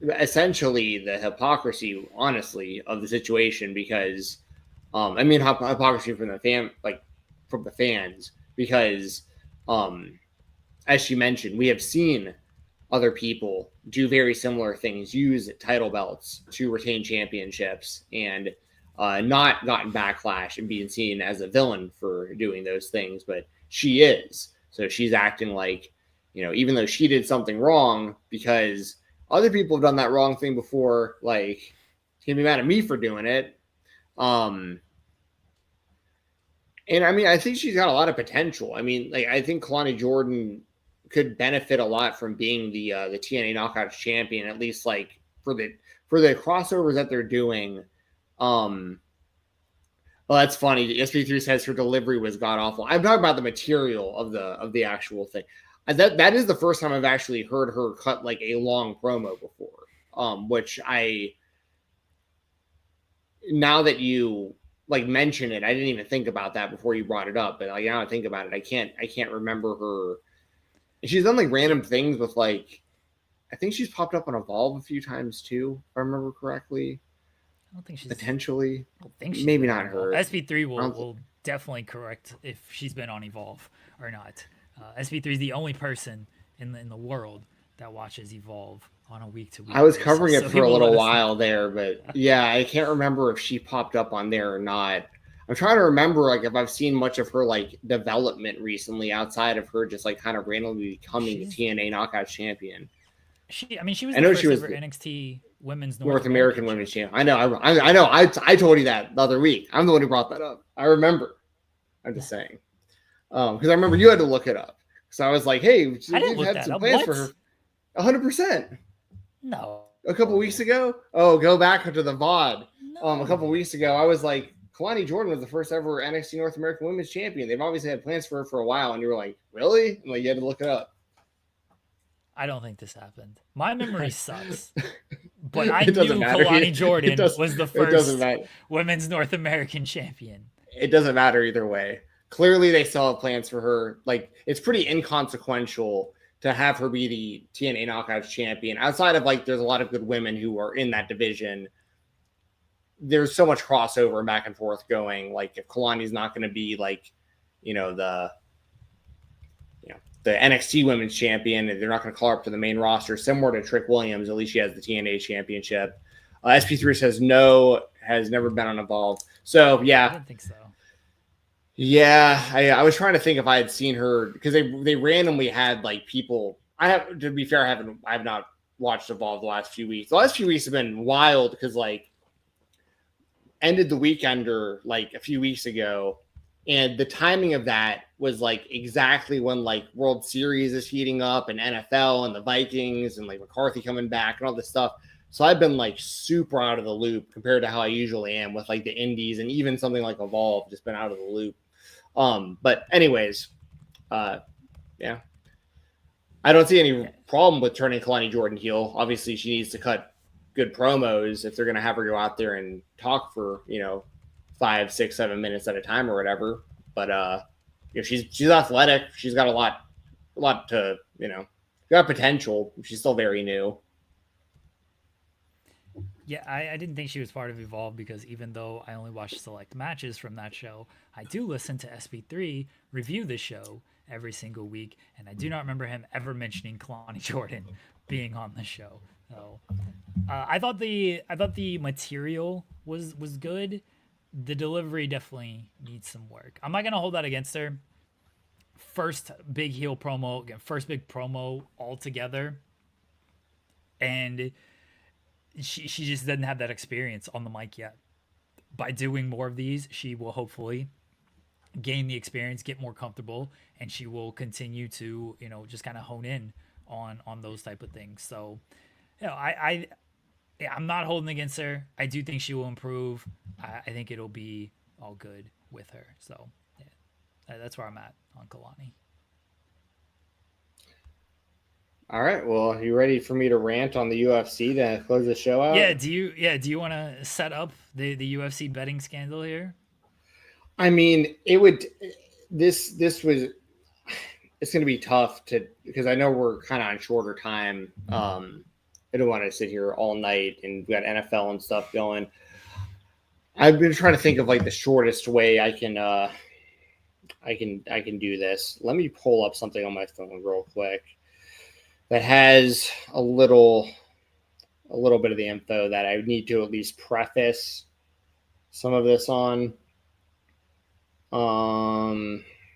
essentially the hypocrisy, honestly, of the situation, because, hypocrisy from the fans, because, as she mentioned, we have seen other people do very similar things, use title belts to retain championships, and not gotten backlash and being seen as a villain for doing those things. But she is. So she's acting like, even though she did something wrong, because other people have done that wrong thing before, like, she's gonna be mad at me for doing it. And I think she's got a lot of potential. I think Kelani Jordan could benefit a lot from being the TNA Knockouts champion, at least for the crossovers that they're doing. Well, that's funny. SP3 says her delivery was god awful. I'm talking about the material of the actual thing. That is the first time I've actually heard her cut a long promo before. Which now that you mention it, I didn't even think about that before you brought it up. But now I think about it, I can't remember her. She's done random things with I think she's popped up on Evolve a few times too, if I remember correctly. I don't think she's potentially. I don't think she's maybe not her. SP3 will definitely correct if she's been on Evolve or not. SP3 is the only person in the world that watches Evolve on a week-to-week. I was covering it for a little while there, but yeah, I can't remember if she popped up on there or not. I'm trying to remember if I've seen much of her development recently outside of her just kind of randomly becoming the TNA Knockout champion. She was the first ever NXT Women's North American Women's champion. I know. I told you that the other week. I'm the one who brought that up. I remember. I'm just saying. Because I remember you had to look it up. So I was like, hey, we've had some plans for her. 100%. No. A couple weeks ago? Oh, go back to the VOD. No. A couple weeks ago, I was like, Kelani Jordan was the first ever NXT North American Women's Champion. They've obviously had plans for her for a while, and you were like, really? And you had to look it up. I don't think this happened. My memory sucks. But I knew Kelani Jordan was the first Women's North American Champion. It doesn't matter either way. Clearly, they still have plans for her. It's pretty inconsequential to have her be the TNA Knockouts champion. Outside of there's a lot of good women who are in that division. There's so much crossover back and forth going. If Kalani's not going to be the NXT Women's Champion, and they're not going to call her up to the main roster, similar to Trick Williams, at least she has the TNA Championship. SP3 says no, has never been on Evolve. So I yeah, didn't think so. yeah. I was trying to think if I had seen her because they randomly had like people. I have to be fair, I have not watched Evolve the last few weeks. The last few weeks have been wild because like ended the weekender like a few weeks ago, and the timing of that was like exactly when like World Series is heating up and NFL and the Vikings and like McCarthy coming back and all this stuff. So I've been like super out of the loop compared to how I usually am with like the indies and even something like Evolve, just been out of the loop. But anyways, yeah, I don't see any problem with turning Kelani Jordan heel. Obviously, she needs to cut good promos if they're going to have her go out there and talk for 5, 6, 7 minutes at a time or whatever. But she's athletic. She's got a lot to got potential. She's still very new. Yeah, I didn't think she was part of Evolve because even though I only watched select matches from that show, I do listen to SB3 review the show every single week, and I do not remember him ever mentioning Kelani Jordan being on the show. So I thought the material was good. The delivery definitely needs some work. I'm not gonna hold that against her. First big heel promo, again, first big promo altogether, and she just doesn't have that experience on the mic yet. By doing more of these, she will hopefully gain the experience, get more comfortable, and she will continue to just kind of hone in on those type of things. So I'm not holding against her. I do think she will improve. I think it'll be all good with her. So yeah, that's where I'm at on Kelani. All right. Well, are you ready for me to rant on the UFC to close the show out? Yeah. Do you want to set up the UFC betting scandal here? I mean, it would. This was. It's going to be tough because I know we're kind of on shorter time. I don't want to sit here all night and we got NFL and stuff going. I've been trying to think of like the shortest way I can do this. Let me pull up something on my phone real quick that has a little bit of the info that I need to at least preface some of this on.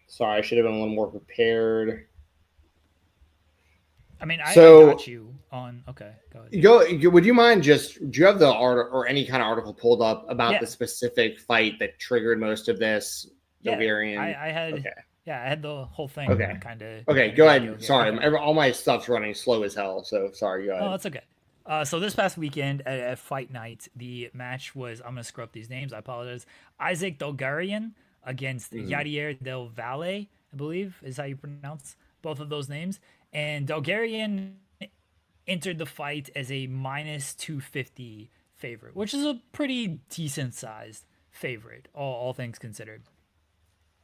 Sorry, I should have been a little more prepared. I mean, I got you on. Okay, go ahead. Would you mind do you have the art or any kind of article pulled up about the specific fight that triggered most of this? Bulgarian. I had. Okay. Yeah, I had the whole thing. Okay. Kind of. Okay, go ahead. Sorry, all my stuff's running slow as hell. So sorry. Go ahead. Oh, that's okay. So this past weekend at Fight Night, the match was, I'm gonna screw up these names. I apologize. Isaac Dolgarian against Yadier Del Valle, I believe is how you pronounce both of those names. And Dolgarian entered the fight as a minus 250 favorite, which is a pretty decent sized favorite, all things considered.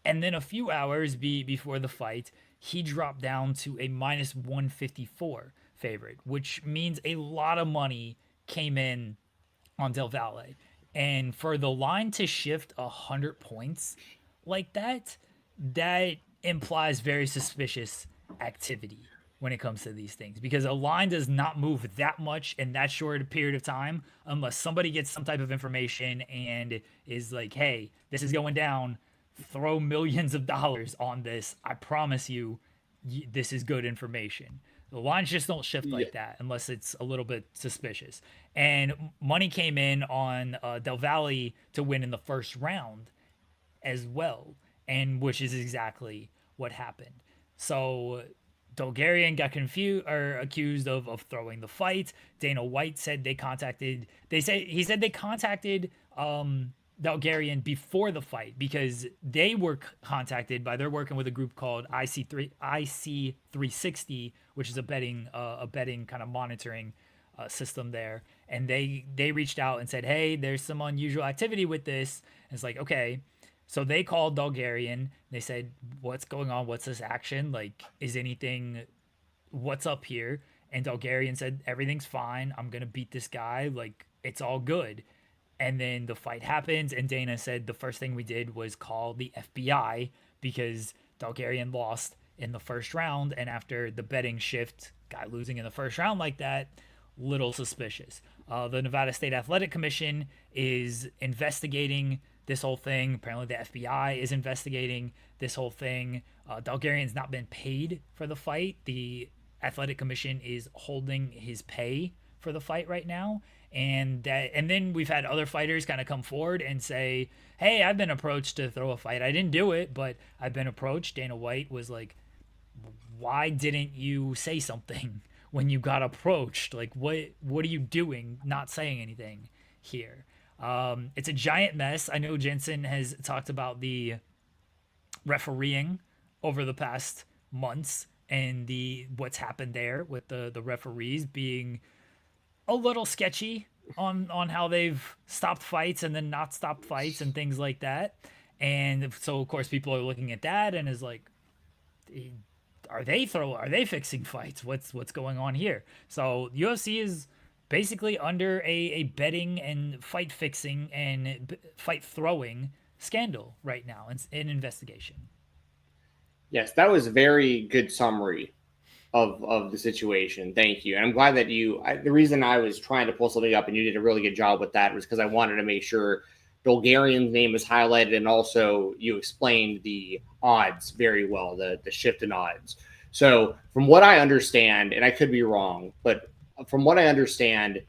And then a few hours before the fight, he dropped down to a minus 154 favorite, which means a lot of money came in on Del Valle. And for the line to shift 100 points like that implies very suspicious activity when it comes to these things, because a line does not move that much in that short a period of time unless somebody gets some type of information and is like, hey, this is going down, throw millions of dollars on this. I promise you, this is good information. The lines just don't shift like that unless it's a little bit suspicious. And money came in on Del Valle to win in the first round as well, and which is exactly what happened. So Dolgarian got accused of throwing the fight. Dana White said he contacted Dolgarian before the fight because they were contacted they're working with a group called IC360, which is a betting kind of monitoring system there. And they reached out and said, hey, there's some unusual activity with this. And it's like, okay. So they called Dolgarian. They said, what's going on? What's this action? Like, what's up here? And Dolgarian said, everything's fine. I'm going to beat this guy. Like, it's all good. And then the fight happens, and Dana said the first thing we did was call the FBI because Dolgarian lost in the first round. And after the betting shift, guy losing in the first round like that, little suspicious. The Nevada State Athletic Commission is investigating this whole thing. Apparently the FBI is investigating this whole thing. Dalgarian's not been paid for the fight. The Athletic Commission is holding his pay for the fight right now. And then we've had other fighters kind of come forward and say, hey, I've been approached to throw a fight. I didn't do it, but I've been approached. Dana White was like, why didn't you say something when you got approached? Like, what are you doing not saying anything here? It's a giant mess. I know Jensen has talked about the refereeing over the past months and what's happened there with the referees being a little sketchy on how they've stopped fights and then not stopped fights and things like that. And so of course people are looking at that and is like, are they fixing fights? What's going on here? So UFC is basically under a betting and fight fixing and fight throwing scandal right now in investigation. Yes, that was a very good summary of the situation. Thank you. And I'm glad that the reason I was trying to pull something up and you did a really good job with that was because I wanted to make sure Bulgarian's name was highlighted and also you explained the odds very well, the shift in odds. So from what I understand, and I could be wrong, but from what I understand,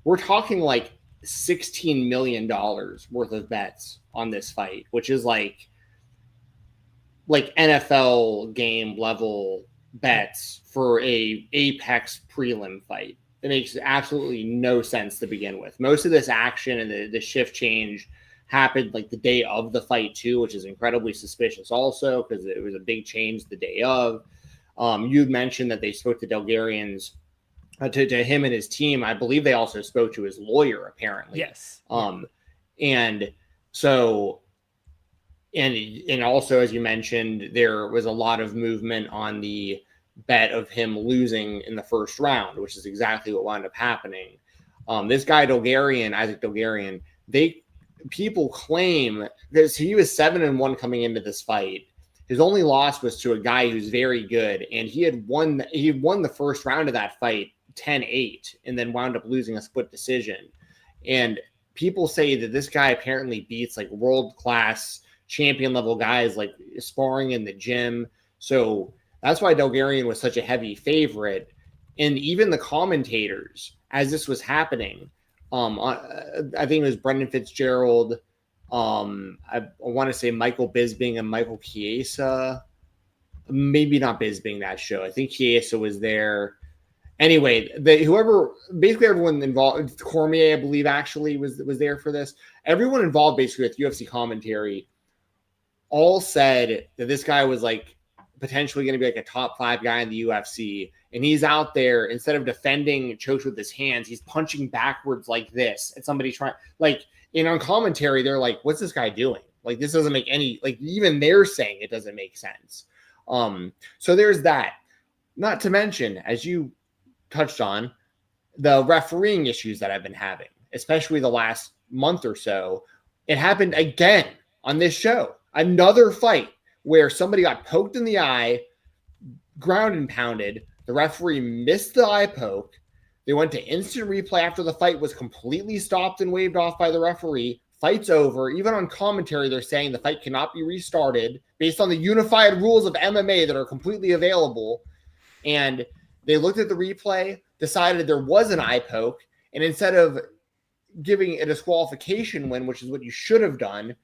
we're talking like $16 million worth of bets on this fight, which is like NFL game level bets for a Apex prelim fight. It makes absolutely no sense to begin with. Most of this action and the shift change happened like the day of the fight too, which is incredibly suspicious also because it was a big change the day of. You mentioned that they spoke to Dalgarian's to him and his team. I believe they also spoke to his lawyer apparently. Yes. And so and also, as you mentioned, there was a lot of movement on the bet of him losing in the first round, which is exactly what wound up happening. This guy Isaac Dalgarian, people claim that he was 7-1 coming into this fight. His only loss was to a guy who's very good, and he won the first round of that fight 10-8, and then wound up losing a split decision. And people say that this guy apparently beats like world-class champion level guys like sparring in the gym. So that's why Dalgarian was such a heavy favorite. And even the commentators, as this was happening, I think it was Brendan Fitzgerald, I want to say Michael Bisping and Michael Chiesa, maybe not Bisping that show. I think Chiesa was there. Anyway, basically everyone involved, Cormier, I believe, actually was there for this. Everyone involved basically with UFC commentary all said that this guy was like potentially going to be like a top 5 guy in the UFC. And he's out there, instead of defending chokes with his hands, he's punching backwards like this at somebody trying, like, on commentary, they're like, what's this guy doing? Like, this doesn't make any, like, even they're saying it doesn't make sense. So there's that. Not to mention, as you touched on, the refereeing issues that I've been having, especially the last month or so. It happened again on this show. Another fight where somebody got poked in the eye, ground and pounded. The referee missed the eye poke. They went to instant replay after the fight was completely stopped and waved off by the referee. Fight's over. Even on commentary, they're saying the fight cannot be restarted based on the unified rules of MMA that are completely available. And they looked at the replay, decided there was an eye poke, and instead of giving a disqualification win, which is what you should have done,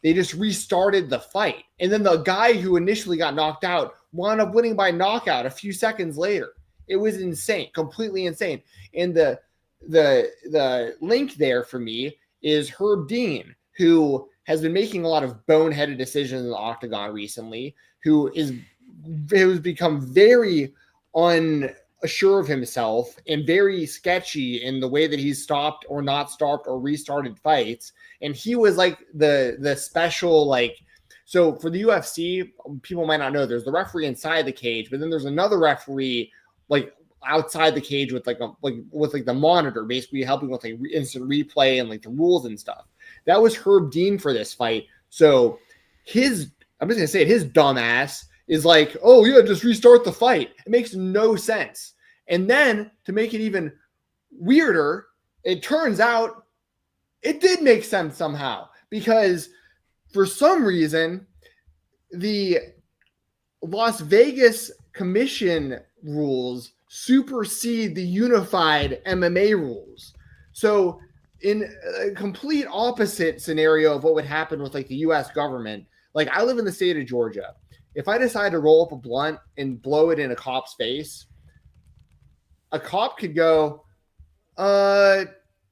they just restarted the fight. And then the guy who initially got knocked out wound up winning by knockout a few seconds later. It was insane, completely insane. And the link there for me is Herb Dean, who has been making a lot of boneheaded decisions in the octagon recently, who's become very unsure of himself and very sketchy in the way that he's stopped or not stopped or restarted fights. And he was like the special, like, so for the UFC, people might not know, there's the referee inside the cage, but then there's another referee like outside the cage with the monitor, basically helping with like instant replay and like the rules and stuff. That was Herb Dean for this fight. So I'm just gonna say it, his dumb ass is like, oh yeah, just restart the fight. It makes no sense. And then to make it even weirder, it turns out it did make sense somehow, because for some reason, the Las Vegas commission rules supersede the unified MMA rules. So in a complete opposite scenario of what would happen with like the US government, like I live in the state of Georgia. If I decide to roll up a blunt and blow it in a cop's face, a cop could go,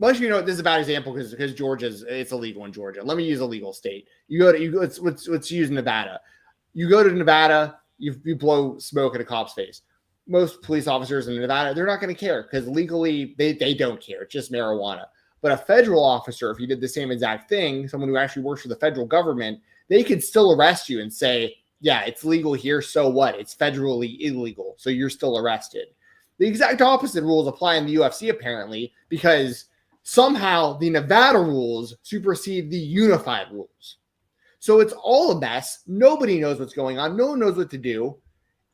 most you know this is a bad example because Georgia's it's illegal in Georgia. Let me use a legal state. Let's use Nevada. You go to Nevada, you blow smoke in a cop's face. Most police officers in Nevada, they're not going to care because legally they don't care. It's just marijuana. But a federal officer, if you did the same exact thing, someone who actually works for the federal government, they could still arrest you and say, yeah, it's legal here. So what? It's federally illegal. So you're still arrested. The exact opposite rules apply in the UFC, apparently, because somehow the Nevada rules supersede the unified rules. So it's all a mess. Nobody knows what's going on. No one knows what to do.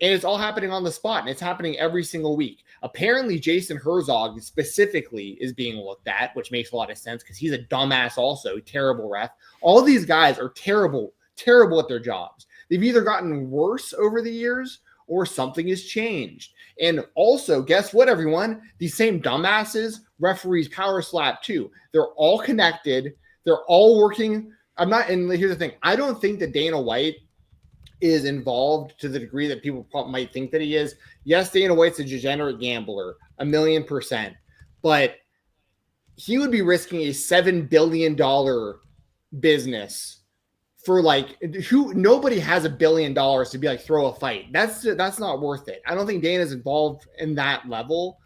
And it's all happening on the spot. And it's happening every single week. Apparently, Jason Herzog specifically is being looked at, which makes a lot of sense because he's a dumbass also. Terrible ref. All these guys are terrible at their jobs. They've either gotten worse over the years or something has changed. And also, guess what, everyone? These same dumbasses, referees power slap too. They're all connected. They're all working. And here's the thing. I don't think that Dana White is involved to the degree that people might think that he is. Yes, Dana White's a degenerate gambler, 1,000,000%. But he would be risking a $7 billion business for nobody has $1 billion to be like throw a fight. That's not worth it. I don't think Dana's involved in that level,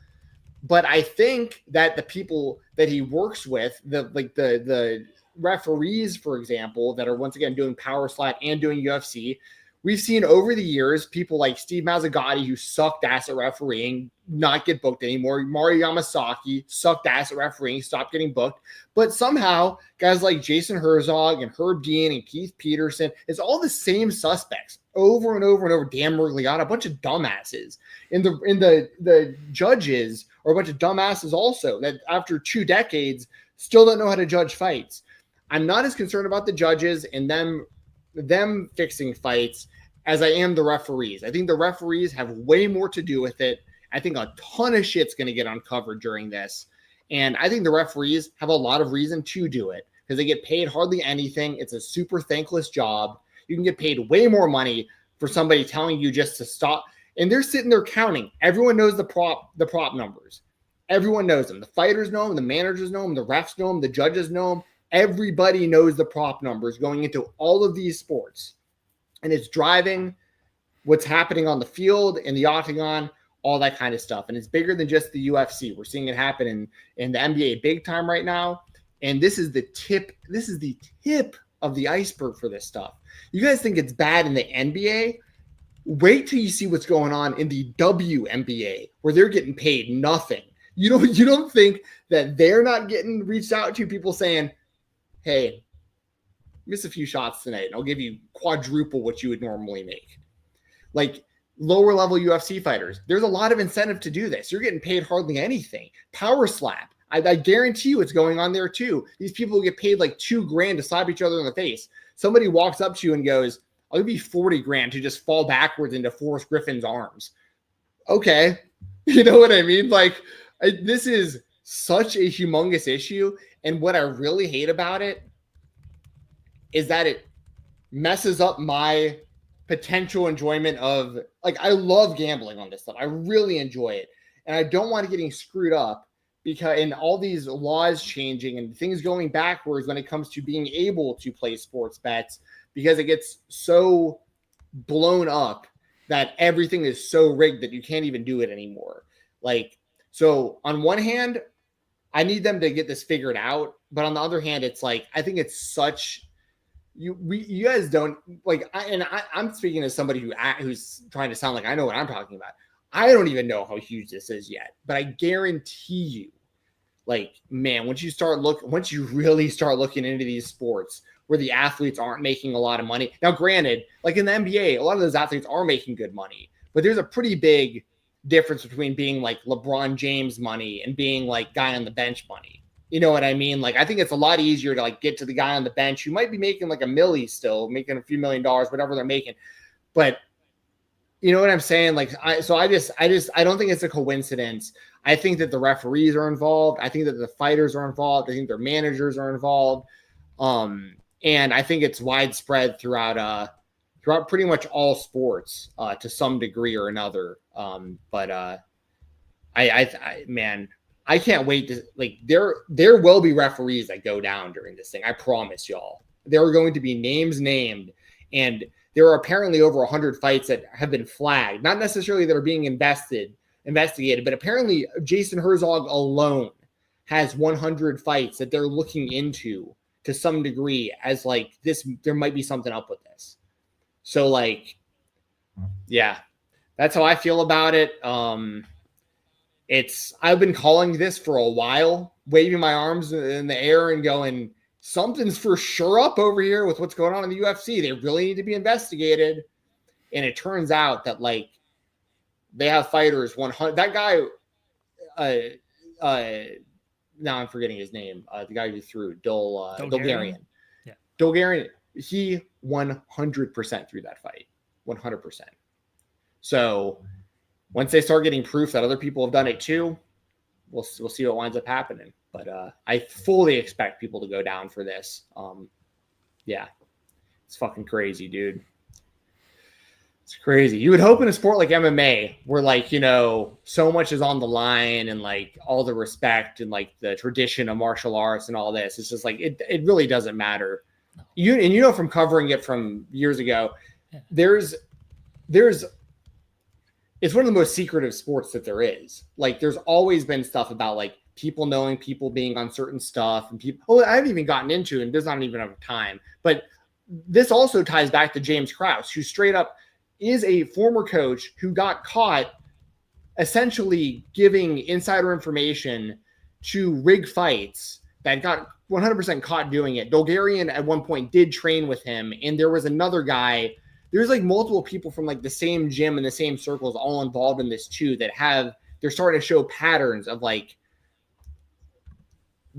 but I think that the people that he works with, the referees, for example, that are once again doing power slap and doing UFC, we've seen over the years people like Steve Mazzagatti, who sucked ass at refereeing, not get booked anymore. Mario Yamasaki sucked ass at refereeing, stopped getting booked. But somehow guys like Jason Herzog and Herb Dean and Keith Peterson, it's all the same suspects over and over and over. Dan Murgliata, a bunch of dumbasses. And the judges are a bunch of dumbasses also that after 2 decades still don't know how to judge fights. I'm not as concerned about the judges and them fixing fights as I am the referees. I think the referees have way more to do with it. I think a ton of shit's going to get uncovered during this. And I think the referees have a lot of reason to do it because they get paid hardly anything. It's a super thankless job. You can get paid way more money for somebody telling you just to stop. And they're sitting there counting. Everyone knows the prop numbers. Everyone knows them. The fighters know them. The managers know them. The refs know them. The judges know them. Everybody knows the prop numbers going into all of these sports. And it's driving what's happening on the field, in the octagon, all that kind of stuff. And it's bigger than just the UFC. We're seeing it happen in the NBA big time right now. And this is the tip. This is the tip of the iceberg for this stuff. You guys think it's bad in the NBA? Wait till you see what's going on in the WNBA, where they're getting paid nothing. You don't think that they're not getting reached out to, people saying, hey, miss a few shots tonight, and I'll give you quadruple what you would normally make. Like lower level UFC fighters, there's a lot of incentive to do this. You're getting paid hardly anything. Power slap, I guarantee you it's going on there too. These people get paid like $2,000 to slap each other in the face. Somebody walks up to you and goes, I'll give you $40,000 to just fall backwards into Forrest Griffin's arms. Okay. You know what I mean? This is such a humongous issue. And what I really hate about it is that it messes up my potential enjoyment of, I love gambling on this stuff. I really enjoy it. And I don't want it getting screwed up because in all these laws changing and things going backwards when it comes to being able to play sports bets, because it gets so blown up that everything is so rigged that you can't even do it anymore. So on one hand, I need them to get this figured out. But on the other hand, it's I think it's such, you guys don't I'm speaking as somebody who's trying to sound like I know what I'm talking about. I don't even know how huge this is yet, but I guarantee you, man, once you really start looking into these sports where the athletes aren't making a lot of money. Now, granted, in the NBA, a lot of those athletes are making good money, but there's a pretty big difference between being like LeBron James money and being like guy on the bench money. You know what I mean? Like, I think it's a lot easier to like get to the guy on the bench who might be making like a milli still, making a few $1 million, whatever they're making. But you know what I'm saying? Like, I don't think it's a coincidence. I think that the referees are involved. I think that the fighters are involved. I think their managers are involved. And I think it's widespread throughout pretty much all sports to some degree or another. Man, I can't wait to like there will be referees that go down during this thing. I promise y'all. There are going to be names named, and there are apparently over 100 fights that have been flagged. Not necessarily that are being investigated, but apparently Jason Herzog alone has 100 fights that they're looking into to some degree as like this. There might be something up with this. So like, yeah, that's how I feel about it. I've been calling this for a while, waving my arms in the air and going, something's for sure up over here with what's going on in the UFC. They really need to be investigated. And it turns out that like they have fighters 100. That guy, now I'm forgetting his name. The guy who threw Dolgarian. Yeah. Dolgarian, he 100% threw that fight. 100%. So once they start getting proof that other people have done it too, we'll see what winds up happening. But I fully expect people to go down for this. Yeah, it's fucking crazy, dude. It's crazy. You would hope in a sport like MMA, where like, you know, so much is on the line and like all the respect and like the tradition of martial arts and all this. It's just like it really doesn't matter. You know from covering it from years ago, there's it's one of the most secretive sports that there is. Like there's always been stuff about like people knowing people being on certain stuff and people. Oh, I haven't even gotten into, and there's not even enough time. But this also ties back to James Krause, who straight up is a former coach who got caught essentially giving insider information to rig fights that got 100% caught doing it. Dolgarian at one point did train with him, and there was another guy. There's like multiple people from like the same gym and the same circles all involved in this too that they're starting to show patterns of like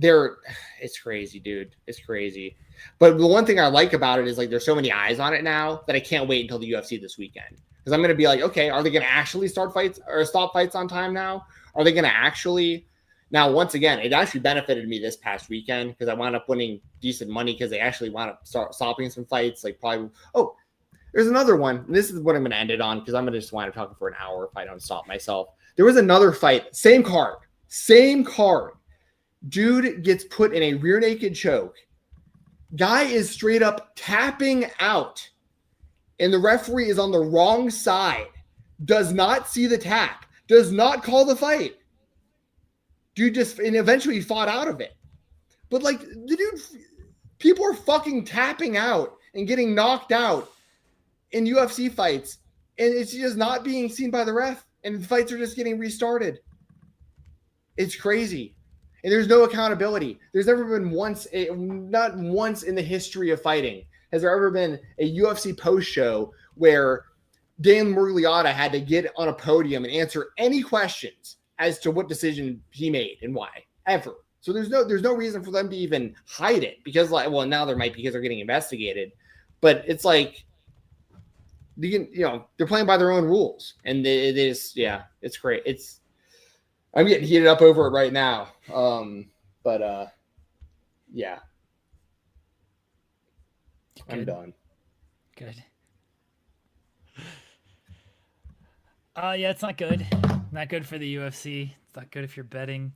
it's crazy, dude. It's crazy. But the one thing I like about it is like there's so many eyes on it now that I can't wait until the UFC this weekend. Because I'm going to be like, okay, are they going to actually start fights or stop fights on time now? Are they going to actually? Now, once again, it actually benefited me this past weekend because I wound up winning decent money because they actually wound up stopping some fights. Like probably, there's another one. This is what I'm going to end it on because I'm going to just wind up talking for an hour if I don't stop myself. There was another fight, same card. Dude gets put in a rear naked choke. Guy is straight up tapping out, and the referee is on the wrong side. Does not see the tap. Does not call the fight. Dude and eventually he fought out of it. But like the dude, people are fucking tapping out and getting knocked out in UFC fights, and it's just not being seen by the ref, and the fights are just getting restarted. It's crazy. And there's no accountability. There's never been not once in the history of fighting has there ever been a UFC post show where Dan Murgliata had to get on a podium and answer any questions as to what decision he made and why, ever. So there's no reason for them to even hide it because now there might be because they're getting investigated, but it's like they're playing by their own rules, and it's great. I'm getting heated up over it right now. Yeah. I'm done. Good. Yeah, it's not good. Not good for the UFC. It's not good if you're betting.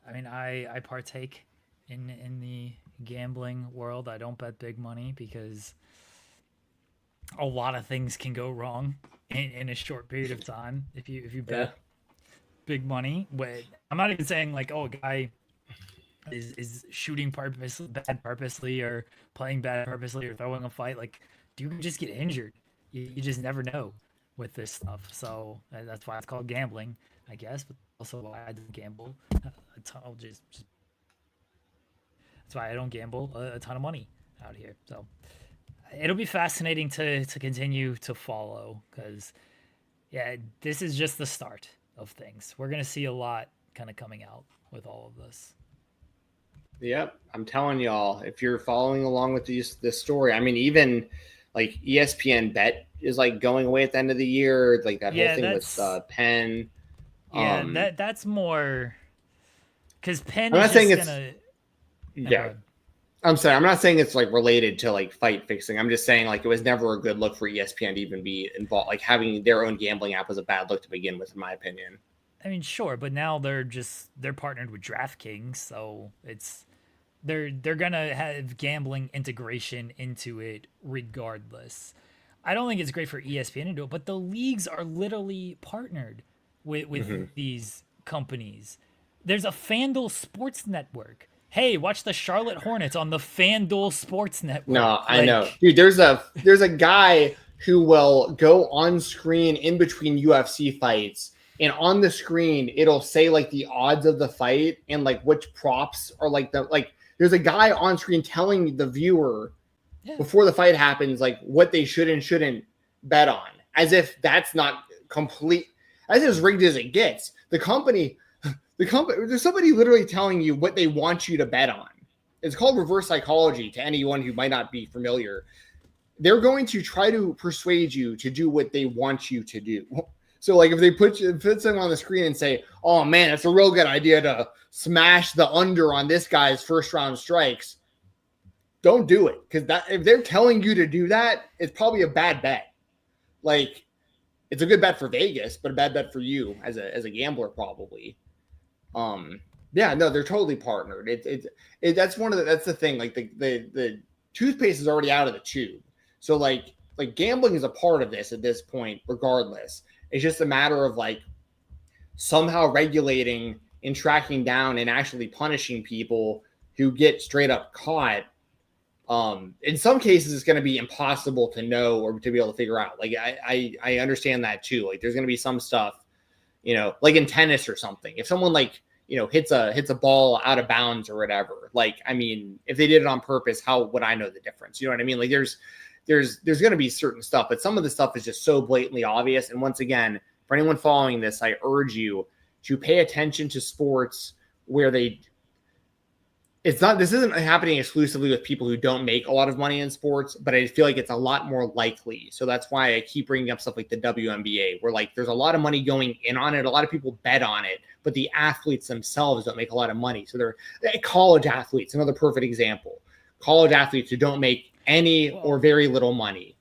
I mean, I partake in the gambling world. I don't bet big money because a lot of things can go wrong in a short period of time if you bet big money. I'm not even saying like, a guy is shooting bad purposely or playing bad purposely or throwing a fight. Like, you can just get injured. You just never know with this stuff. So that's why it's called gambling, I guess. But also why I don't gamble a ton. That's why I don't gamble a ton of money out here. So it'll be fascinating to continue to follow because, this is just the start. of things. We're going to see a lot kind of coming out with all of this. Yep, I'm telling y'all, if you're following along with this story, I mean, even like ESPN Bet is like going away at the end of the year, like that whole thing with Penn. Yeah, that's more because Penn I'm is not saying just it's gonna. yeah. I'm sorry, I'm not saying it's like related to like fight fixing. I'm just saying like it was never a good look for ESPN to even be involved. Like having their own gambling app was a bad look to begin with, in my opinion. I mean, sure, but now they're partnered with DraftKings, so they're gonna have gambling integration into it regardless. I don't think it's great for ESPN to do it, but the leagues are literally partnered with these companies. There's a FanDuel Sports Network. Hey, watch the Charlotte Hornets on the FanDuel Sports Network. No, I know. Dude, there's a guy who will go on screen in between UFC fights, and on the screen it'll say like the odds of the fight and like which props are like there's a guy on screen telling the viewer before the fight happens like what they should and shouldn't bet on. As if that's not complete, as rigged as it gets. The company, there's somebody literally telling you what they want you to bet on. It's called reverse psychology to anyone who might not be familiar. They're going to try to persuade you to do what they want you to do. So like if they put something on the screen and say, oh man, it's a real good idea to smash the under on this guy's first round strikes, don't do it. Because that if they're telling you to do that, it's probably a bad bet. Like it's a good bet for Vegas, but a bad bet for you as a gambler probably. Yeah, no, they're totally partnered. That's that's the thing. Like the toothpaste is already out of the tube. So like gambling is a part of this at this point, regardless. It's just a matter of like somehow regulating and tracking down and actually punishing people who get straight up caught. In some cases, it's going to be impossible to know or to be able to figure out. Like I understand that too. Like there's going to be some stuff, like in tennis or something. If someone hits a ball out of bounds or whatever, like, I mean, if they did it on purpose, how would I know the difference? You know what I mean? Like there's going to be certain stuff, but some of the stuff is just so blatantly obvious. And once again, for anyone following this, I urge you to pay attention to sports where this isn't happening exclusively with people who don't make a lot of money in sports, but I feel like it's a lot more likely. So that's why I keep bringing up stuff like the WNBA, where like there's a lot of money going in on it. A lot of people bet on it, but the athletes themselves don't make a lot of money. So they're college athletes, another perfect example. College athletes who don't make any or very little money.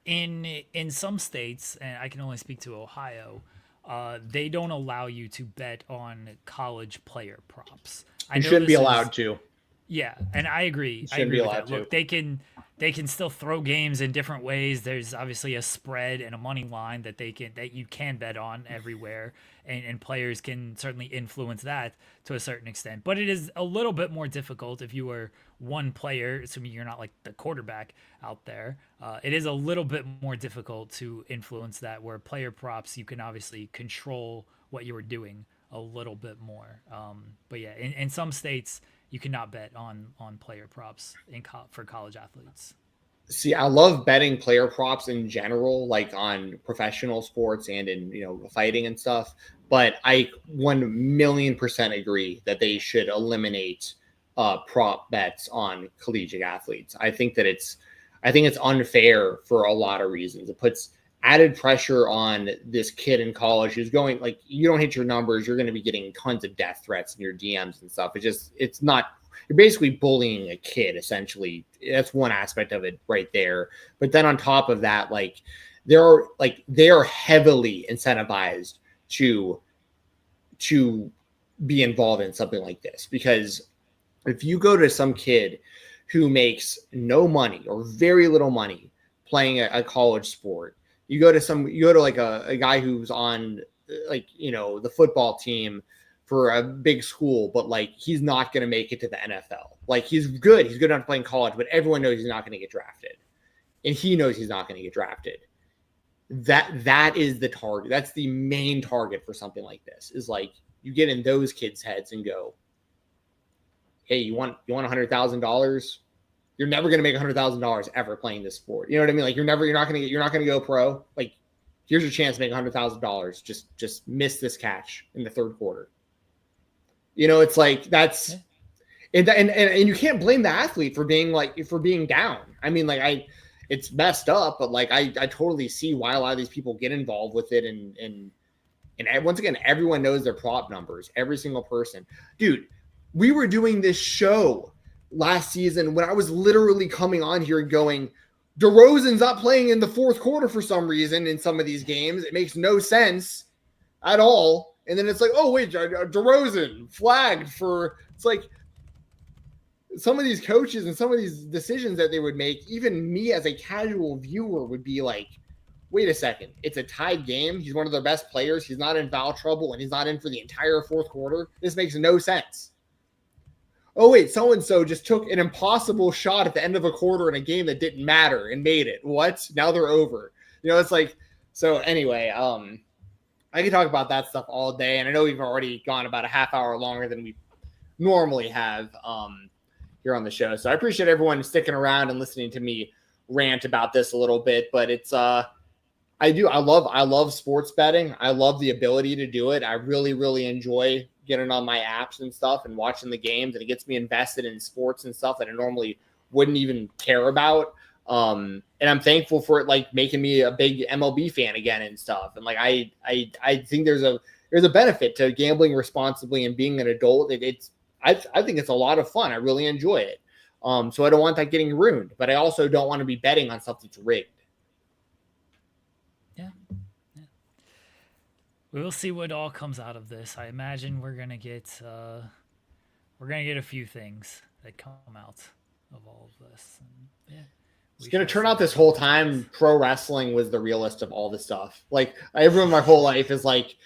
In some states, and I can only speak to Ohio, they don't allow you to bet on college player props. You shouldn't be allowed to. Yeah, and I agree. I agree with that. Look, they can still throw games in different ways. There's obviously a spread and a money line that you can bet on everywhere, and players can certainly influence that to a certain extent. But it is a little bit more difficult if you are one player, assuming you're not like the quarterback out there. It is a little bit more difficult to influence that, where player props, you can obviously control what you are doing a little bit more. But yeah, in some states, you cannot bet on player props for college athletes. See, I love betting player props in general, like on professional sports and in fighting and stuff. But I 1,000,000% agree that they should eliminate prop bets on collegiate athletes. I think it's unfair for a lot of reasons. It puts added pressure on this kid in college who's going, like, you don't hit your numbers, you're going to be getting tons of death threats in your DMs and stuff. It's not, you're basically bullying a kid, essentially. That's one aspect of it right there. But then on top of that, they are heavily incentivized to be involved in something like this. Because if you go to some kid who makes no money or very little money playing a college sport, you go to like a guy who's on the football team for a big school, but like he's not going to make it to the NFL. Like he's good enough playing college, but everyone knows he's not going to get drafted, and he knows he's not going to get drafted. That is the target. That's the main target for something like this. Is like you get in those kids' heads and go, hey, you want $100,000? You're never going to make $100,000 ever playing this sport. You know what I mean? Like you're not going to go pro. Like Here's your chance to make $100,000. Just miss this catch in the third quarter. You know, it's like that's and you can't blame the athlete for being down. I mean, like it's messed up, but like I totally see why a lot of these people get involved with it. And once again, everyone knows their prop numbers, every single person. Dude, we were doing this show last season when I was literally coming on here and going, DeRozan's not playing in the fourth quarter for some reason in some of these games. It makes no sense at all. And then it's like, oh, wait, DeRozan flagged for – it's like some of these coaches and some of these decisions that they would make, even me as a casual viewer would be like, wait a second. It's a tied game. He's one of their best players. He's not in foul trouble, and he's not in for the entire fourth quarter. This makes no sense. Oh, wait, so-and-so just took an impossible shot at the end of a quarter in a game that didn't matter and made it. What? Now they're over. You know, it's like – so anyway, I could talk about that stuff all day, and I know we've already gone about a half hour longer than we normally have here on the show. So I appreciate everyone sticking around and listening to me rant about this a little bit. But it's I love sports betting. I love the ability to do it. I really, really enjoy getting on my apps and stuff and watching the games, and it gets me invested in sports and stuff that I normally wouldn't even care about. And I'm thankful for it, like making me a big MLB fan again and stuff. And like, I think there's a benefit to gambling responsibly and being an adult. I think it's a lot of fun. I really enjoy it. So I don't want that getting ruined, but I also don't want to be betting on something that's rigged. Yeah. We will see what all comes out of this. I imagine we're gonna get a few things that come out of all of this. And, yeah. It's going to turn out this whole time pro wrestling was the realest of all the stuff. Like, everyone my whole life is like,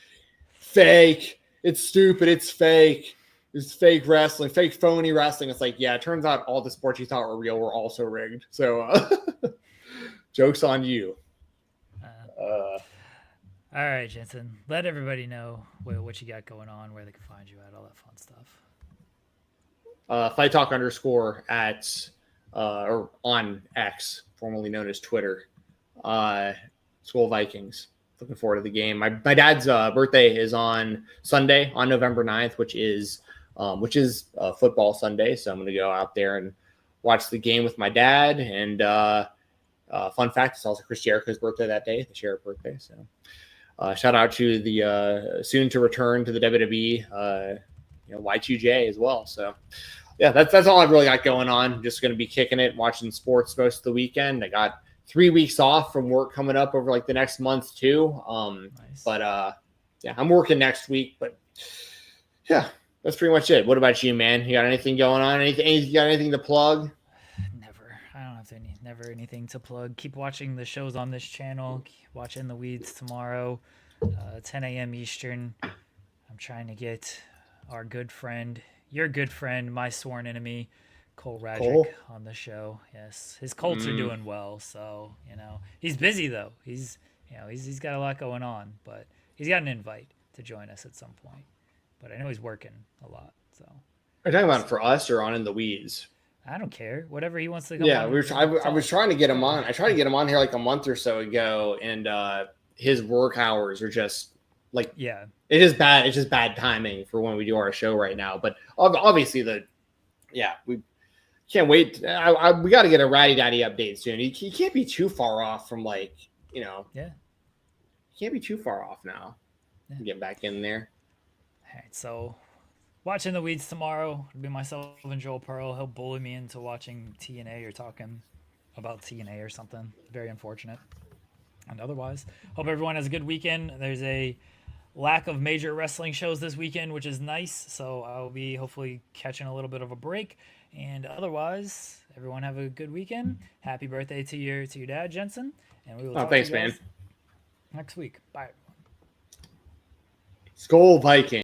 fake. It's stupid. It's fake. It's fake wrestling, fake phony wrestling. It's like, yeah, it turns out all the sports you thought were real were also rigged. So, joke's on you. All right, Jensen. Let everybody know what you got going on, where they can find you at, all that fun stuff. Fight Talk _ at... or on X, formerly known as Twitter, Skull Vikings. Looking forward to the game. My dad's birthday is on Sunday, on November 9th, which is football Sunday. So I'm going to go out there and watch the game with my dad. And fun fact, it's also Chris Jericho's birthday that day, the Sheriff birthday. So shout out to the soon to return to the WWE, Y2J as well. So. Yeah, that's all I've really got going on. I'm just going to be kicking it, watching sports most of the weekend. I got 3 weeks off from work coming up over like the next month too. Nice. But yeah, I'm working next week. But yeah, that's pretty much it. What about you, man? You got anything going on? You got anything to plug? Never. I don't have never anything to plug. Keep watching the shows on this channel. Keep watching The Weeds tomorrow, 10 a.m. Eastern. I'm trying to get our good friend, your good friend, my sworn enemy, Cole Radrick on the show. Yes, his Colts are doing well, so he's busy though. He's got a lot going on, but he's got an invite to join us at some point. But I know he's working a lot. So are you talking about it for us or on In the Weeds? I don't care. Whatever he wants to come on. I was trying to get him on. I tried to get him on here like a month or so ago, and his work hours are just like it is bad. It's just bad timing for when we do our show right now. But obviously we can't wait. We got to get a Ratty Daddy update soon. He can't be too far off from he can't be too far off now. Yeah. Get back in there. All right, so watching The Weeds tomorrow. It'll be myself and Joel Pearl. He'll bully me into watching TNA or talking about TNA or something. Very unfortunate. And otherwise, hope everyone has a good weekend. There's a lack of major wrestling shows this weekend, which is nice. So I'll be hopefully catching a little bit of a break. And otherwise, everyone have a good weekend. Happy birthday to your dad, Jensen. And we will talk thanks, to you guys man. next week. Bye. Skull Viking.